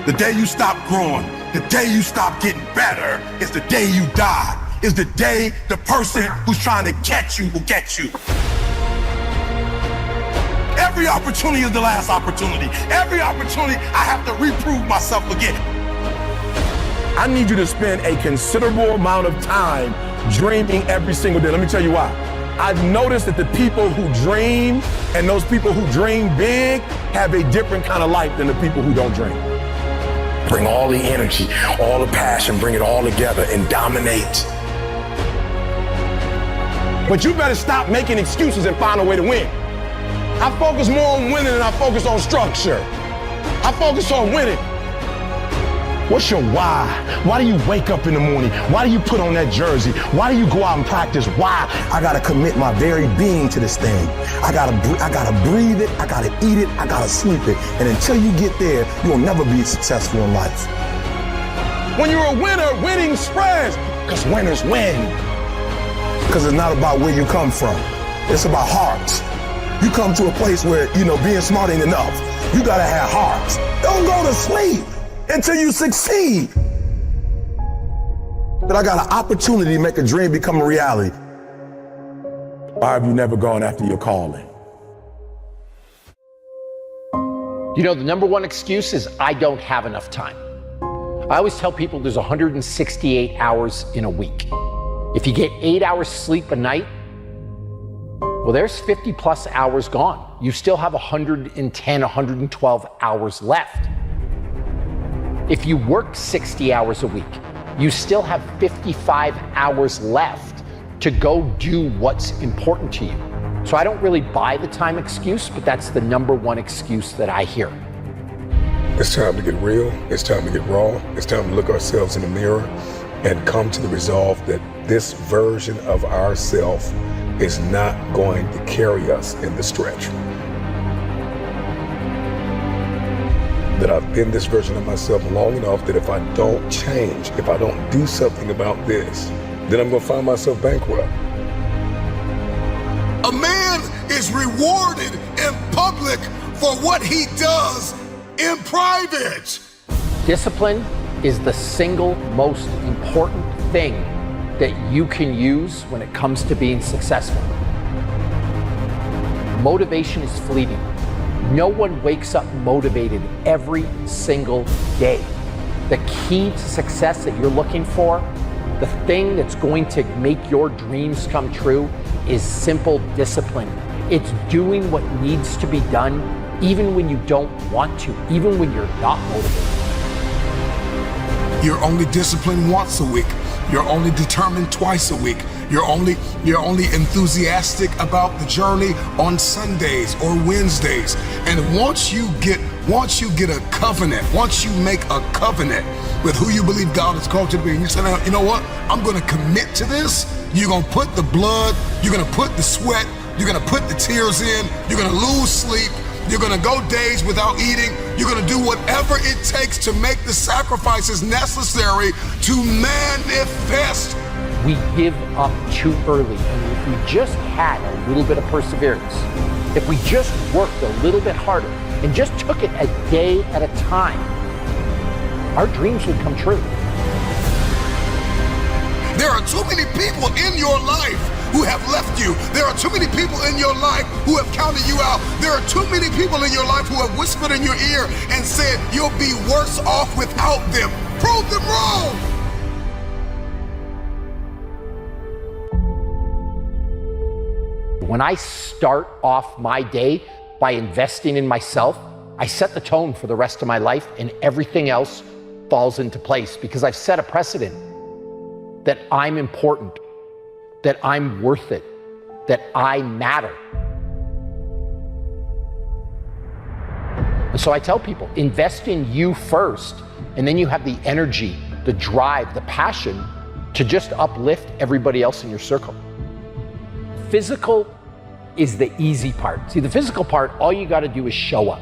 the day you stop growing, the day you stop getting better is the day you die. Is the day the person who's trying to catch you will get you. Every opportunity is the last opportunity. Every opportunity, I have to reprove myself again. I need you to spend a considerable amount of time dreaming every single day. Let me tell you why. I've noticed that the people who dream and those people who dream big have a different kind of life than the people who don't dream. Bring all the energy, all the passion, bring it all together and dominate. But you better stop making excuses and find a way to win. I focus more on winning than I focus on structure. I focus on winning. What's your why? Why do you wake up in the morning? Why do you put on that jersey? Why do you go out and practice? Why? I gotta commit my very being to this thing. I gotta breathe it, I gotta eat it, I gotta sleep it. And until you get there, you'll never be successful in life. When you're a winner, winning spreads, because winners win. Because it's not about where you come from. It's about hearts. You come to a place where, being smart ain't enough. You gotta have hearts. Don't go to sleep until you succeed. But I got an opportunity to make a dream become a reality. Why have you never gone after your calling? The number one excuse is I don't have enough time. I always tell people there's 168 hours in a week. If you get 8 hours sleep a night, well, there's 50 plus hours gone. You still have 110, 112 hours left. If you work 60 hours a week, you still have 55 hours left to go do what's important to you. So I don't really buy the time excuse, but that's the number one excuse that I hear. It's time to get real. It's time to get raw. It's time to look ourselves in the mirror and come to the resolve that this version of ourselves is not going to carry us in the stretch. That I've been this version of myself long enough that if I don't change, if I don't do something about this, then I'm gonna find myself bankrupt. A man is rewarded in public for what he does in private. Discipline is the single most important thing that you can use when it comes to being successful. Motivation is fleeting. No one wakes up motivated every single day. The key to success that you're looking for, the thing that's going to make your dreams come true, is simple discipline. It's doing what needs to be done even when you don't want to, even when you're not motivated. You're only disciplined once a week. You're only determined twice a week. You're only enthusiastic about the journey on Sundays or Wednesdays. And once you get a covenant, once you make a covenant with who you believe God has called you to be, and you say, you know what? I'm gonna commit to this. You're gonna put the blood, you're gonna put the sweat, you're gonna put the tears in, you're gonna lose sleep, you're gonna go days without eating, you're gonna do whatever it takes to make the sacrifices necessary to manifest. We give up too early, and if we just had a little bit of perseverance, if we just worked a little bit harder and just took it a day at a time, our dreams would come true. There are too many people in your life who have left you. There are too many people in your life who have counted you out. There are too many people in your life who have whispered in your ear and said you'll be worse off without them. Prove them wrong. When I start off my day by investing in myself, I set the tone for the rest of my life, and everything else falls into place because I've set a precedent that I'm important, that I'm worth it, that I matter. And so I tell people, invest in you first, and then you have the energy, the drive, the passion to just uplift everybody else in your circle. Physical is the easy part. See, the physical part, all you gotta do is show up.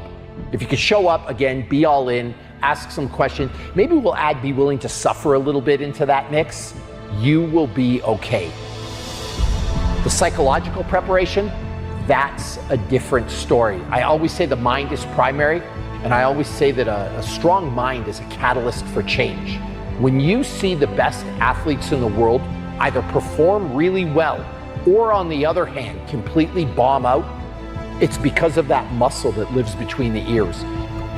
If you can show up, again, be all in, ask some questions. Maybe we'll add be willing to suffer a little bit into that mix. You will be okay. The psychological preparation, that's a different story. I always say the mind is primary, and I always say that a strong mind is a catalyst for change. When you see the best athletes in the world either perform really well or, on the other hand, completely bomb out, it's because of that muscle that lives between the ears.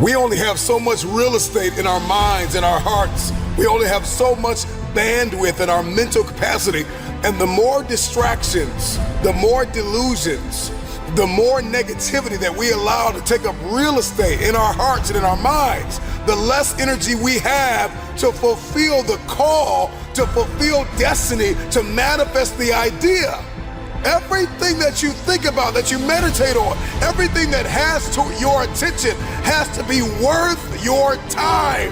We only have so much real estate in our minds and our hearts. We only have so much bandwidth in our mental capacity. And the more distractions, the more delusions, the more negativity that we allow to take up real estate in our hearts and in our minds, the less energy we have to fulfill the call, to fulfill destiny, to manifest the idea. Everything that you think about, that you meditate on, everything that has to your attention has to be worth your time.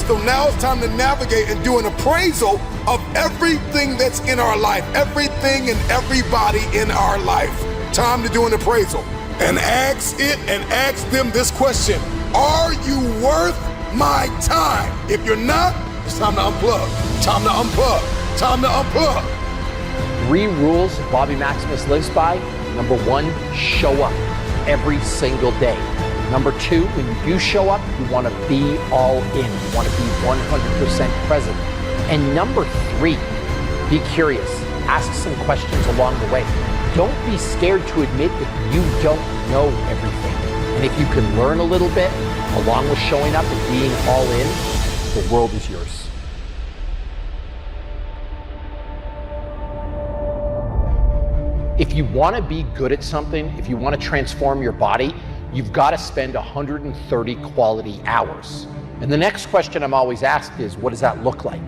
So now it's time to navigate and do an appraisal of everything that's in our life, everything and everybody in our life. Time to do an appraisal and ask them this question. Are you worth my time? If you're not, it's time to unplug. Time to unplug. Time to unplug. 3 rules Bobby Maximus lives by. Number 1, show up every single day. Number 2, when you do show up, you want to be all in. You want to be 100% present. And number 3, be curious. Ask some questions along the way. Don't be scared to admit that you don't know everything. And if you can learn a little bit, along with showing up and being all in, the world is yours. If you want to be good at something, if you want to transform your body, you've got to spend 130 quality hours. And the next question I'm always asked is, what does that look like?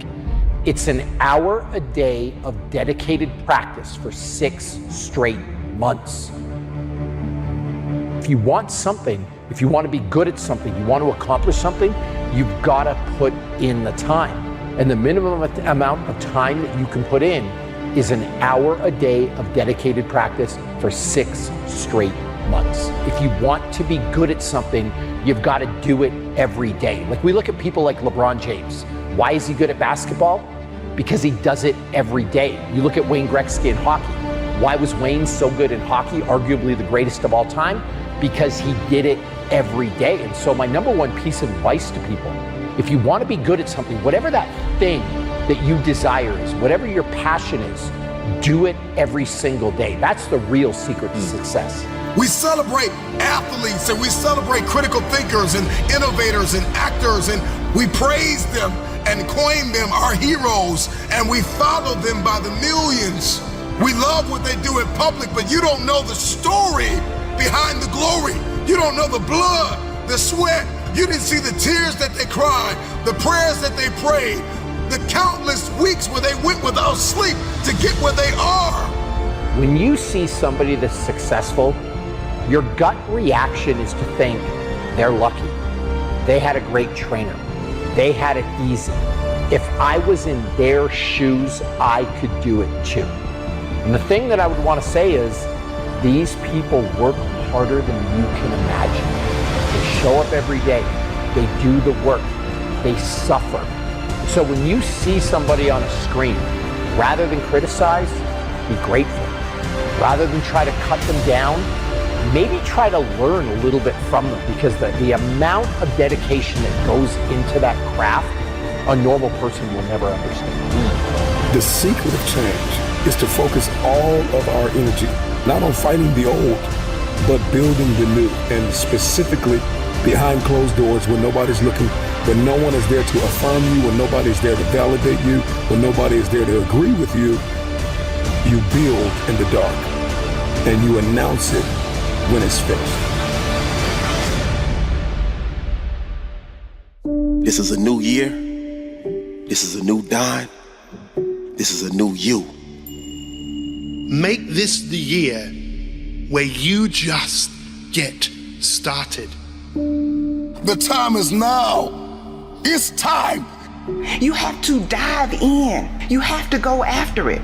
It's an hour a day of dedicated practice for 6 straight months. If you want something, if you want to be good at something, you want to accomplish something, you've got to put in the time. And the minimum amount of time that you can put in is an hour a day of dedicated practice for 6 straight months. If you want to be good at something, you've got to do it every day. Like we look at people like LeBron James. Why is he good at basketball? Because he does it every day. You look at Wayne Gretzky in hockey. Why was Wayne so good in hockey, arguably the greatest of all time? Because he did it every day. And so my number 1 piece of advice to people, if you want to be good at something, whatever that thing that you desire is, whatever your passion is, do it every single day. That's the real secret to success. We celebrate athletes and we celebrate critical thinkers and innovators and actors, and we praise them and coin them our heroes, and we follow them by the millions. We love what they do in public, but you don't know the story behind the glory. You don't know the blood, the sweat. You didn't see the tears that they cried, the prayers that they prayed, the countless weeks where they went without sleep to get where they are. When you see somebody that's successful, your gut reaction is to think they're lucky. They had a great trainer. They had it easy. If I was in their shoes, I could do it too. And the thing that I would want to say is, these people work harder than you can imagine. They show up every day. They do the work. They suffer. So when you see somebody on a screen, rather than criticize, be grateful. Rather than try to cut them down, maybe try to learn a little bit from them, because the amount of dedication that goes into that craft, a normal person will never understand. The secret of change is to focus all of our energy, not on fighting the old, but building the new, and specifically behind closed doors when nobody's looking, when no one is there to affirm you, when nobody's there to validate you, when nobody is there to agree with you. You build in the dark and you announce it when it's finished. This is a new year. This is a new Don. This is a new you. Make this the year where you just get started. The time is now. It's time. You have to dive in. You have to go after it.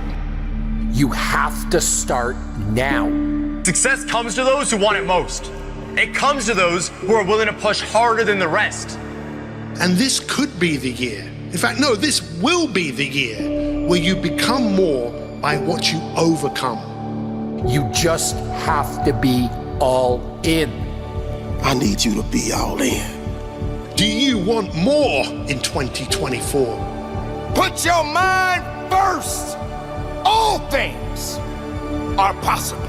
You have to start now. Success comes to those who want it most. It comes to those who are willing to push harder than the rest. And this could be the year. In fact, no, this will be the year where you become more by what you overcome. You just have to be all in. I need you to be all in. Do you want more in 2024? Put your mind first. All things are possible.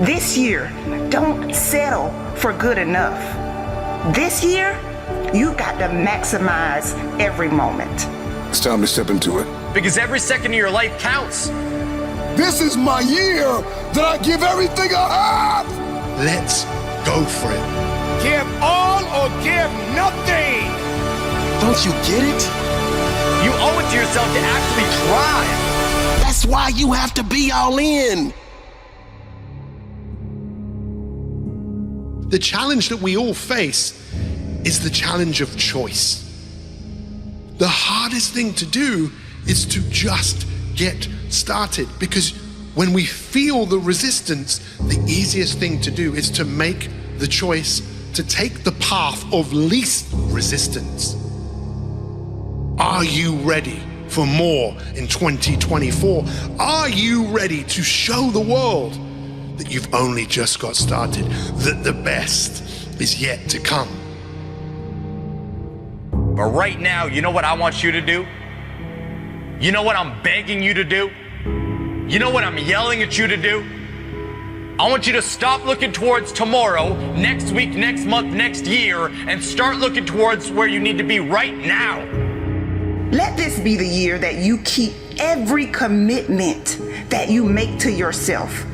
This year, don't settle for good enough. This year, you got to maximize every moment. It's time to step into it. Because every second of your life counts. This is my year that I give everything I have. Let's go for it. Give all or give nothing. Don't you get it? You owe it to yourself to actually try. That's why you have to be all in. The challenge that we all face is the challenge of choice. The hardest thing to do is to just get started, because when we feel the resistance, the easiest thing to do is to make the choice to take the path of least resistance. Are you ready for more in 2024? Are you ready to show the world that you've only just got started, that the best is yet to come? But right now, you know what I want you to do? You know what I'm begging you to do? You know what I'm yelling at you to do? I want you to stop looking towards tomorrow, next week, next month, next year, and start looking towards where you need to be right now. Let this be the year that you keep every commitment that you make to yourself.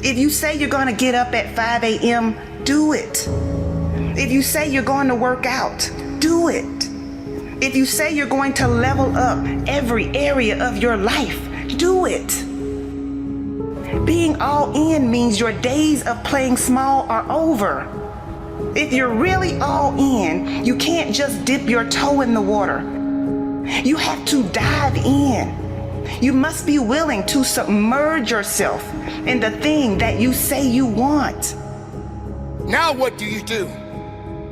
If you say you're going to get up at 5 a.m., do it. If you say you're going to work out, do it. If you say you're going to level up every area of your life, do it. Being all in means your days of playing small are over. If you're really all in, you can't just dip your toe in the water. You have to dive in. You must be willing to submerge yourself in the thing that you say you want. Now what do?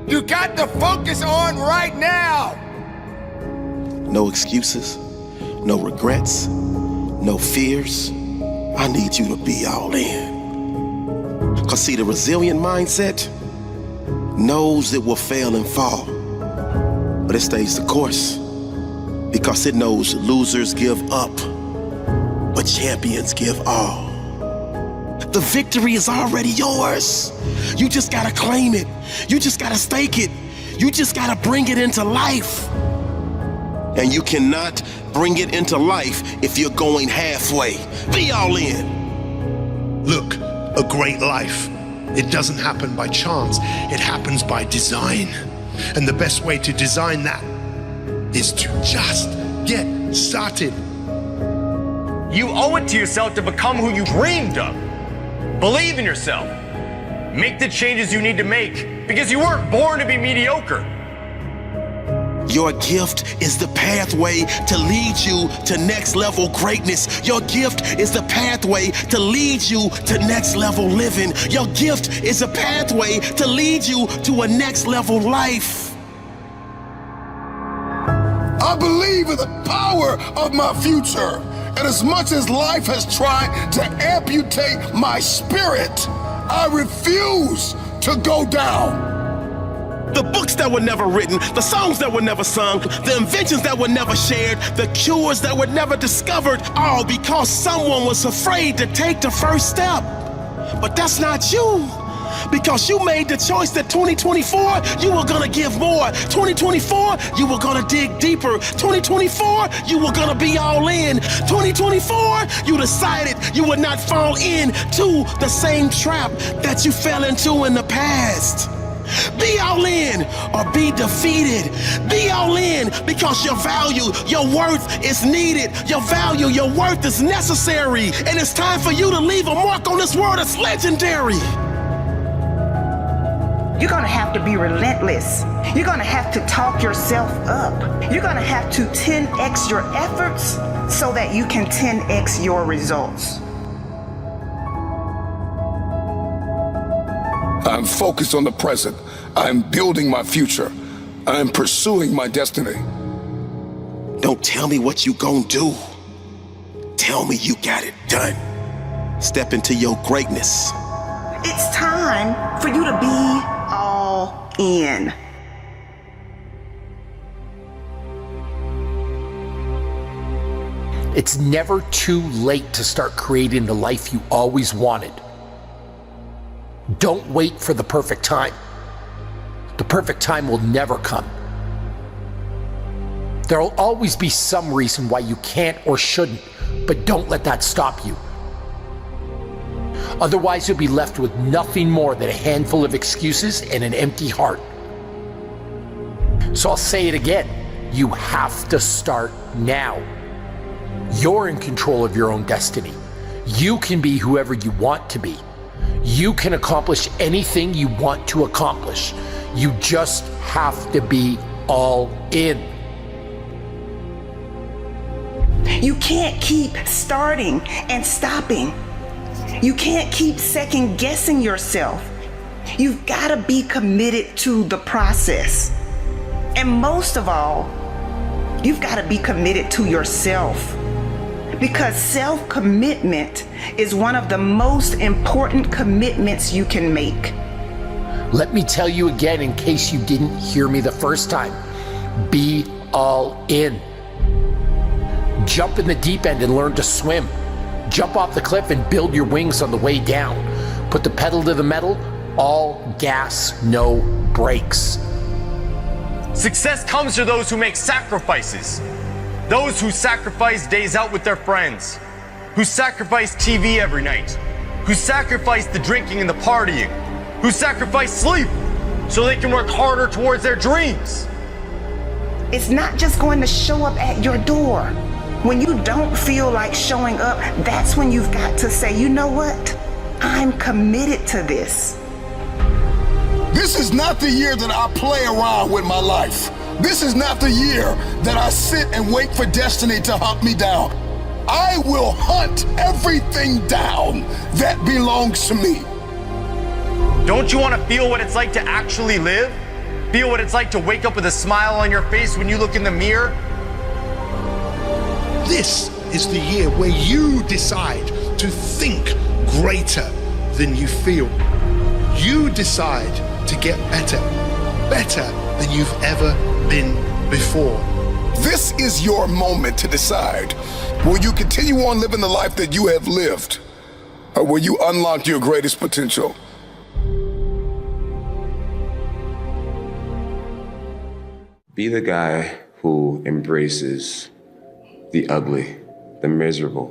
You got to focus on right now. No excuses, no regrets, no fears. I need you to be all in. Because see, the resilient mindset knows it will fail and fall, but it stays the course. Because it knows losers give up, but champions give all. The victory is already yours. You just gotta claim it. You just gotta stake it. You just gotta bring it into life. And you cannot bring it into life if you're going halfway. Be all in. Look, a great life, it doesn't happen by chance. It happens by design. And the best way to design that is to just get started. You owe it to yourself to become who you dreamed of. Believe in yourself. Make the changes you need to make, because you weren't born to be mediocre. Your gift is the pathway to lead you to next level greatness. Your gift is the pathway to lead you to next level living. Your gift is a pathway to lead you to a next level life. I believe in the power of my future. And as much as life has tried to amputate my spirit, I refuse to go down. The books that were never written, the songs that were never sung, the inventions that were never shared, the cures that were never discovered, all because someone was afraid to take the first step. But that's not you. Because you made the choice that 2024, you were gonna give more. 2024, you were gonna dig deeper. 2024, you were gonna be all in. 2024, you decided you would not fall into the same trap that you fell into in the past. Be all in or be defeated. Be all in because your value, your worth is needed. Your value, your worth is necessary. And it's time for you to leave a mark on this world that's legendary. You're gonna have to be relentless. You're gonna have to talk yourself up. You're gonna have to 10x your efforts so that you can 10x your results. I'm focused on the present. I'm building my future. I'm pursuing my destiny. Don't tell me what you gonna do. Tell me you got it done. Step into your greatness. It's time for you to be all in. It's never too late to start creating the life you always wanted. Don't wait for the perfect time. The perfect time will never come. There'll always be some reason why you can't or shouldn't, but don't let that stop you. Otherwise, you'll be left with nothing more than a handful of excuses and an empty heart. So I'll say it again. You have to start now. You're in control of your own destiny. You can be whoever you want to be. You can accomplish anything you want to accomplish. You just have to be all in. You can't keep starting and stopping. You can't keep second guessing yourself. You've got to be committed to the process. And most of all, you've got to be committed to yourself. Because self-commitment is one of the most important commitments you can make. Let me tell you again, in case you didn't hear me the first time, be all in. Jump in the deep end and learn to swim. Jump off the cliff and build your wings on the way down. Put the pedal to the metal, all gas, no brakes. Success comes to those who make sacrifices. Those who sacrifice days out with their friends. Who sacrifice TV every night. Who sacrifice the drinking and the partying. Who sacrifice sleep so they can work harder towards their dreams. It's not just going to show up at your door. When you don't feel like showing up, that's when you've got to say, you know what? I'm committed to this. This is not the year that I play around with my life. This is not the year that I sit and wait for destiny to hunt me down. I will hunt everything down that belongs to me. Don't you want to feel what it's like to actually live? Feel what it's like to wake up with a smile on your face when you look in the mirror? This is the year where you decide to think greater than you feel. You decide to get better, better than you've ever been before. This is your moment to decide. Will you continue on living the life that you have lived? Or will you unlock your greatest potential? Be the guy who embraces the ugly, the miserable.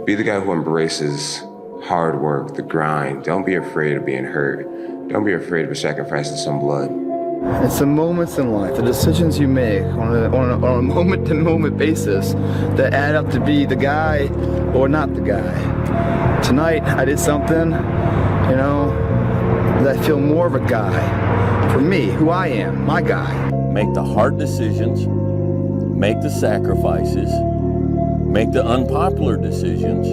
Be the guy who embraces hard work, the grind. Don't be afraid of being hurt. Don't be afraid of sacrificing some blood. It's the moments in life, the decisions you make on a moment-to-moment basis that add up to be the guy or not the guy. Tonight, I did something, that I feel more of a guy. For me, who I am, my guy. Make the hard decisions, make the sacrifices, make the unpopular decisions,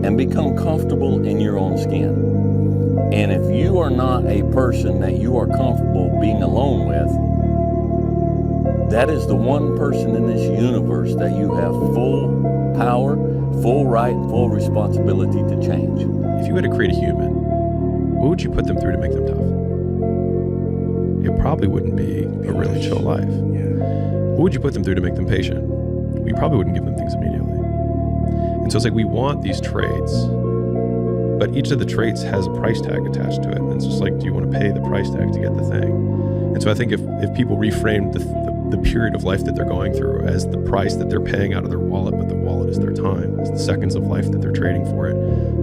and become comfortable in your own skin. And if you are not a person that you are comfortable being alone with, that is the one person in this universe that you have full power, full right, and full responsibility to change. If you had to create a human, what would you put them through to make them tough? It probably wouldn't be a really chill life. What would you put them through to make them patient? You probably wouldn't give them things immediately. And so it's like we want these traits, but each of the traits has a price tag attached to it. And it's just like, do you want to pay the price tag to get the thing? And so I think if people reframe the period of life that they're going through as the price that they're paying out of their wallet, but the wallet is their time, is the seconds of life that they're trading for it,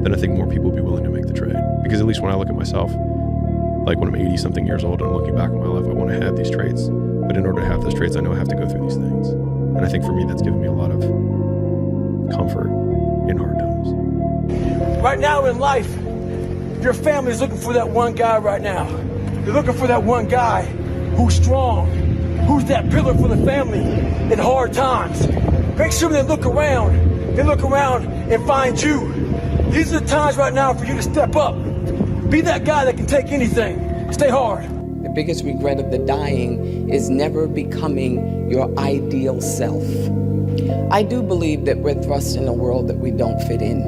then I think more people will be willing to make the trade. Because at least when I look at myself, like when I'm 80 something years old and I'm looking back on my life, I want to have these traits. But in order to have those traits, I know I have to go through these things. And I think for me, that's given me a lot of comfort in hard times. Right now in life, your family's looking for that one guy right now. They're looking for that one guy who's strong, who's that pillar for the family in hard times. Make sure they look around and find you. These are the times right now for you to step up. Be that guy that can take anything. Stay hard. The biggest regret of the dying is never becoming your ideal self. I do believe that we're thrust in a world that we don't fit in.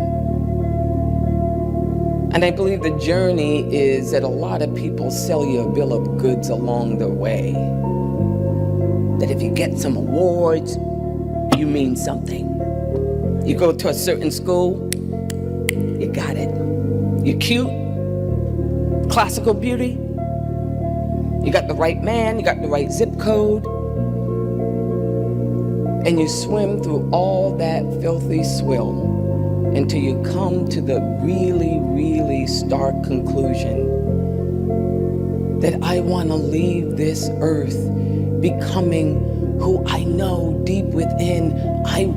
And I believe the journey is that a lot of people sell you a bill of goods along the way. That if you get some awards, you mean something. You go to a certain school, you got it. You're cute, classical beauty, you got the right man, you got the right zip code, and you swim through all that filthy swill until you come to the really, really stark conclusion that I want to leave this earth becoming who I know deep within I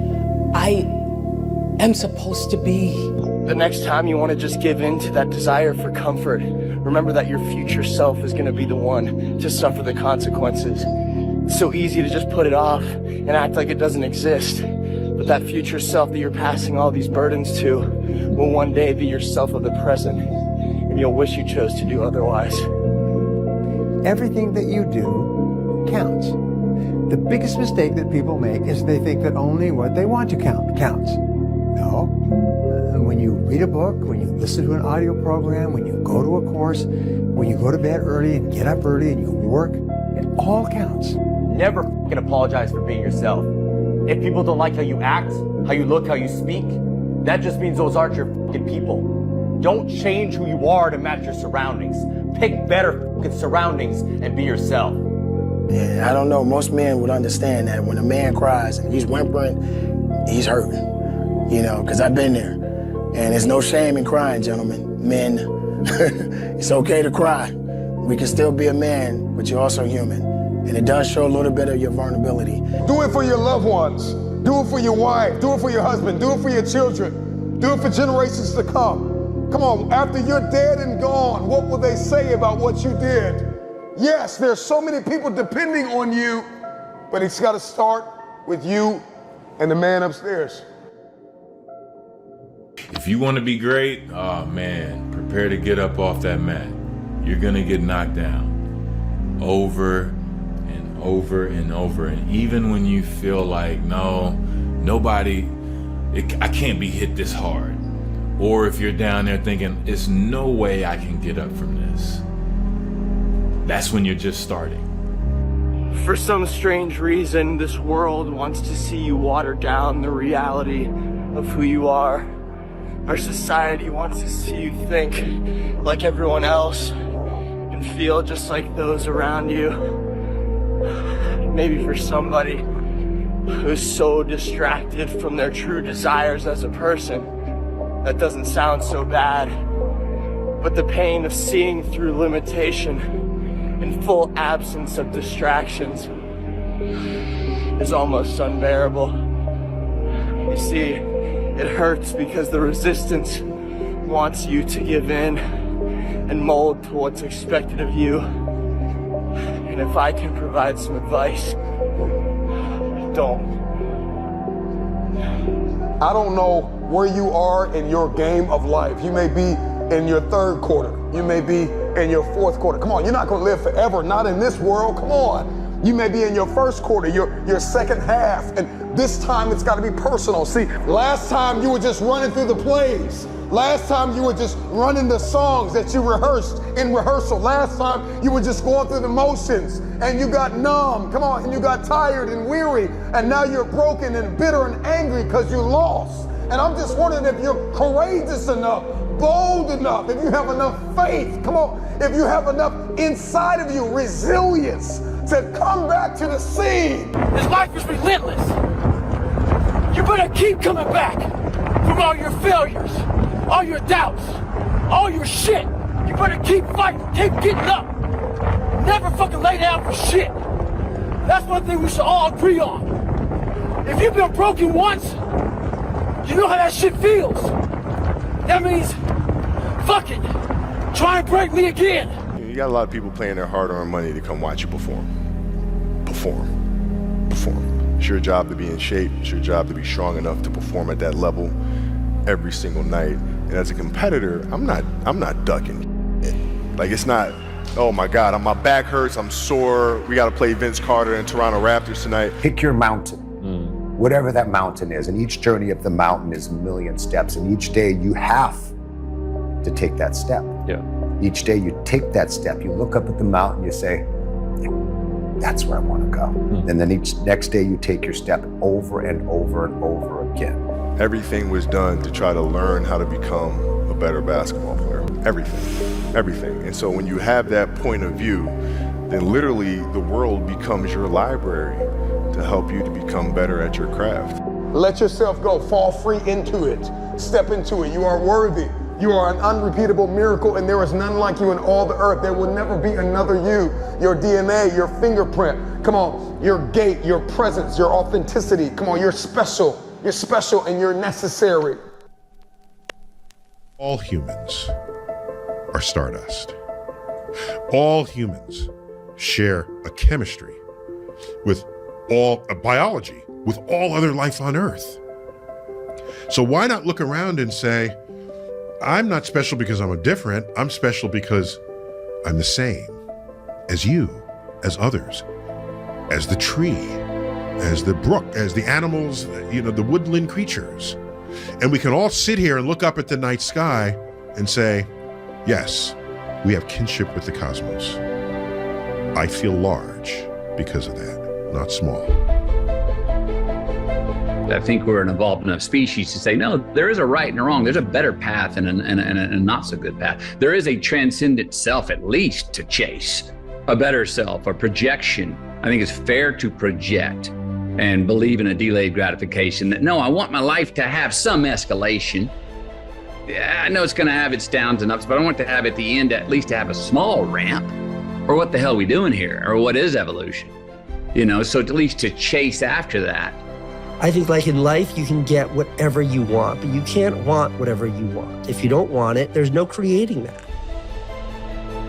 am supposed to be. The next time you want to just give in to that desire for comfort, remember that your future self is going to be the one to suffer the consequences. It's so easy to just put it off and act like it doesn't exist. But that future self that you're passing all these burdens to will one day be yourself of the present, and you'll wish you chose to do otherwise. Everything that you do counts. The biggest mistake that people make is they think that only what they want to count counts. No. When you read a book, when you listen to an audio program, when you go to a course, when you go to bed early and get up early and you work, it all counts. Never fucking apologize for being yourself. If people don't like how you act, how you look, how you speak, that just means those aren't your fucking people. Don't change who you are to match your surroundings. Pick better fucking surroundings and be yourself. Yeah, I don't know. Most men would understand that when a man cries and he's whimpering, he's hurting. You know, because I've been there. And there's no shame in crying, gentlemen. Men, it's okay to cry. We can still be a man, but you're also human. And it does show a little bit of your vulnerability. Do it for your loved ones. Do it for your wife. Do it for your husband. Do it for your children. Do it for generations to come. Come on, after you're dead and gone, what will they say about what you did? Yes, there's so many people depending on you, but it's got to start with you and the man upstairs. If you want to be great, oh man, prepare to get up off that mat. You're gonna get knocked down over and over and over. And even when you feel like, I can't be hit this hard. Or if you're down there thinking, it's no way I can get up from this. That's when you're just starting. For some strange reason, this world wants to see you water down the reality of who you are. Our society wants to see you think like everyone else and feel just like those around you. Maybe for somebody who's so distracted from their true desires as a person, that doesn't sound so bad. But the pain of seeing through limitation in full absence of distractions is almost unbearable. You see, it hurts because the resistance wants you to give in and mold to what's expected of you. And if I can provide some advice, don't. I don't know where you are in your game of life. You may be in your third quarter. You may be in your fourth quarter. Come on, you're not gonna live forever, not in this world, come on. You may be in your first quarter, your second half, and this time it's gotta be personal. See, last time you were just running through the plays. Last time you were just running the songs that you rehearsed in rehearsal. Last time you were just going through the motions and you got numb, come on, and you got tired and weary, and now you're broken and bitter and angry because you lost. And I'm just wondering if you're courageous enough, bold enough, if you have enough faith, come on, if you have enough inside of you, resilience to come back to the scene. This life is relentless. You better keep coming back from all your failures, all your doubts, all your shit. You better keep fighting, keep getting up. Never fucking lay down for shit. That's one thing we should all agree on. If you've been broken once, you know how that shit feels. That means, fuck it, try and break me again. You got a lot of people paying their hard-earned money to come watch you perform. It's your job to be in shape. It's your job to be strong enough to perform at that level every single night. And as a competitor, I'm not ducking. Like, it's not, oh my God, my back hurts, I'm sore, we got to play Vince Carter and Toronto Raptors tonight. Pick your mountain, whatever that mountain is, and each journey of the mountain is a million steps, and each day you have to take that step. Yeah. Each day you take that step, you look up at the mountain, you say, that's where I want to go. And then each next day you take your step over and over and over again. Everything was done to try to learn how to become a better basketball player. Everything. And so when you have that point of view, then literally the world becomes your library to help you to become better at your craft. Let yourself go, fall free into it, step into it. You are worthy. You are an unrepeatable miracle, and there is none like you in all the earth. There will never be another you. Your DNA, your fingerprint, come on, your gait, your presence, your authenticity. Come on, you're special. You're special and you're necessary. All humans are stardust. All humans share a chemistry with all biology, with all other life on Earth. So why not look around and say, I'm not special because I'm different. I'm special because I'm the same as you, as others, as the tree, as the brook, as the animals, the woodland creatures. And we can all sit here and look up at the night sky and say, yes, we have kinship with the cosmos. I feel large because of that, not small. I think we're an evolved enough species to say, no, there is a right and a wrong. There's a better path and a not so good path. There is a transcendent self, at least, to chase. A better self, a projection. I think it's fair to project and believe in a delayed gratification that, no, I want my life to have some escalation. Yeah, I know it's going to have its downs and ups, but I want to have at the end, at least to have a small ramp. Or what the hell are we doing here? Or what is evolution? So at least to chase after that. I think like in life, you can get whatever you want, but you can't want whatever you want. If you don't want it, there's no creating that.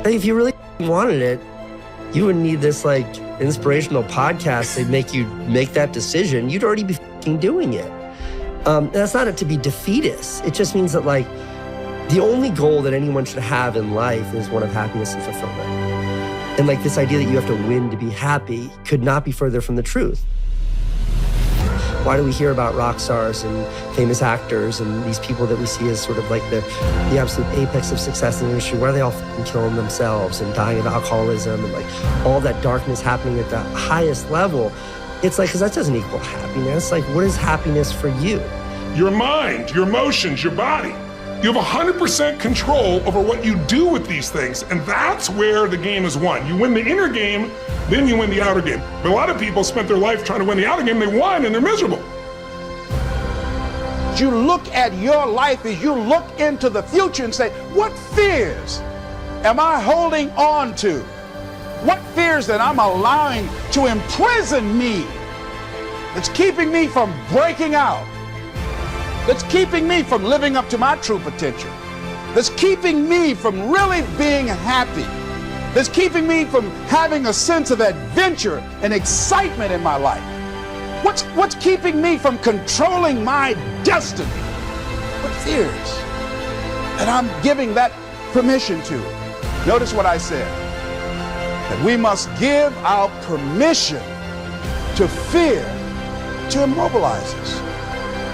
Like if you really wanted it, you wouldn't need this like inspirational podcast that make you make that decision. You'd already be fucking doing it. And that's not to be defeatist. It just means that like the only goal that anyone should have in life is one of happiness and fulfillment. And like this idea that you have to win to be happy could not be further from the truth. Why do we hear about rock stars and famous actors and these people that we see as sort of like the absolute apex of success in the industry? Why are they all killing themselves and dying of alcoholism and like all that darkness happening at the highest level? It's like, because that doesn't equal happiness. Like, what is happiness for you? Your mind, your emotions, your body. You have 100% control over what you do with these things, and that's where the game is won. You win the inner game, then you win the outer game. But a lot of people spent their life trying to win the outer game, they won, and they're miserable. You look at your life as you look into the future and say, what fears am I holding on to? What fears that I'm allowing to imprison me, that's keeping me from breaking out, that's keeping me from living up to my true potential, that's keeping me from really being happy, that's keeping me from having a sense of adventure and excitement in my life? What's keeping me from controlling my destiny? What fears that I'm giving that permission to? Notice what I said, that we must give our permission to fear to immobilize us.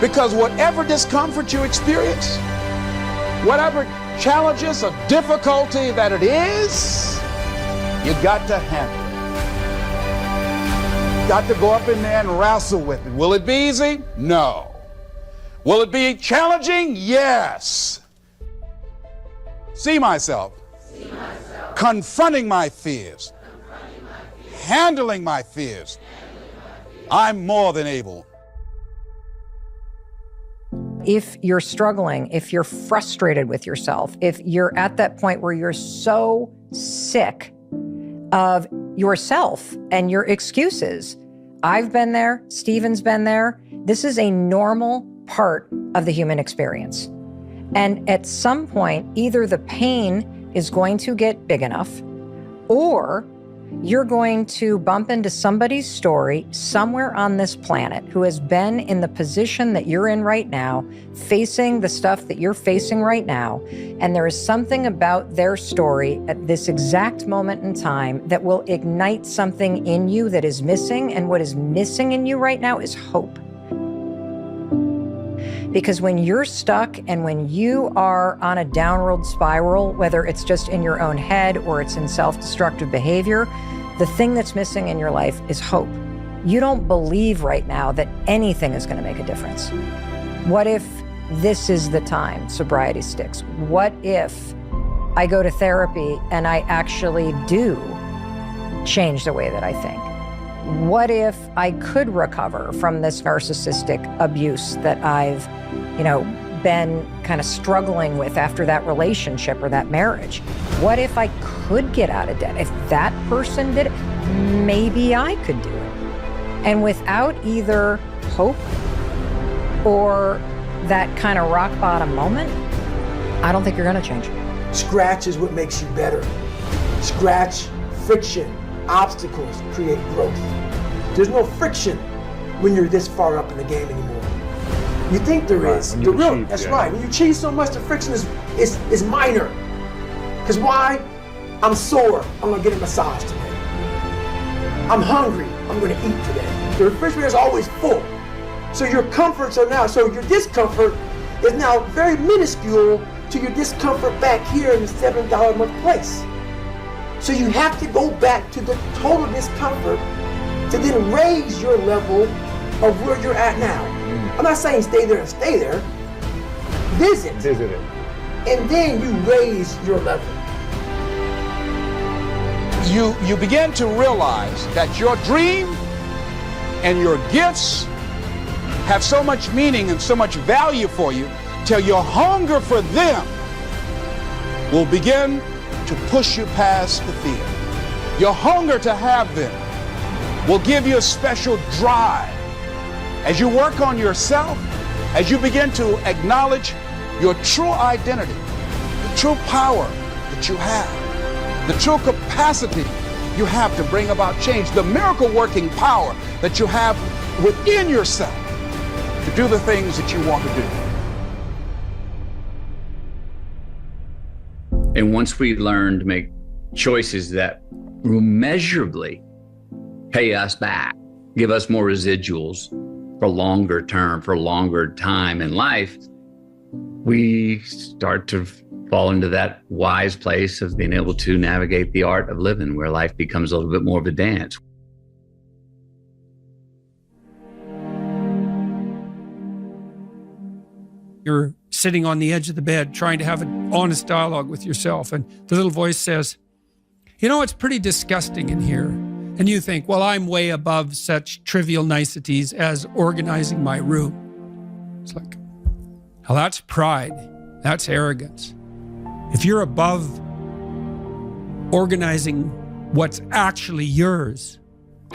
Because whatever discomfort you experience, whatever challenges or difficulty that it is, you got to handle it. Got to go up in there and wrestle with it. Will it be easy? No. Will it be challenging? Yes. See myself. Confronting my fears. Handling my fears. I'm more than able. If you're struggling, if you're frustrated with yourself, if you're at that point where you're so sick of yourself and your excuses, I've been there, Stephen's been there. This is a normal part of the human experience. And at some point, either the pain is going to get big enough, or you're going to bump into somebody's story somewhere on this planet who has been in the position that you're in right now, facing the stuff that you're facing right now. And there is something about their story at this exact moment in time that will ignite something in you that is missing. And what is missing in you right now is hope. Because when you're stuck and when you are on a downward spiral, whether it's just in your own head or it's in self-destructive behavior, the thing that's missing in your life is hope. You don't believe right now that anything is going to make a difference. What if this is the time sobriety sticks? What if I go to therapy and I actually do change the way that I think? What if I could recover from this narcissistic abuse that I've, been kind of struggling with after that relationship or that marriage? What if I could get out of debt? If that person did it, maybe I could do it. And without either hope or that kind of rock bottom moment, I don't think you're going to change. Scratch is what makes you better. Scratch, friction, obstacles create growth. There's no friction when you're this far up in the game anymore. You think there is. when you achieve, That's yeah. right. When you achieve so much, the friction is minor. Because why? I'm sore. I'm going to get a massage today. I'm hungry. I'm going to eat today. The refrigerator is always full. So your comforts are now, so your discomfort is now very minuscule to your discomfort back here in the $7 a month place. So you have to go back to the total discomfort to then raise your level of where you're at now. I'm not saying stay there and stay there. Visit. Visit it. And then you raise your level. You begin to realize that your dream and your gifts have so much meaning and so much value for you till your hunger for them will begin to push you past the fear. Your hunger to have them will give you a special drive. As you work on yourself, as you begin to acknowledge your true identity, the true power that you have, the true capacity you have to bring about change, the miracle working power that you have within yourself to do the things that you want to do. And once we learn to make choices that measurably pay us back, give us more residuals for longer term, for longer time in life, we start to fall into that wise place of being able to navigate the art of living, where life becomes a little bit more of a dance. You're sitting on the edge of the bed trying to have an honest dialogue with yourself, and the little voice says, you know, it's pretty disgusting in here. And you think, well, I'm way above such trivial niceties as organizing my room. It's like, now that's pride. That's arrogance. If you're above organizing what's actually yours,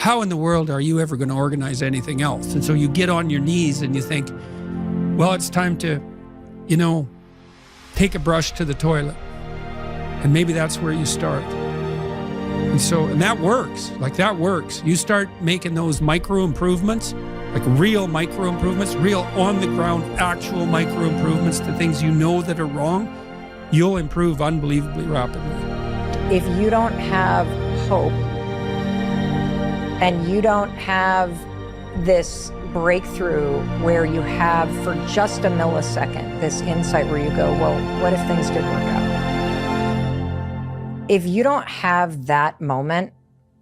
how in the world are you ever going to organize anything else? And so you get on your knees and you think, well, it's time to, you know, take a brush to the toilet. And maybe that's where you start. And that works. Like, that works. You start making those micro improvements, like real micro improvements, real on the ground, actual micro improvements to things you know that are wrong, you'll improve unbelievably rapidly. If you don't have hope and you don't have this breakthrough where you have for just a millisecond this insight where you go, well, what if things did work out? If you don't have that moment,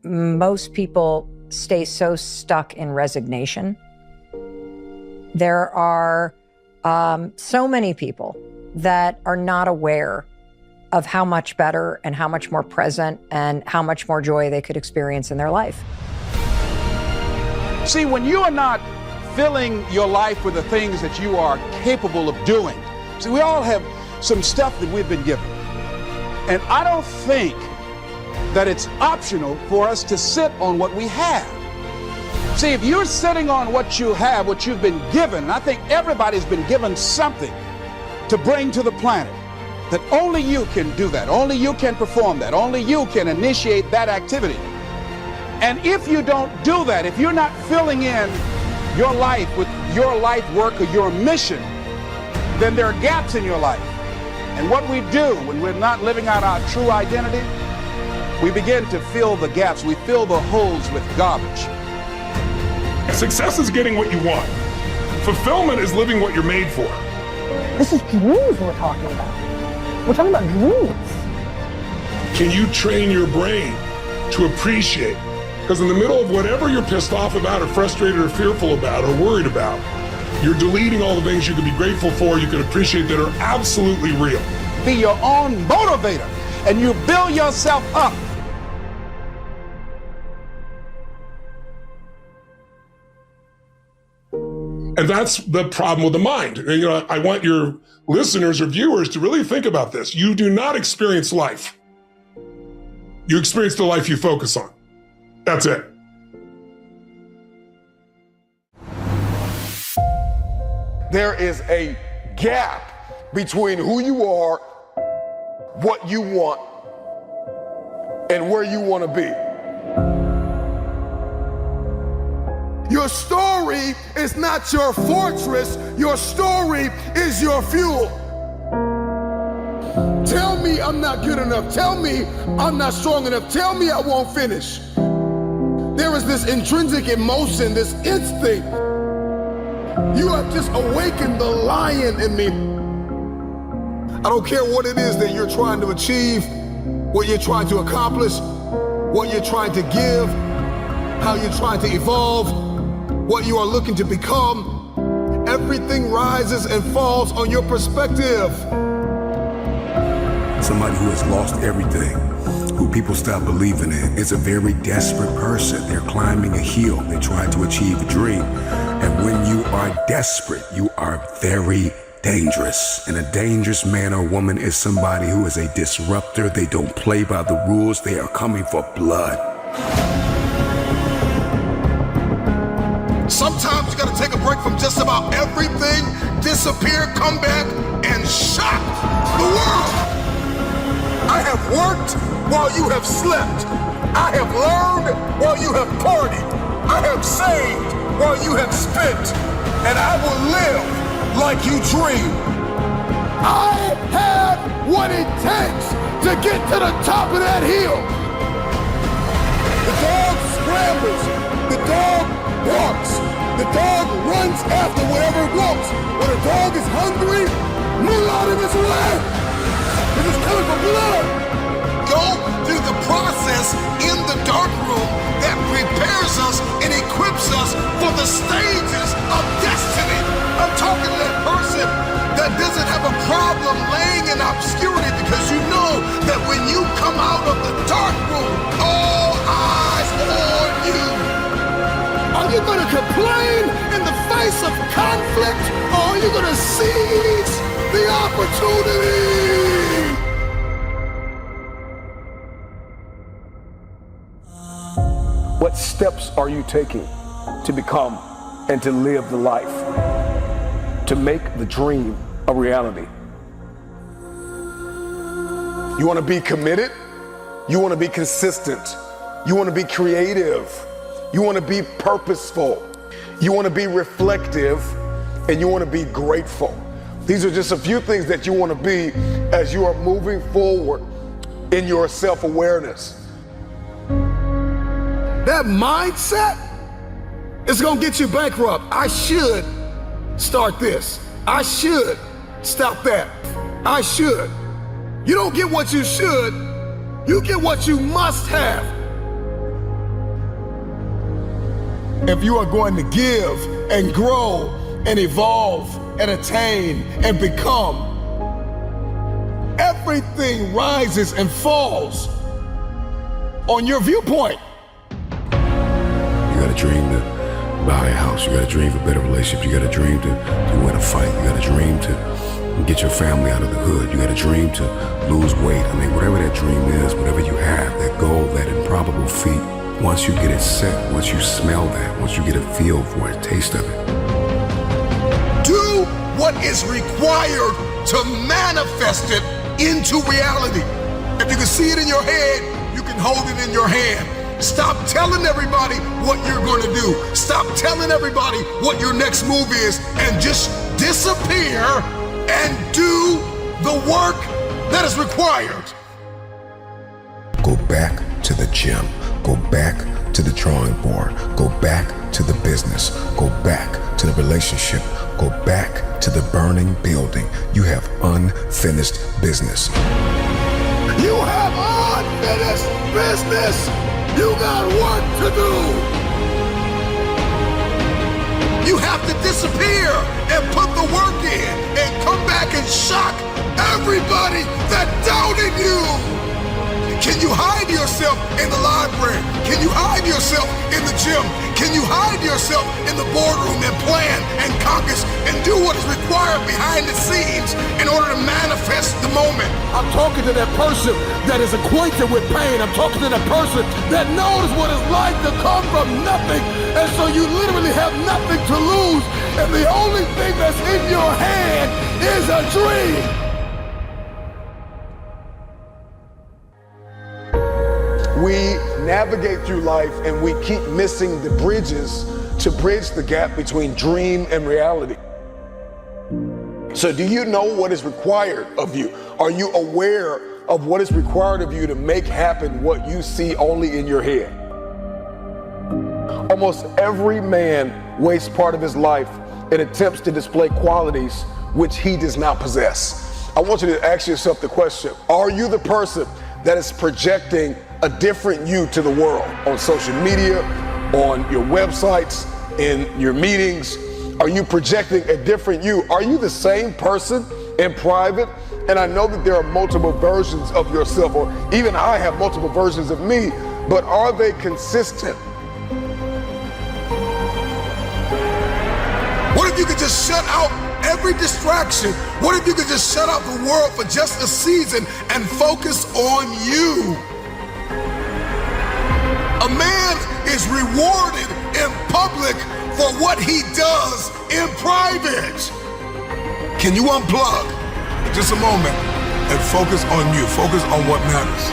most people stay so stuck in resignation. There are so many people that are not aware of how much better and how much more present and how much more joy they could experience in their life. See, when you are not filling your life with the things that you are capable of doing, see, we all have some stuff that we've been given. And I don't think that it's optional for us to sit on what we have. See, if you're sitting on what you have, what you've been given, I think everybody's been given something to bring to the planet, that only you can do that, only you can perform that, only you can initiate that activity. And if you don't do that, if you're not filling in your life with your life work or your mission, then there are gaps in your life. And what we do when we're not living out our true identity, we begin to fill the gaps, we fill the holes with garbage. Success is getting what you want. Fulfillment is living what you're made for. This is dreams we're talking about. We're talking about dreams. Can you train your brain to appreciate? Because in the middle of whatever you're pissed off about or frustrated or fearful about or worried about, you're deleting all the things you can be grateful for, you can appreciate that are absolutely real. Be your own motivator, and you build yourself up. And that's the problem with the mind. And, you know, I want your listeners or viewers to really think about this. You do not experience life. You experience the life you focus on. That's it. There is a gap between who you are, what you want, and where you want to be. Your story is not your fortress. Your story is your fuel. Tell me I'm not good enough. Tell me I'm not strong enough. Tell me I won't finish. There is this intrinsic emotion, this instinct. You have just awakened the lion in me. I don't care what it is that you're trying to achieve, what you're trying to accomplish, what you're trying to give, how you're trying to evolve, what you are looking to become. Everything rises and falls on your perspective. Somebody who has lost everything, who people stop believing in, is a very desperate person. They're climbing a hill. They try to achieve a dream. And when you are desperate, you are very dangerous. And a dangerous man or woman is somebody who is a disruptor. They don't play by the rules. They are coming for blood. Sometimes you gotta take a break from just about everything, disappear, come back, and shock the world. I have worked while you have slept. I have learned while you have partied. I have saved while you have spent. And I will live like you dream. I have what it takes to get to the top of that hill. The dog scrambles. The dog barks. The dog runs after whatever it wants. When a dog is hungry, move out of his way. It is coming for blood. Go through the process in the dark room that prepares us and equips us for the stages of destiny. I'm talking to that person that doesn't have a problem laying in obscurity, because you know that when you come out of the dark room, all eyes on you. Are you gonna complain in the face of conflict, or are you gonna seize the opportunity? What steps are you taking to become and to live the life, to make the dream a reality? You want to be committed? You want to be consistent? You want to be creative? You want to be purposeful? You want to be reflective? And you want to be grateful? These are just a few things that you want to be as you are moving forward in your self-awareness. That mindset is gonna get you bankrupt. I should start this. I should stop that. I should. You don't get what you should, you get what you must have. If you are going to give and grow and evolve and attain and become, everything rises and falls on your viewpoint. You got a dream to buy a house. You got a dream for better relationships. You got a dream to win a fight. You got a dream to get your family out of the hood. You got a dream to lose weight. I mean, whatever that dream is, whatever you have, that goal, that improbable feat, once you get it set, once you smell that, once you get a feel for it, taste of it. Do what is required to manifest it into reality. If you can see it in your head, you can hold it in your hand. Stop telling everybody what you're going to do. Stop telling everybody what your next move is, and just disappear and do the work that is required. Go back to the gym. Go back to the drawing board. Go back to the business. Go back to the relationship. Go back to the burning building. You have unfinished business. You have unfinished business. You got work to do. You have to disappear and put the work in and come back and shock everybody that doubted you. Can you hide yourself in the library? Can you hide yourself in the gym? Can you hide yourself in the boardroom and plan and caucus and do what is required behind the scenes in order to manifest the moment? I'm talking to that person that is acquainted with pain. I'm talking to that person that knows what it's like to come from nothing, and so you literally have nothing to lose, and the only thing that's in your hand is a dream. We navigate through life and we keep missing the bridges to bridge the gap between dream and reality. So do you know what is required of you? Are you aware of what is required of you to make happen what you see only in your head? Almost every man wastes part of his life in attempts to display qualities which he does not possess. I want you to ask yourself the question, are you the person that is projecting a different you to the world on social media, on your websites, in your meetings? Are you projecting a different you? Are you the same person in private? And I know that there are multiple versions of yourself, or even I have multiple versions of me, but are they consistent? What if you could just shut out every distraction? What if you could just shut out the world for just a season and focus on you? A man is rewarded in public for what he does in private. Can you unplug just a moment and focus on you? Focus on what matters.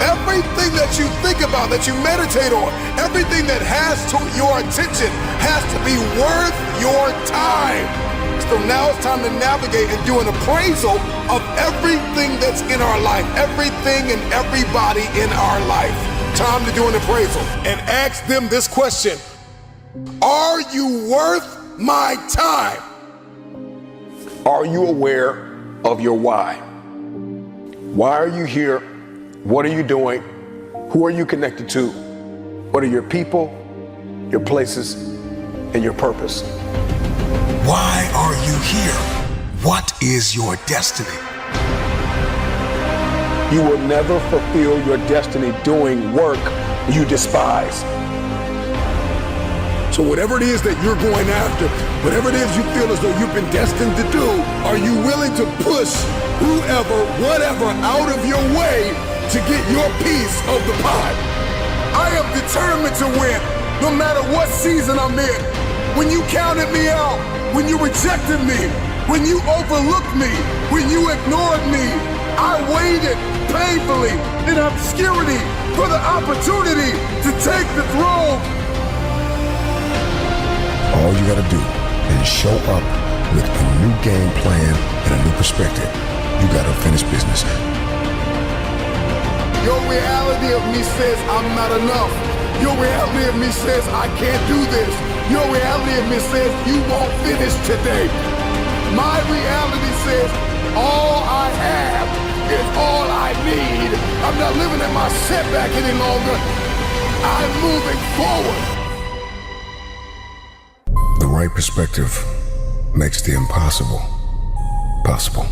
Everything that you think about, that you meditate on, everything that has to your attention has to be worth your time. So now it's time to navigate and do an appraisal of everything that's in our life, everything and everybody in our life. Time to do an appraisal and ask them this question. Are you worth my time? Are you aware of your why? Why are you here? What are you doing? Who are you connected to? What are your people, your places, and your purpose? Why are you here? What is your destiny? You will never fulfill your destiny doing work you despise. So whatever it is that you're going after, whatever it is you feel as though you've been destined to do, are you willing to push whoever, whatever out of your way to get your piece of the pie? I am determined to win, no matter what season I'm in. When you counted me out, when you rejected me, when you overlooked me, when you ignored me, I waited painfully in obscurity for the opportunity to take the throne. All you gotta do is show up with a new game plan and a new perspective. You gotta finish business. Your reality of me says I'm not enough. Your reality of me says I can't do this. Your reality of me says you won't finish today. My reality says all I have is all I need. I'm not living in my setback any longer. I'm moving forward. The right perspective makes the impossible possible.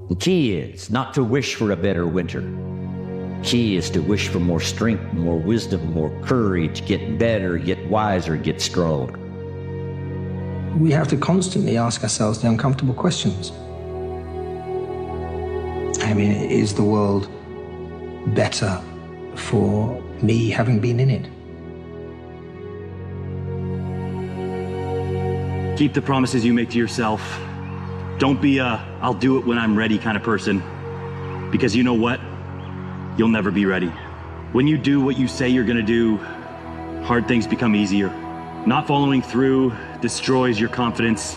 The key is not to wish for a better winter. Key is to wish for more strength, more wisdom, more courage, get better, get wiser, get strong. We have to constantly ask ourselves the uncomfortable questions. I mean, is the world better for me having been in it? Keep the promises you make to yourself. Don't be a, I'll do it when I'm ready kind of person. Because you know what? You'll never be ready. When you do what you say you're gonna do, hard things become easier. Not following through destroys your confidence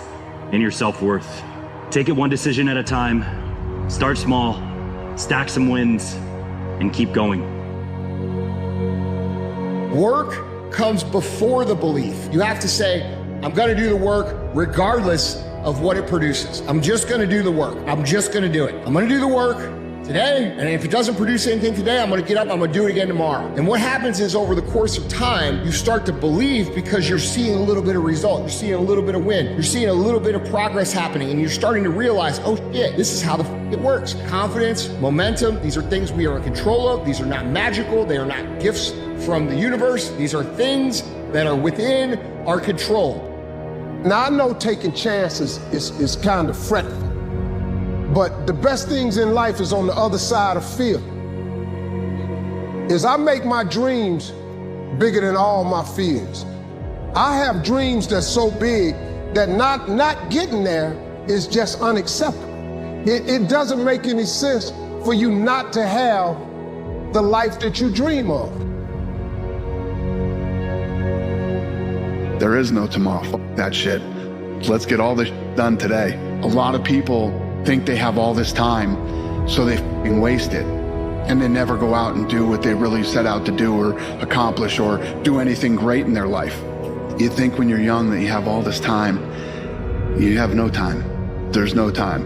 and your self-worth. Take it one decision at a time. Start small, stack some wins, and keep going. Work comes before the belief. You have to say, I'm gonna do the work regardless of what it produces. I'm just gonna do the work. I'm just gonna do it. I'm gonna do the work today, and if it doesn't produce anything today, I'm gonna get up, I'm gonna do it again tomorrow. And what happens is over the course of time, you start to believe because you're seeing a little bit of result, you're seeing a little bit of win, you're seeing a little bit of progress happening, and you're starting to realize, oh shit, this is how the It works. Confidence, momentum, these are things we are in control of. These are not magical. They are not gifts from the universe. These are things that are within our control. Now, I know taking chances is kind of fretful, but the best things in life is on the other side of fear. Is I make my dreams bigger than all my fears. I have dreams that's so big that not getting there is just unacceptable. It doesn't make any sense for you not to have the life that you dream of. There is no tomorrow. Fuck that shit. Let's get all this done today. A lot of people think they have all this time, so they f***ing waste it. And they never go out and do what they really set out to do or accomplish or do anything great in their life. You think when you're young that you have all this time. You have no time. There's no time.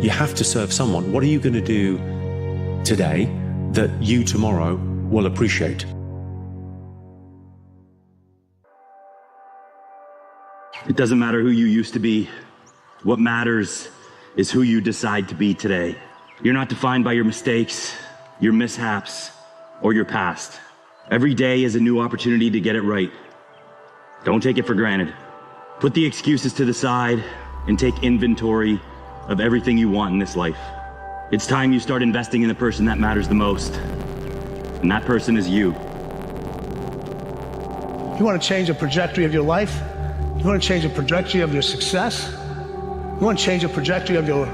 You have to serve someone. What are you going to do today that you tomorrow will appreciate? It doesn't matter who you used to be. What matters is who you decide to be today. You're not defined by your mistakes, your mishaps, or your past. Every day is a new opportunity to get it right. Don't take it for granted. Put the excuses to the side and take inventory of everything you want in this life. It's time you start investing in the person that matters the most. And that person is you. You want to change the trajectory of your life? You want to change the trajectory of your success? You want to change the trajectory of your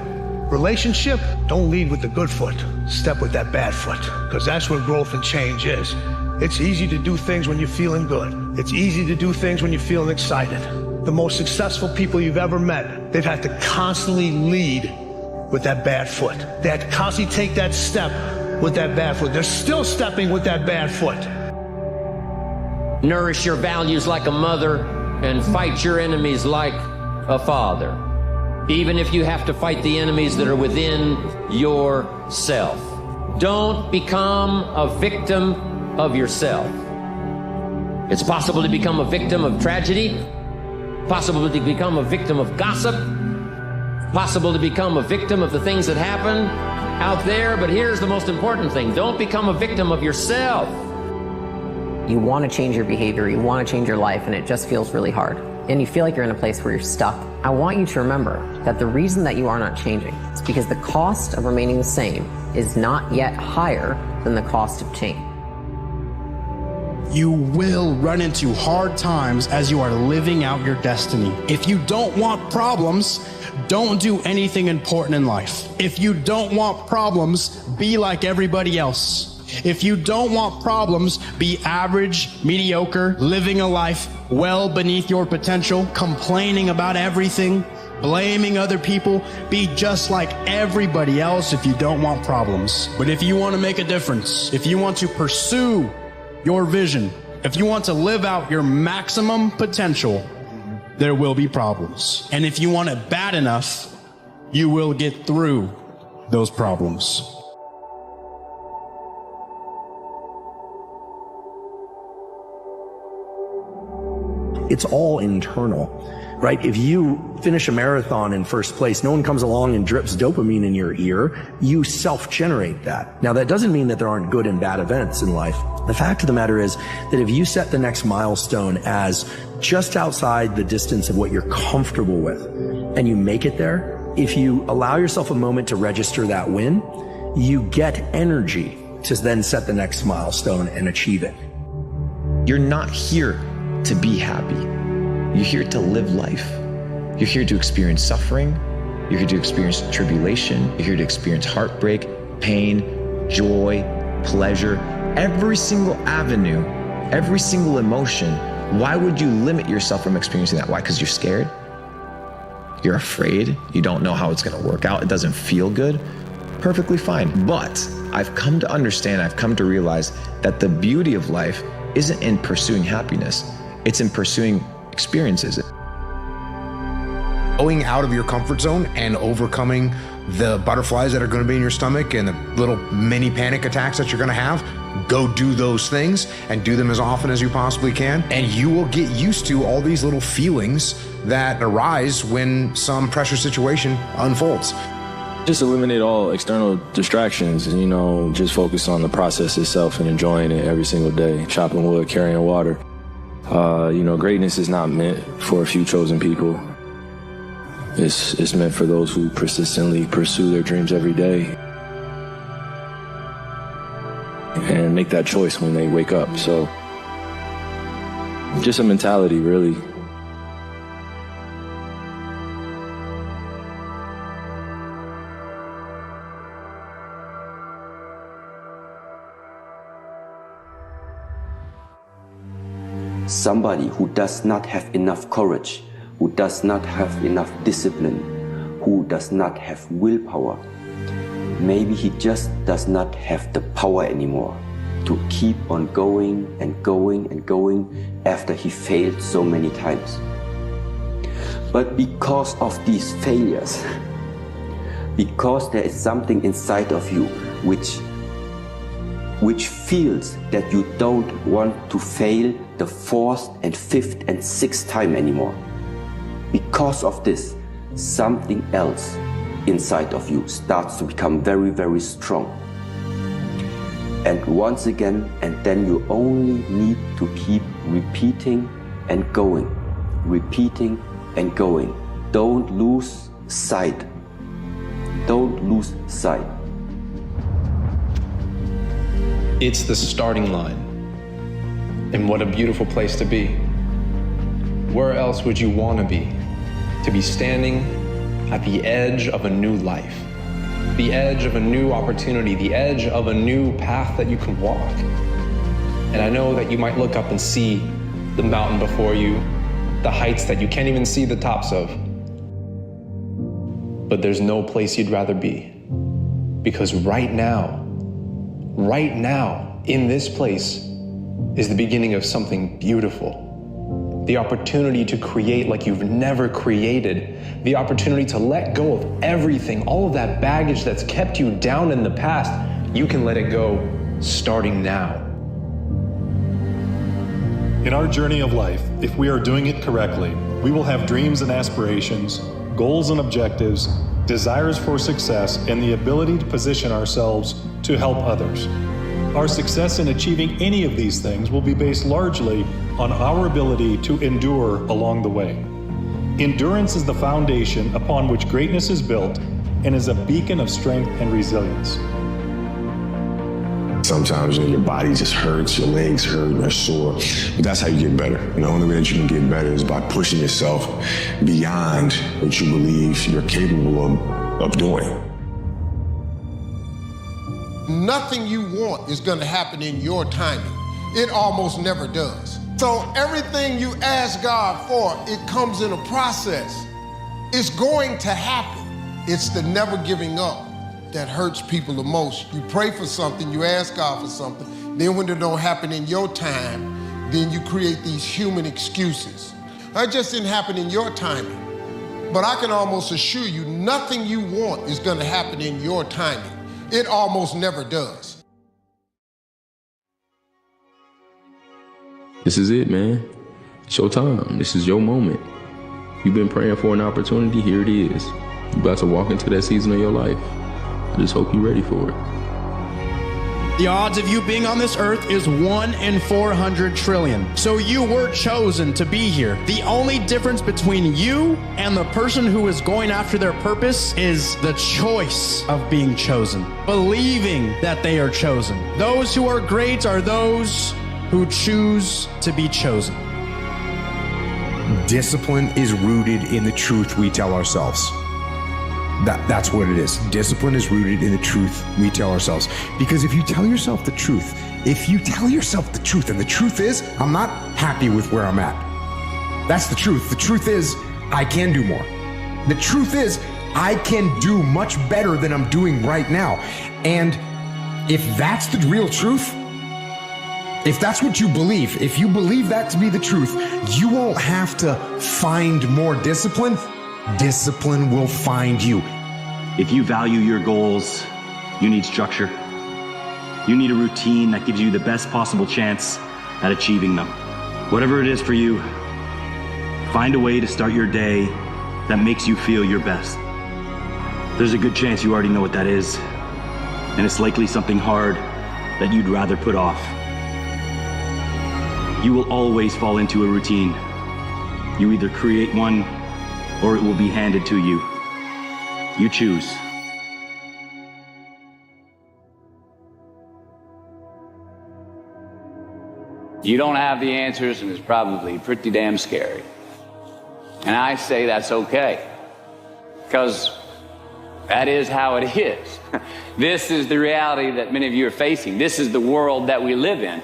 relationship? Don't lead with the good foot. Step with that bad foot, because that's where growth and change is. It's easy to do things when you're feeling good. It's easy to do things when you're feeling excited. The most successful people you've ever met, they've had to constantly lead with that bad foot. They had to constantly take that step with that bad foot. They're still stepping with that bad foot. Nourish your values like a mother and fight your enemies like a father. Even if you have to fight the enemies that are within yourself. Don't become a victim of yourself. It's possible to become a victim of tragedy, possible to become a victim of gossip, possible to become a victim of the things that happen out there, but here's the most important thing. Don't become a victim of yourself. You want to change your behavior, you want to change your life, and it just feels really hard. And you feel like you're in a place where you're stuck. I want you to remember that the reason that you are not changing is because the cost of remaining the same is not yet higher than the cost of change. You will run into hard times as you are living out your destiny. If you don't want problems, don't do anything important in life. If you don't want problems, be like everybody else. If you don't want problems, be average, mediocre, living a life well beneath your potential, complaining about everything, blaming other people. Be just like everybody else if you don't want problems. But if you want to make a difference, if you want to pursue your vision, if you want to live out your maximum potential, there will be problems. And if you want it bad enough, you will get through those problems. It's all internal, right? If you finish a marathon in first place, no one comes along and drips dopamine in your ear. You self-generate that. Now, that doesn't mean that there aren't good and bad events in life. The fact of the matter is that if you set the next milestone as just outside the distance of what you're comfortable with, and you make it there, if you allow yourself a moment to register that win, you get energy to then set the next milestone and achieve it. You're not here to be happy. You're here to live life. You're here to experience suffering. You're here to experience tribulation. You're here to experience heartbreak, pain, joy, pleasure. Every single avenue, every single emotion. Why would you limit yourself from experiencing that? Why? Because you're scared? You're afraid? You don't know how it's going to work out? It doesn't feel good? Perfectly fine. But I've come to understand, I've come to realize that the beauty of life isn't in pursuing happiness. It's in pursuing experiences. Going out of your comfort zone and overcoming the butterflies that are going to be in your stomach and the little mini panic attacks that you're going to have, Go do those things and do them as often as you possibly can. And you will get used to all these little feelings that arise when some pressure situation unfolds. Just eliminate all external distractions and, just focus on the process itself and enjoying it every single day. Chopping wood, carrying water. Greatness is not meant for a few chosen people. It's meant for those who persistently pursue their dreams every day and make that choice when they wake up. So just a mentality, really. Somebody who does not have enough courage, who does not have enough discipline, who does not have willpower, maybe he just does not have the power anymore to keep on going and going and going after he failed so many times. But because of these failures, because there is something inside of you which feels that you don't want to fail the fourth and fifth and sixth time anymore. Because of this, something else inside of you starts to become very, very strong. And once again, and then you only need to keep repeating and going, repeating and going. Don't lose sight. Don't lose sight. It's the starting line. And what a beautiful place to be. Where else would you want to be? To be standing at the edge of a new life, the edge of a new opportunity, the edge of a new path that you can walk. And I know that you might look up and see the mountain before you, the heights that you can't even see the tops of. But there's no place you'd rather be. Because right now, in this place, is the beginning of something beautiful. The opportunity to create like you've never created. The opportunity to let go of everything, all of that baggage that's kept you down in the past. You can let it go starting now. In our journey of life, if we are doing it correctly, we will have dreams and aspirations, goals and objectives, desires for success, and the ability to position ourselves to help others. Our success in achieving any of these things will be based largely on our ability to endure along the way. Endurance is the foundation upon which greatness is built and is a beacon of strength and resilience. Sometimes your body just hurts, your legs hurt, you're sore, but that's how you get better. And the only way that you can get better is by pushing yourself beyond what you believe you're capable of doing. Nothing you want is going to happen in your timing. It almost never does. So everything you ask God for, it comes in a process. It's going to happen. It's the never giving up that hurts people the most. You pray for something, you ask God for something, then when it don't happen in your time, then you create these human excuses. It just didn't happen in your timing. But I can almost assure you, nothing you want is going to happen in your timing. It almost never does. This is it, man. It's your time. This is your moment. You've been praying for an opportunity. Here it is. You're about to walk into that season of your life. I just hope you're ready for it. The odds of you being on this earth is 1 in 400 trillion. So you were chosen to be here. The only difference between you and the person who is going after their purpose is the choice of being chosen, believing that they are chosen. Those who are great are those who choose to be chosen. Discipline is rooted in the truth we tell ourselves. That's what it is. Discipline is rooted in the truth we tell ourselves. Because if you tell yourself the truth, and the truth is, I'm not happy with where I'm at. That's the truth. The truth is, I can do more. The truth is, I can do much better than I'm doing right now. And if that's the real truth, if that's what you believe, if you believe that to be the truth, you won't have to find more discipline. Discipline will find you. If you value your goals, you need structure. You need a routine that gives you the best possible chance at achieving them. Whatever it is for you, find a way to start your day that makes you feel your best. There's a good chance you already know what that is, and it's likely something hard that you'd rather put off. You will always fall into a routine. You either create one or it will be handed to you. You choose. You don't have the answers, and it's probably pretty damn scary. And I say that's okay, because that is how it is. This is the reality that many of you are facing. This is the world that we live in.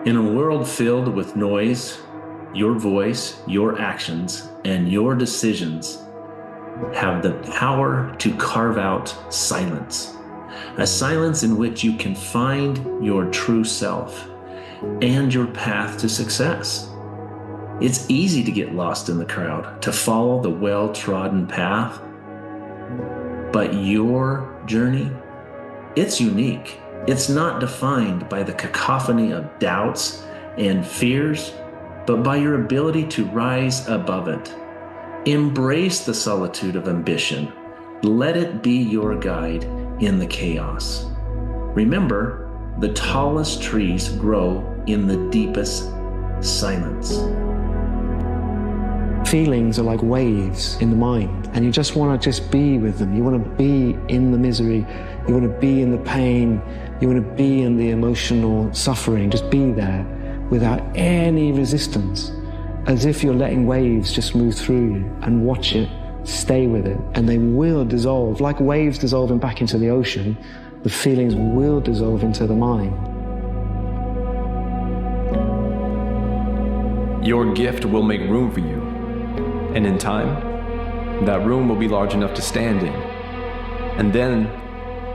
In a world filled with noise, your voice, your actions, and your decisions have the power to carve out silence. A silence in which you can find your true self and your path to success. It's easy to get lost in the crowd, to follow the well-trodden path, but your journey, it's unique. It's not defined by the cacophony of doubts and fears, but by your ability to rise above it. Embrace the solitude of ambition. Let it be your guide in the chaos. Remember, the tallest trees grow in the deepest silence. Feelings are like waves in the mind, and you just want to just be with them. You want to be in the misery. You want to be in the pain. You want to be in the emotional suffering. Just be there without any resistance, as if you're letting waves just move through you, and watch it, stay with it, and they will dissolve. Like waves dissolving back into the ocean, the feelings will dissolve into the mind. Your gift will make room for you. And in time, that room will be large enough to stand in. And then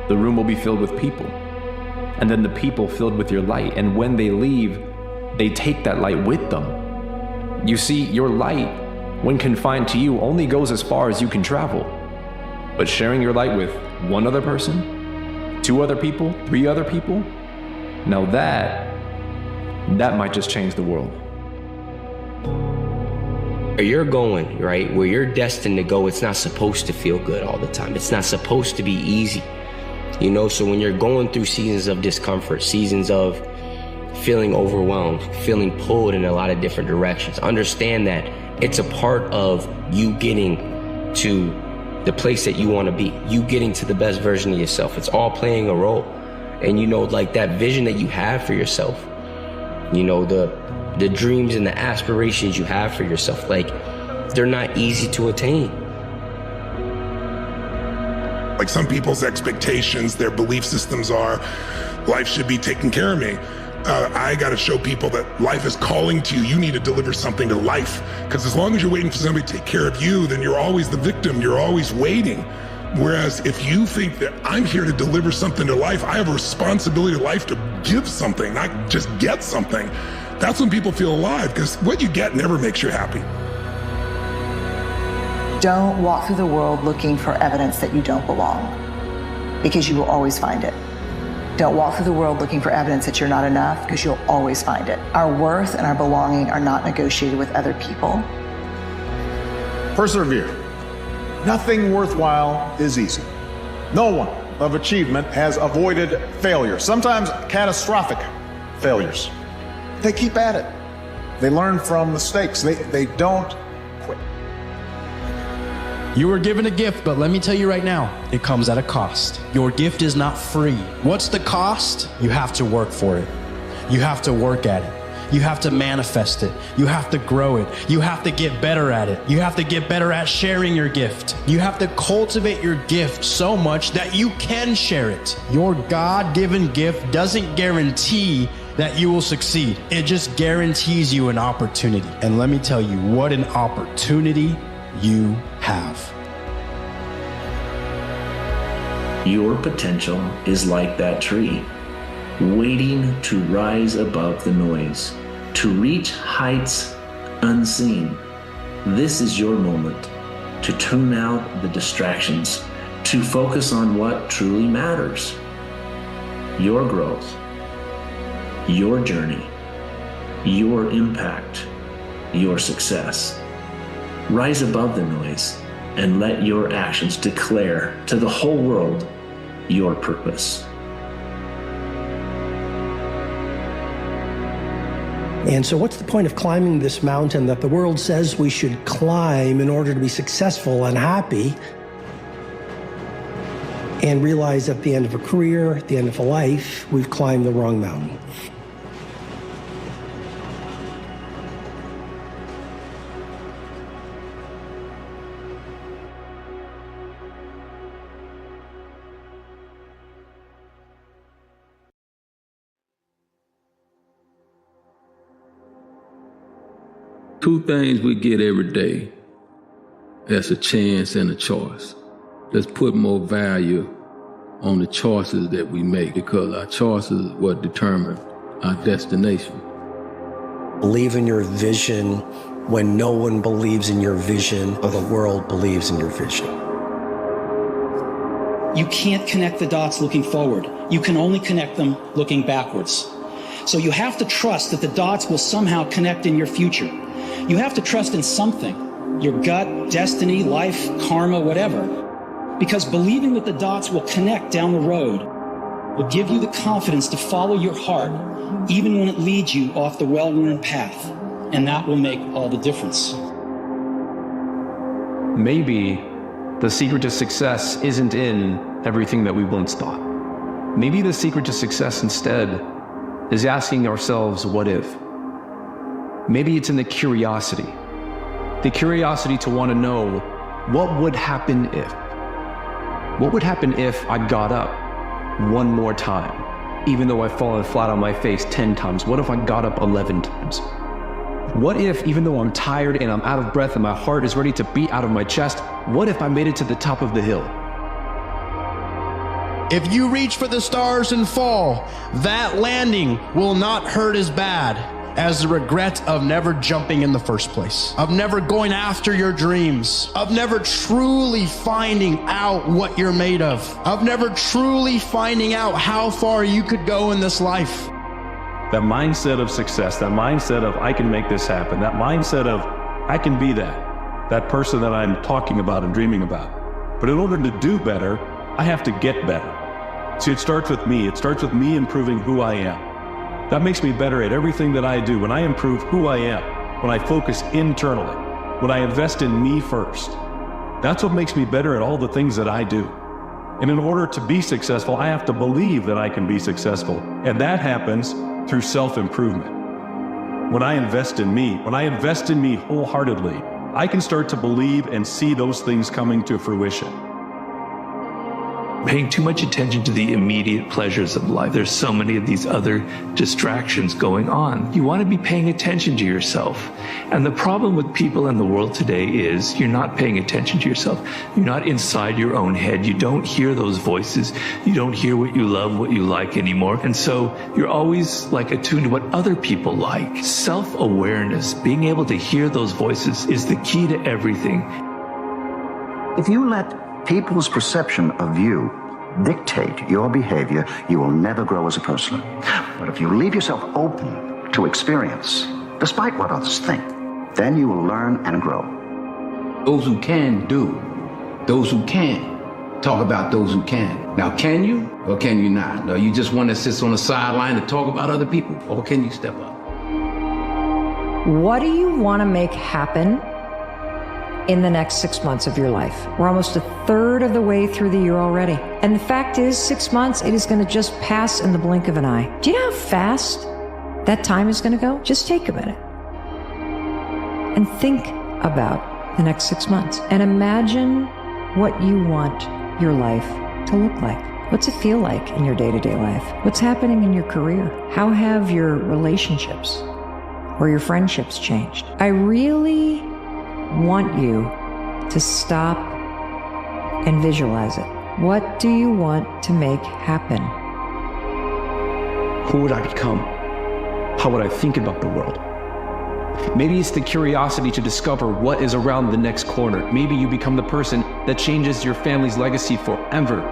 the room will be filled with people. And then the people filled with your light. And when they leave, they take that light with them. You see, your light, when confined to you, only goes as far as you can travel. But sharing your light with one other person, 2 other people, 3 other people, now that might just change the world. Where you're going, right, where you're destined to go, it's not supposed to feel good all the time. It's not supposed to be easy, you know? So when you're going through seasons of discomfort, seasons of feeling overwhelmed, feeling pulled in a lot of different directions, understand that it's a part of you getting to the place that you want to be, you getting to the best version of yourself. It's all playing a role. And you know, like that vision that you have for yourself, you know, the dreams and the aspirations you have for yourself, like, they're not easy to attain. Like some people's expectations, their belief systems are, life should be taking care of me. I got to show people that life is calling to you. You need to deliver something to life. Because as long as you're waiting for somebody to take care of you, then you're always the victim. You're always waiting. Whereas if you think that I'm here to deliver something to life, I have a responsibility to life to give something, not just get something. That's when people feel alive, because what you get never makes you happy. Don't walk through the world looking for evidence that you don't belong, because you will always find it. Don't walk through the world looking for evidence that you're not enough, because you'll always find it. Our worth and our belonging are not negotiated with other people. Persevere. Nothing worthwhile is easy. No one of achievement has avoided failure, sometimes catastrophic failures. They keep at it. They learn from mistakes. They don't quit. You were given a gift, but let me tell you right now, it comes at a cost. Your gift is not free. What's the cost? You have to work for it. You have to work at it. You have to manifest it. You have to grow it. You have to get better at it. You have to get better at sharing your gift. You have to cultivate your gift so much that you can share it. Your God-given gift doesn't guarantee that you will succeed. It just guarantees you an opportunity. And let me tell you what an opportunity you have. Your potential is like that tree, waiting to rise above the noise, to reach heights unseen. This is your moment to tune out the distractions, to focus on what truly matters. your growth, your journey, your impact, your success. Rise above the noise and let your actions declare to the whole world your purpose. And so what's the point of climbing this mountain that the world says we should climb in order to be successful and happy, and realize at the end of a career, at the end of a life, we've climbed the wrong mountain? Two things we get every day. That's a chance and a choice. Let's put more value on the choices that we make, because our choices are what determine our destination. Believe in your vision when no one believes in your vision or the world believes in your vision. You can't connect the dots looking forward. You can only connect them looking backwards. So you have to trust that the dots will somehow connect in your future. You have to trust in something, your gut, destiny, life, karma, whatever. Because believing that the dots will connect down the road will give you the confidence to follow your heart, even when it leads you off the well-worn path. And that will make all the difference. Maybe the secret to success isn't in everything that we once thought. Maybe the secret to success instead is asking ourselves, what if? Maybe it's in the curiosity to want to know, what would happen if? What would happen if I got up one more time, even though I've fallen flat on my face 10 times? What if I got up 11 times? What if, even though I'm tired and I'm out of breath and my heart is ready to beat out of my chest, what if I made it to the top of the hill? If you reach for the stars and fall, that landing will not hurt as bad as the regret of never jumping in the first place, of never going after your dreams, of never truly finding out what you're made of never truly finding out how far you could go in this life. That mindset of success, that mindset of I can make this happen, that mindset of I can be that person that I'm talking about and dreaming about. But in order to do better, I have to get better. See, it starts with me. It starts with me improving who I am. That makes me better at everything that I do. When I improve who I am, when I focus internally, when I invest in me first, that's what makes me better at all the things that I do. And in order to be successful, I have to believe that I can be successful. And that happens through self-improvement. When I invest in me wholeheartedly, I can start to believe and see those things coming to fruition. Paying too much attention to the immediate pleasures of life. There's so many of these other distractions going on. You want to be paying attention to yourself. And the problem with people in the world today is you're not paying attention to yourself. You're not inside your own head. You don't hear those voices. You don't hear what you love, what you like anymore. And so you're always like attuned to what other people like. Self-awareness, being able to hear those voices, is the key to everything. If you let people's perception of you dictate your behavior, you will never grow as a person. But if you leave yourself open to experience, despite what others think, then you will learn and grow. Those who can do, those who can talk about those who can. Now, can you or can you not? Or you just one that sits on the sideline to talk about other people? Or can you step up? What do you want to make happen in the next 6 months of your life? We're almost a third of the way through the year already. And the fact is, 6 months, it is going to just pass in the blink of an eye. Do you know how fast that time is going to go? Just take a minute and think about the next 6 months and imagine what you want your life to look like. What's it feel like in your day-to-day life? What's happening in your career? How have your relationships or your friendships changed? I really want you to stop and visualize it. What do you want to make happen? Who would I become? How would I think about the world? Maybe it's the curiosity to discover what is around the next corner. Maybe you become the person that changes your family's legacy forever.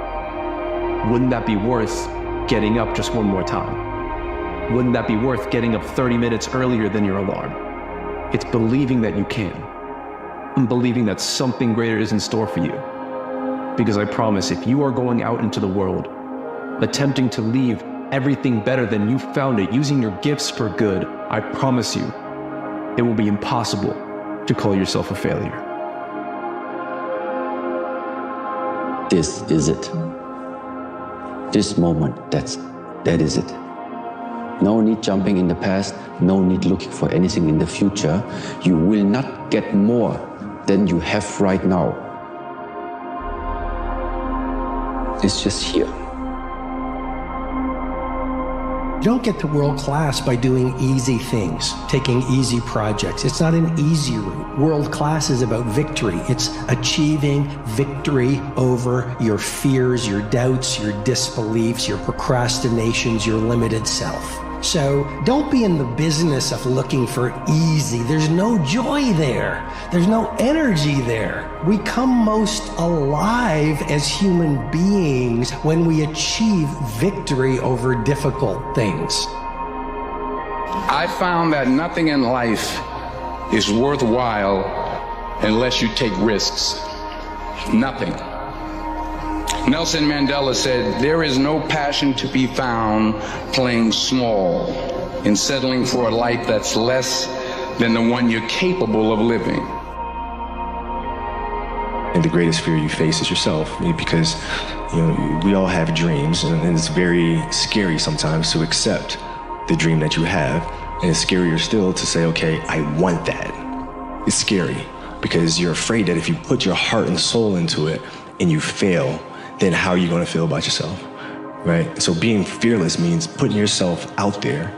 Wouldn't that be worth getting up just one more time? Wouldn't that be worth getting up 30 minutes earlier than your alarm? It's believing that you can, and believing that something greater is in store for you. Because I promise, if you are going out into the world, attempting to leave everything better than you found it, using your gifts for good, I promise you, it will be impossible to call yourself a failure. This is it. This moment, that is it. No need jumping in the past, no need looking for anything in the future. You will not get more than you have right now. It's just here. You don't get to world class by doing easy things, taking easy projects. It's not an easy route. World class is about victory. It's achieving victory over your fears, your doubts, your disbeliefs, your procrastinations, your limited self. So don't be in the business of looking for easy. There's no joy there. There's no energy there. We come most alive as human beings when we achieve victory over difficult things. I found that nothing in life is worthwhile unless you take risks. Nothing. Nelson Mandela said, "There is no passion to be found playing small and settling for a life that's less than the one you're capable of living." And the greatest fear you face is yourself, because we all have dreams, and it's very scary sometimes to accept the dream that you have, and it's scarier still to say, okay, I want that. It's scary because you're afraid that if you put your heart and soul into it and you fail, then how are you going to feel about yourself, right? So being fearless means putting yourself out there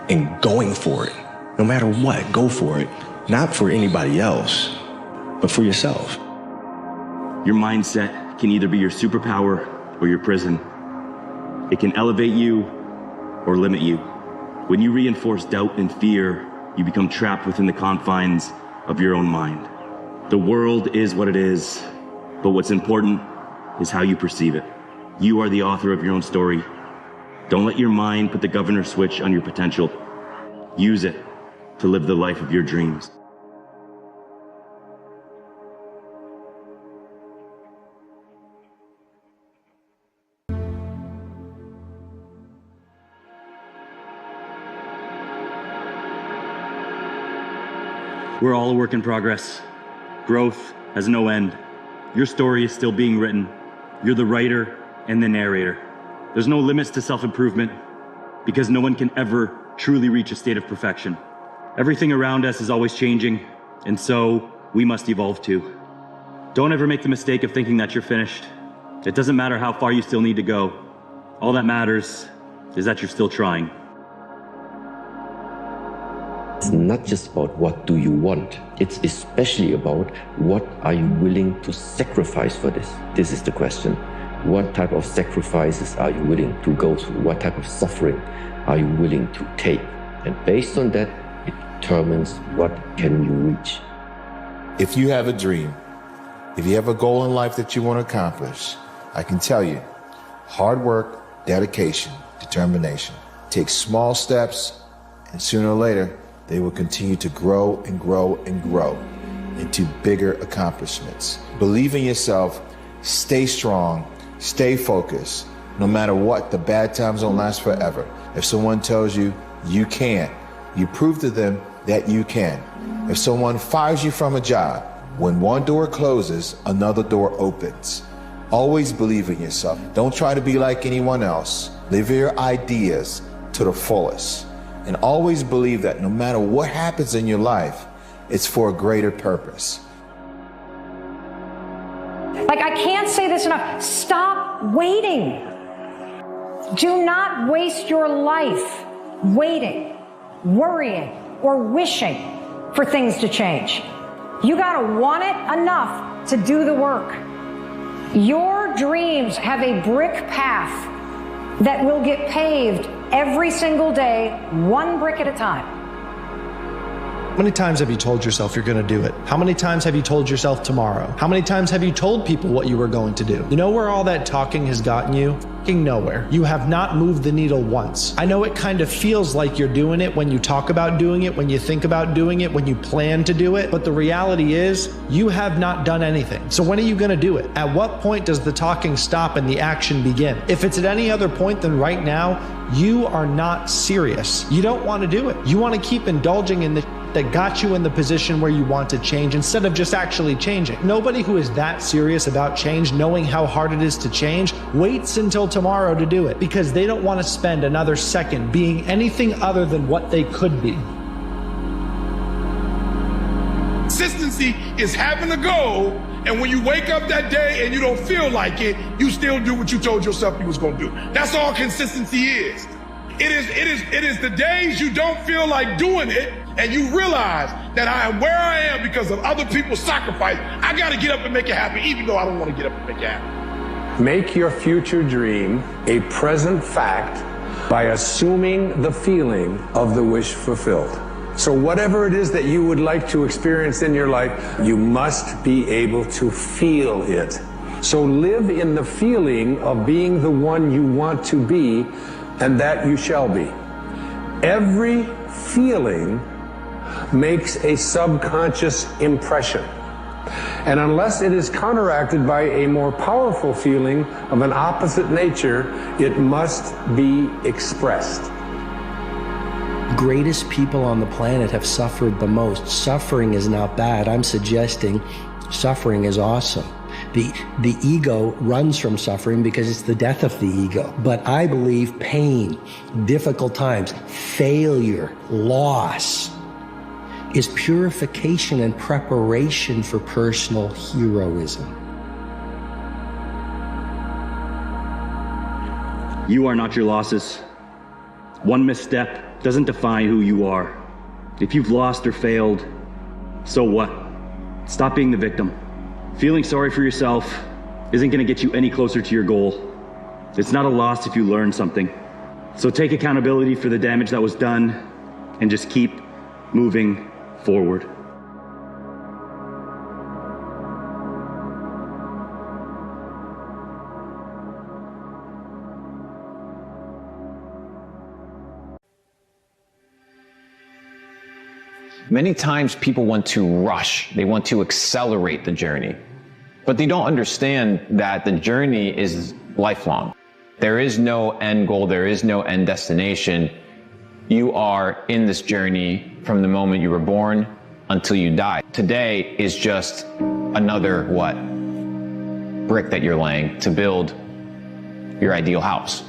and going for it. No matter what, go for it. Not for anybody else, but for yourself. Your mindset can either be your superpower or your prison. It can elevate you or limit you. When you reinforce doubt and fear, you become trapped within the confines of your own mind. The world is what it is, but what's important is how you perceive it. You are the author of your own story. Don't let your mind put the governor switch on your potential. Use it to live the life of your dreams. We're all a work in progress. Growth has no end. Your story is still being written. You're the writer and the narrator. There's no limits to self-improvement because no one can ever truly reach a state of perfection. Everything around us is always changing, and so we must evolve too. Don't ever make the mistake of thinking that you're finished. It doesn't matter how far you still need to go. All that matters is that you're still trying. It's not just about what do you want. It's especially about what are you willing to sacrifice for this. This is the question. What type of sacrifices are you willing to go through? What type of suffering are you willing to take? And based on that, it determines what can you reach. If you have a dream, if you have a goal in life that you want to accomplish, I can tell you, hard work, dedication, determination. Take small steps, and sooner or later, they will continue to grow and grow and grow into bigger accomplishments. Believe in yourself, stay strong, stay focused. No matter what, the bad times don't last forever. If someone tells you you can't, you prove to them that you can. If someone fires you from a job, when one door closes, another door opens. Always believe in yourself. Don't try to be like anyone else. Live your ideas to the fullest. And always believe that no matter what happens in your life, it's for a greater purpose. Like, I can't say this enough. Stop waiting. Do not waste your life waiting, worrying, or wishing for things to change. You gotta want it enough to do the work. Your dreams have a brick path that will get paved every single day, one brick at a time. How many times have you told yourself you're going to do it? How many times have you told yourself tomorrow? How many times have you told people what you were going to do? You know where all that talking has gotten you? Fucking nowhere. You have not moved the needle once. I know it kind of feels like you're doing it when you talk about doing it, when you think about doing it, when you plan to do it, but the reality is you have not done anything. So when are you going to do it? At what point does the talking stop and the action begin? If it's at any other point than right now, you are not serious. You don't want to do it. You want to keep indulging in the that got you in the position where you want to change instead of just actually changing. Nobody who is that serious about change, knowing how hard it is to change, waits until tomorrow to do it because they don't want to spend another second being anything other than what they could be. Consistency is having a goal, and when you wake up that day and you don't feel like it, you still do what you told yourself you was gonna do. That's all consistency is. It is the days you don't feel like doing it, and you realize that I am where I am because of other people's sacrifice. I gotta get up and make it happen, even though I don't want to get up and make it happen. Make your future dream a present fact by assuming the feeling of the wish fulfilled. So whatever it is that you would like to experience in your life, you must be able to feel it. So live in the feeling of being the one you want to be, and that you shall be. Every feeling makes a subconscious impression. And unless it is counteracted by a more powerful feeling of an opposite nature, it must be expressed. Greatest people on the planet have suffered the most. Suffering is not bad. I'm suggesting suffering is awesome. The ego runs from suffering because it's the death of the ego. But I believe pain, difficult times, failure, loss is purification and preparation for personal heroism. You are not your losses. One misstep doesn't define who you are. If you've lost or failed, so what? Stop being the victim. Feeling sorry for yourself isn't going to get you any closer to your goal. It's not a loss if you learn something. So take accountability for the damage that was done and just keep moving forward. Many times people want to rush, they want to accelerate the journey, but they don't understand that the journey is lifelong. There is no end goal, there is no end destination. You are in this journey from the moment you were born until you die. Today is just another brick that you're laying to build your ideal house.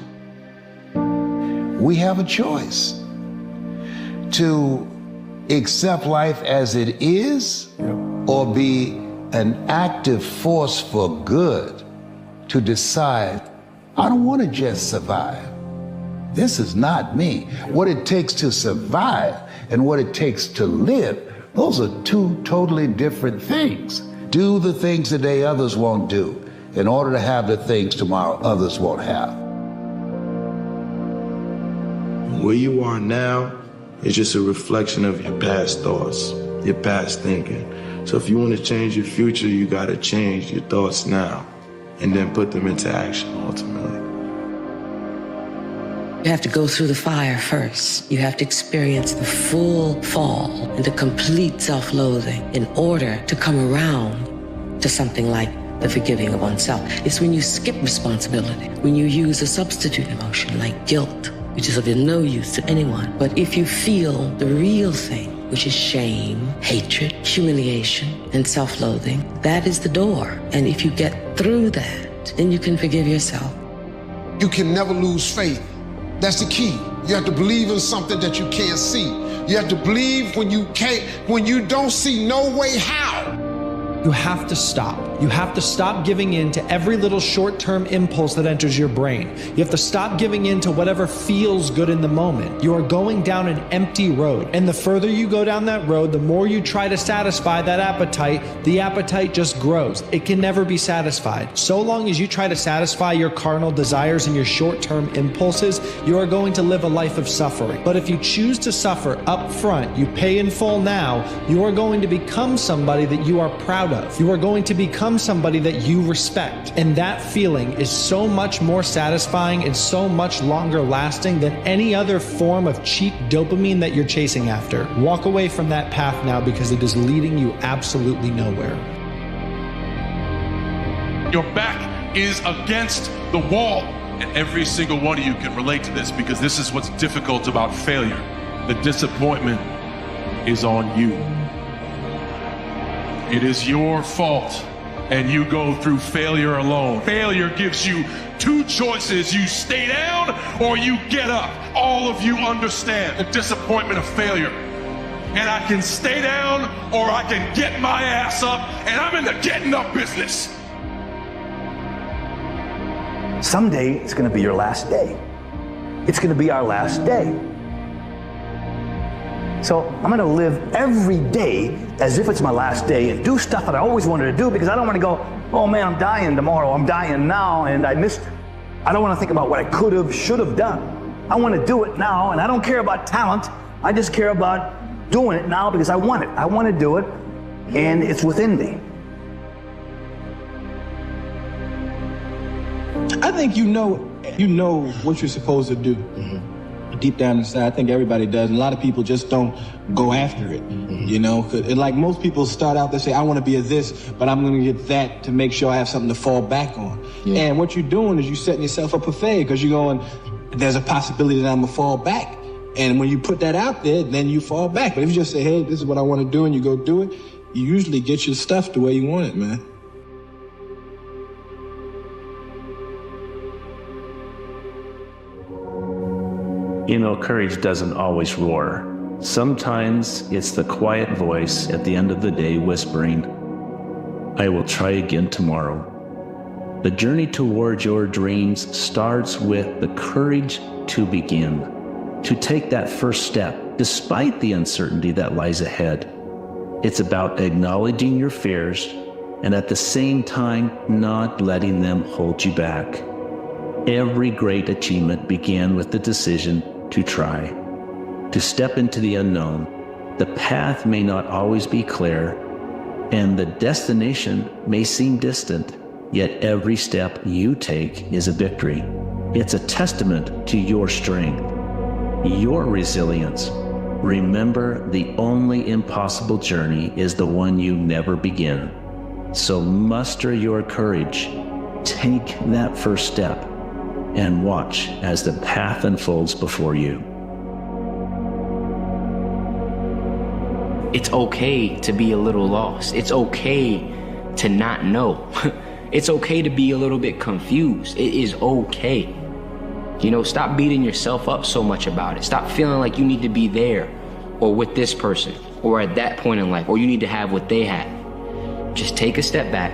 We have a choice to accept life as it is or be an active force for good, to decide, I don't want to just survive. This is not me. What it takes to survive and what it takes to live, those are two totally different things. Do the things today others won't do in order to have the things tomorrow others won't have. Where you are now is just a reflection of your past thoughts, your past thinking. So if you want to change your future, you got to change your thoughts now and then put them into action ultimately. You have to go through the fire first. You have to experience the full fall and the complete self-loathing in order to come around to something like the forgiving of oneself. It's when you skip responsibility, when you use a substitute emotion like guilt, which is of no use to anyone. But if you feel the real thing, which is shame, hatred, humiliation, and self-loathing, that is the door. And if you get through that, then you can forgive yourself. You can never lose faith. That's the key. You have to believe in something that you can't see. You have to believe when you don't see no way how. You have to stop. You have to stop giving in to every little short-term impulse that enters your brain. You have to stop giving in to whatever feels good in the moment. You are going down an empty road. And the further you go down that road, the more you try to satisfy that appetite, the appetite just grows. It can never be satisfied. So long as you try to satisfy your carnal desires and your short-term impulses, you are going to live a life of suffering. But if you choose to suffer up front, you pay in full now, you are going to become somebody that you are proud of. You are going to become somebody that you respect. And that feeling is so much more satisfying and so much longer lasting than any other form of cheap dopamine that you're chasing after. Walk away from that path now because it is leading you absolutely nowhere. Your back is against the wall. And every single one of you can relate to this because this is what's difficult about failure. The disappointment is on you. It is your fault, and you go through failure alone. Failure gives you two choices. You stay down or you get up. All of you understand the disappointment of failure. And I can stay down or I can get my ass up, and I'm in the getting up business. Someday it's going to be your last day. It's going to be our last day. So I'm going to live every day as if it's my last day and do stuff that I always wanted to do because I don't want to go, oh man, I'm dying tomorrow. I'm dying now and I missed it. I don't want to think about what I could have, should have done. I want to do it now, and I don't care about talent. I just care about doing it now because I want it. I want to do it, and it's within me. I think you know what you're supposed to do. Deep down inside, I think everybody does. And a lot of people just don't go after it, you know? And like most people start out, they say, I want to be a this, but I'm going to get that to make sure I have something to fall back on. Yeah. And what you're doing is you're setting yourself up for failure because you're going, there's a possibility that I'm going to fall back. And when you put that out there, then you fall back. But if you just say, hey, this is what I want to do, and you go do it, you usually get your stuff the way you want it, man. You know, courage doesn't always roar. Sometimes it's the quiet voice at the end of the day whispering, I will try again tomorrow. The journey towards your dreams starts with the courage to begin, to take that first step, despite the uncertainty that lies ahead. It's about acknowledging your fears and at the same time not letting them hold you back. Every great achievement began with the decision to try, to step into the unknown. The path may not always be clear, and the destination may seem distant, yet every step you take is a victory. It's a testament to your strength, your resilience. Remember, the only impossible journey is the one you never begin. So muster your courage, take that first step, and watch as the path unfolds before you. It's okay to be a little lost. It's okay to not know. It's okay to be a little bit confused. It is okay. You know, stop beating yourself up so much about it. Stop feeling like you need to be there or with this person or at that point in life, or you need to have what they had. Just take a step back,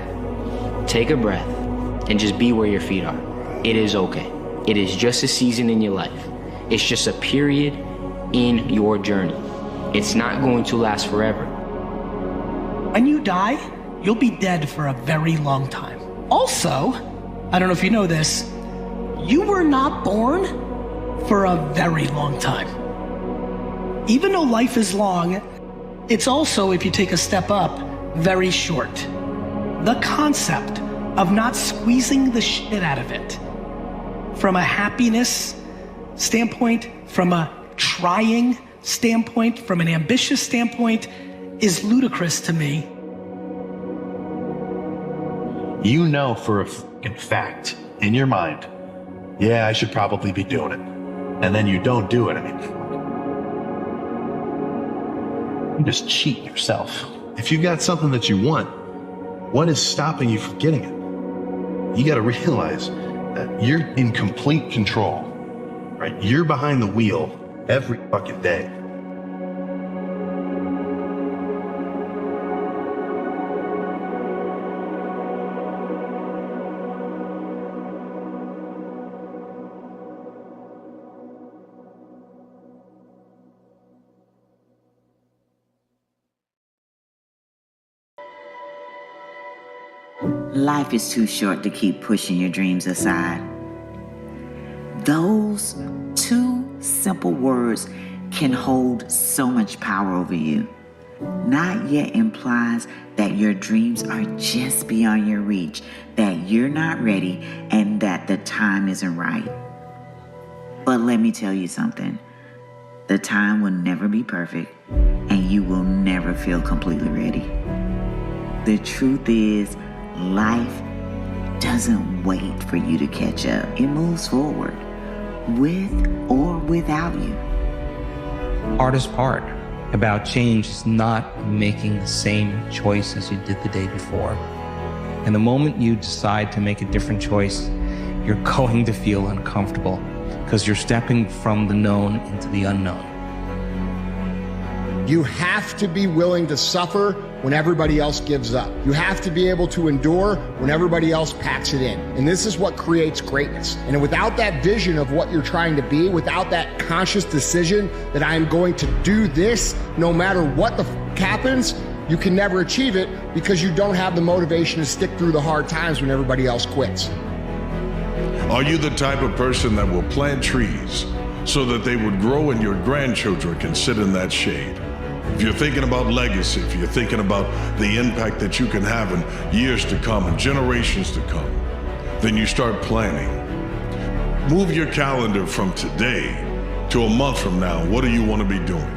take a breath, and just be where your feet are. It is okay. It is just a season in your life. It's just a period in your journey. It's not going to last forever. When you die, you'll be dead for a very long time. Also, I don't know if you know this, you were not born for a very long time. Even though life is long, it's also, if you take a step up, very short. The concept of not squeezing the shit out of it, from a happiness standpoint, from a trying standpoint, from an ambitious standpoint, is ludicrous to me. You know for a fact, in your mind, yeah, I should probably be doing it. And then you don't do it. I mean, you just cheat yourself. If you got something that you want, what is stopping you from getting it? You got to realize that you're in complete control, right? You're behind the wheel every fucking day. Life is too short to keep pushing your dreams aside. Those two simple words can hold so much power over you. Not yet implies that your dreams are just beyond your reach, that you're not ready, and that the time isn't right. But let me tell you something. The time will never be perfect, and you will never feel completely ready. The truth is, life doesn't wait for you to catch up. It moves forward, with or without you. Hardest part about change is not making the same choice as you did the day before. And the moment you decide to make a different choice, you're going to feel uncomfortable because you're stepping from the known into the unknown. You have to be willing to suffer when everybody else gives up. You have to be able to endure when everybody else packs it in. And this is what creates greatness. And without that vision of what you're trying to be, without that conscious decision that I am going to do this no matter what the happens, you can never achieve it because you don't have the motivation to stick through the hard times when everybody else quits. Are you the type of person that will plant trees so that they would grow and your grandchildren can sit in that shade? If you're thinking about legacy, if you're thinking about the impact that you can have in years to come and generations to come, then you start planning. Move your calendar from today to a month from now. What do you want to be doing?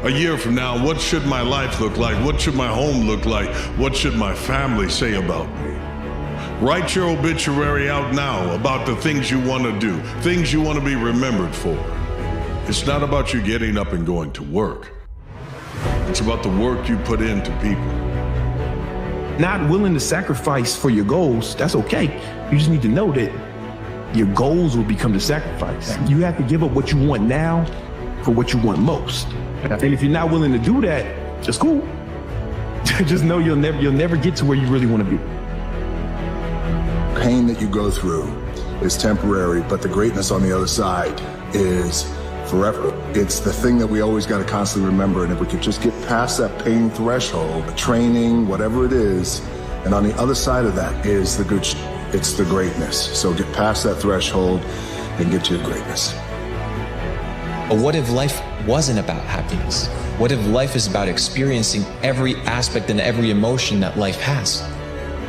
A year from now, what should my life look like? What should my home look like? What should my family say about me? Write your obituary out now about the things you want to do, things you want to be remembered for. It's not about you getting up and going to work. It's about the work you put into people. Not willing to sacrifice for your goals, that's okay. You just need to know that your goals will become the sacrifice. You have to give up what you want now for what you want most. And if you're not willing to do that, just cool. Just know you'll never get to where you really want to be. Pain that you go through is temporary, but the greatness on the other side is forever. It's the thing that we always got to constantly remember. And if we could just get past that pain threshold, training, whatever it is, and on the other side of that is the good, it's the greatness. So get past that threshold and get to your greatness. But what if life wasn't about happiness? What if life is about experiencing every aspect and every emotion that life has?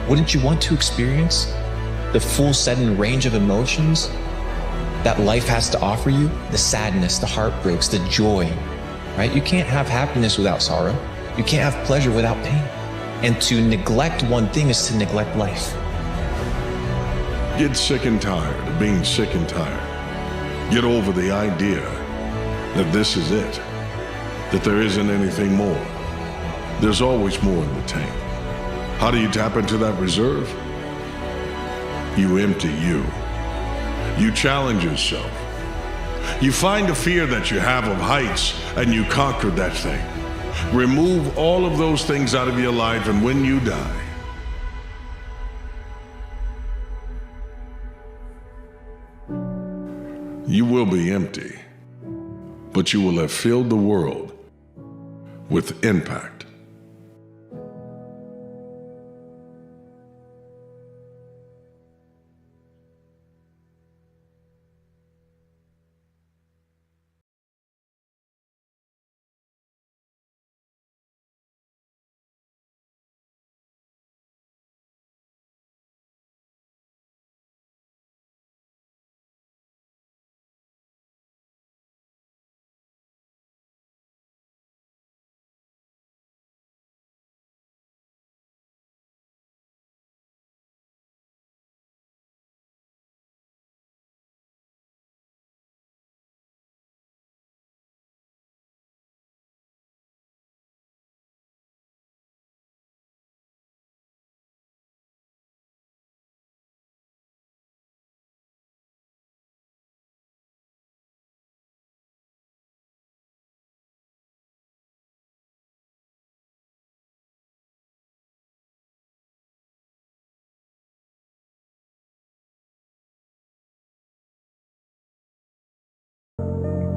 Wouldn't you want to experience the full set and range of emotions that life has to offer you? The sadness, the heartbreaks, the joy, right? You can't have happiness without sorrow. You can't have pleasure without pain. And to neglect one thing is to neglect life. Get sick and tired of being sick and tired. Get over the idea that this is it, that there isn't anything more. There's always more in the tank. How do you tap into that reserve? You empty you. You challenge yourself. You find the fear that you have of heights and you conquer that thing. Remove all of those things out of your life, and when you die, you will be empty, but you will have filled the world with impact.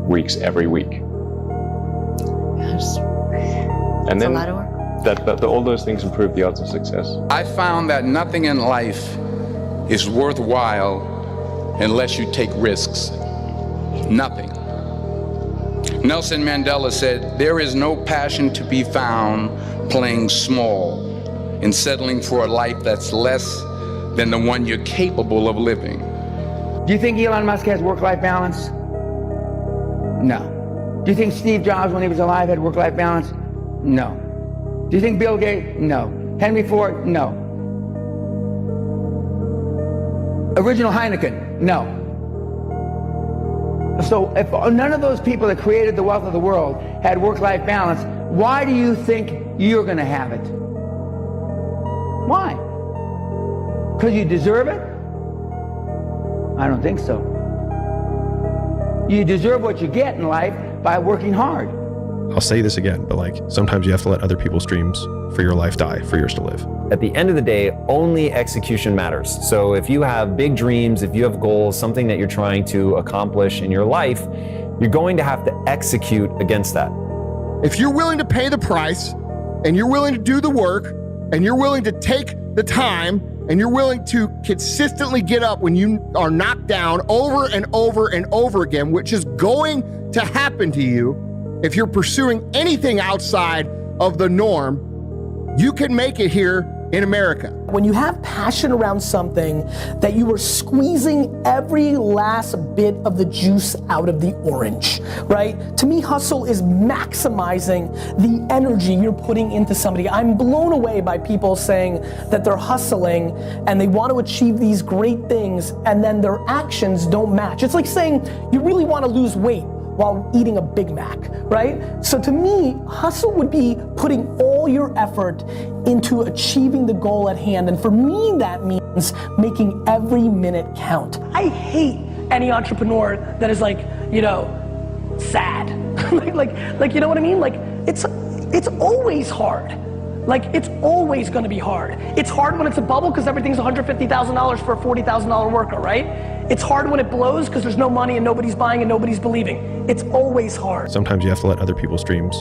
Weeks every week. Yes. And then a lot of work. all those things improve the odds of success. I found that nothing in life is worthwhile unless you take risks. Nothing. Nelson Mandela said, "There is no passion to be found playing small and settling for a life that's less than the one you're capable of living." Do you think Elon Musk has work-life balance? No. Do you think Steve Jobs, when he was alive, had work-life balance? No. Do you think Bill Gates? No. Henry Ford? No. Original Heineken? No. So if none of those people that created the wealth of the world had work-life balance, why do you think you're going to have it? Why? Because you deserve it? I don't think so. You deserve what you get in life by working hard. I'll say this again, but like sometimes you have to let other people's dreams for your life die for yours to live. At the end of the day, only execution matters. So if you have big dreams, if you have goals, something that you're trying to accomplish in your life, you're going to have to execute against that. If you're willing to pay the price, and you're willing to do the work, and you're willing to take the time, and you're willing to consistently get up when you are knocked down over and over and over again, which is going to happen to you if you're pursuing anything outside of the norm, you can make it here in America. When you have passion around something that you are squeezing every last bit of the juice out of the orange, right? To me, hustle is maximizing the energy you're putting into somebody. I'm blown away by people saying that they're hustling and they want to achieve these great things and then their actions don't match. It's like saying you really want to lose weight while eating a Big Mac, right? So to me, hustle would be putting all your effort into achieving the goal at hand. And for me, that means making every minute count. I hate any entrepreneur that is like, you know, sad. like, you know what I mean? Like, it's always hard. Like, it's always gonna be hard. It's hard when it's a bubble because everything's $150,000 for a $40,000 worker, right? It's hard when it blows because there's no money and nobody's buying and nobody's believing. It's always hard. Sometimes you have to let other people's dreams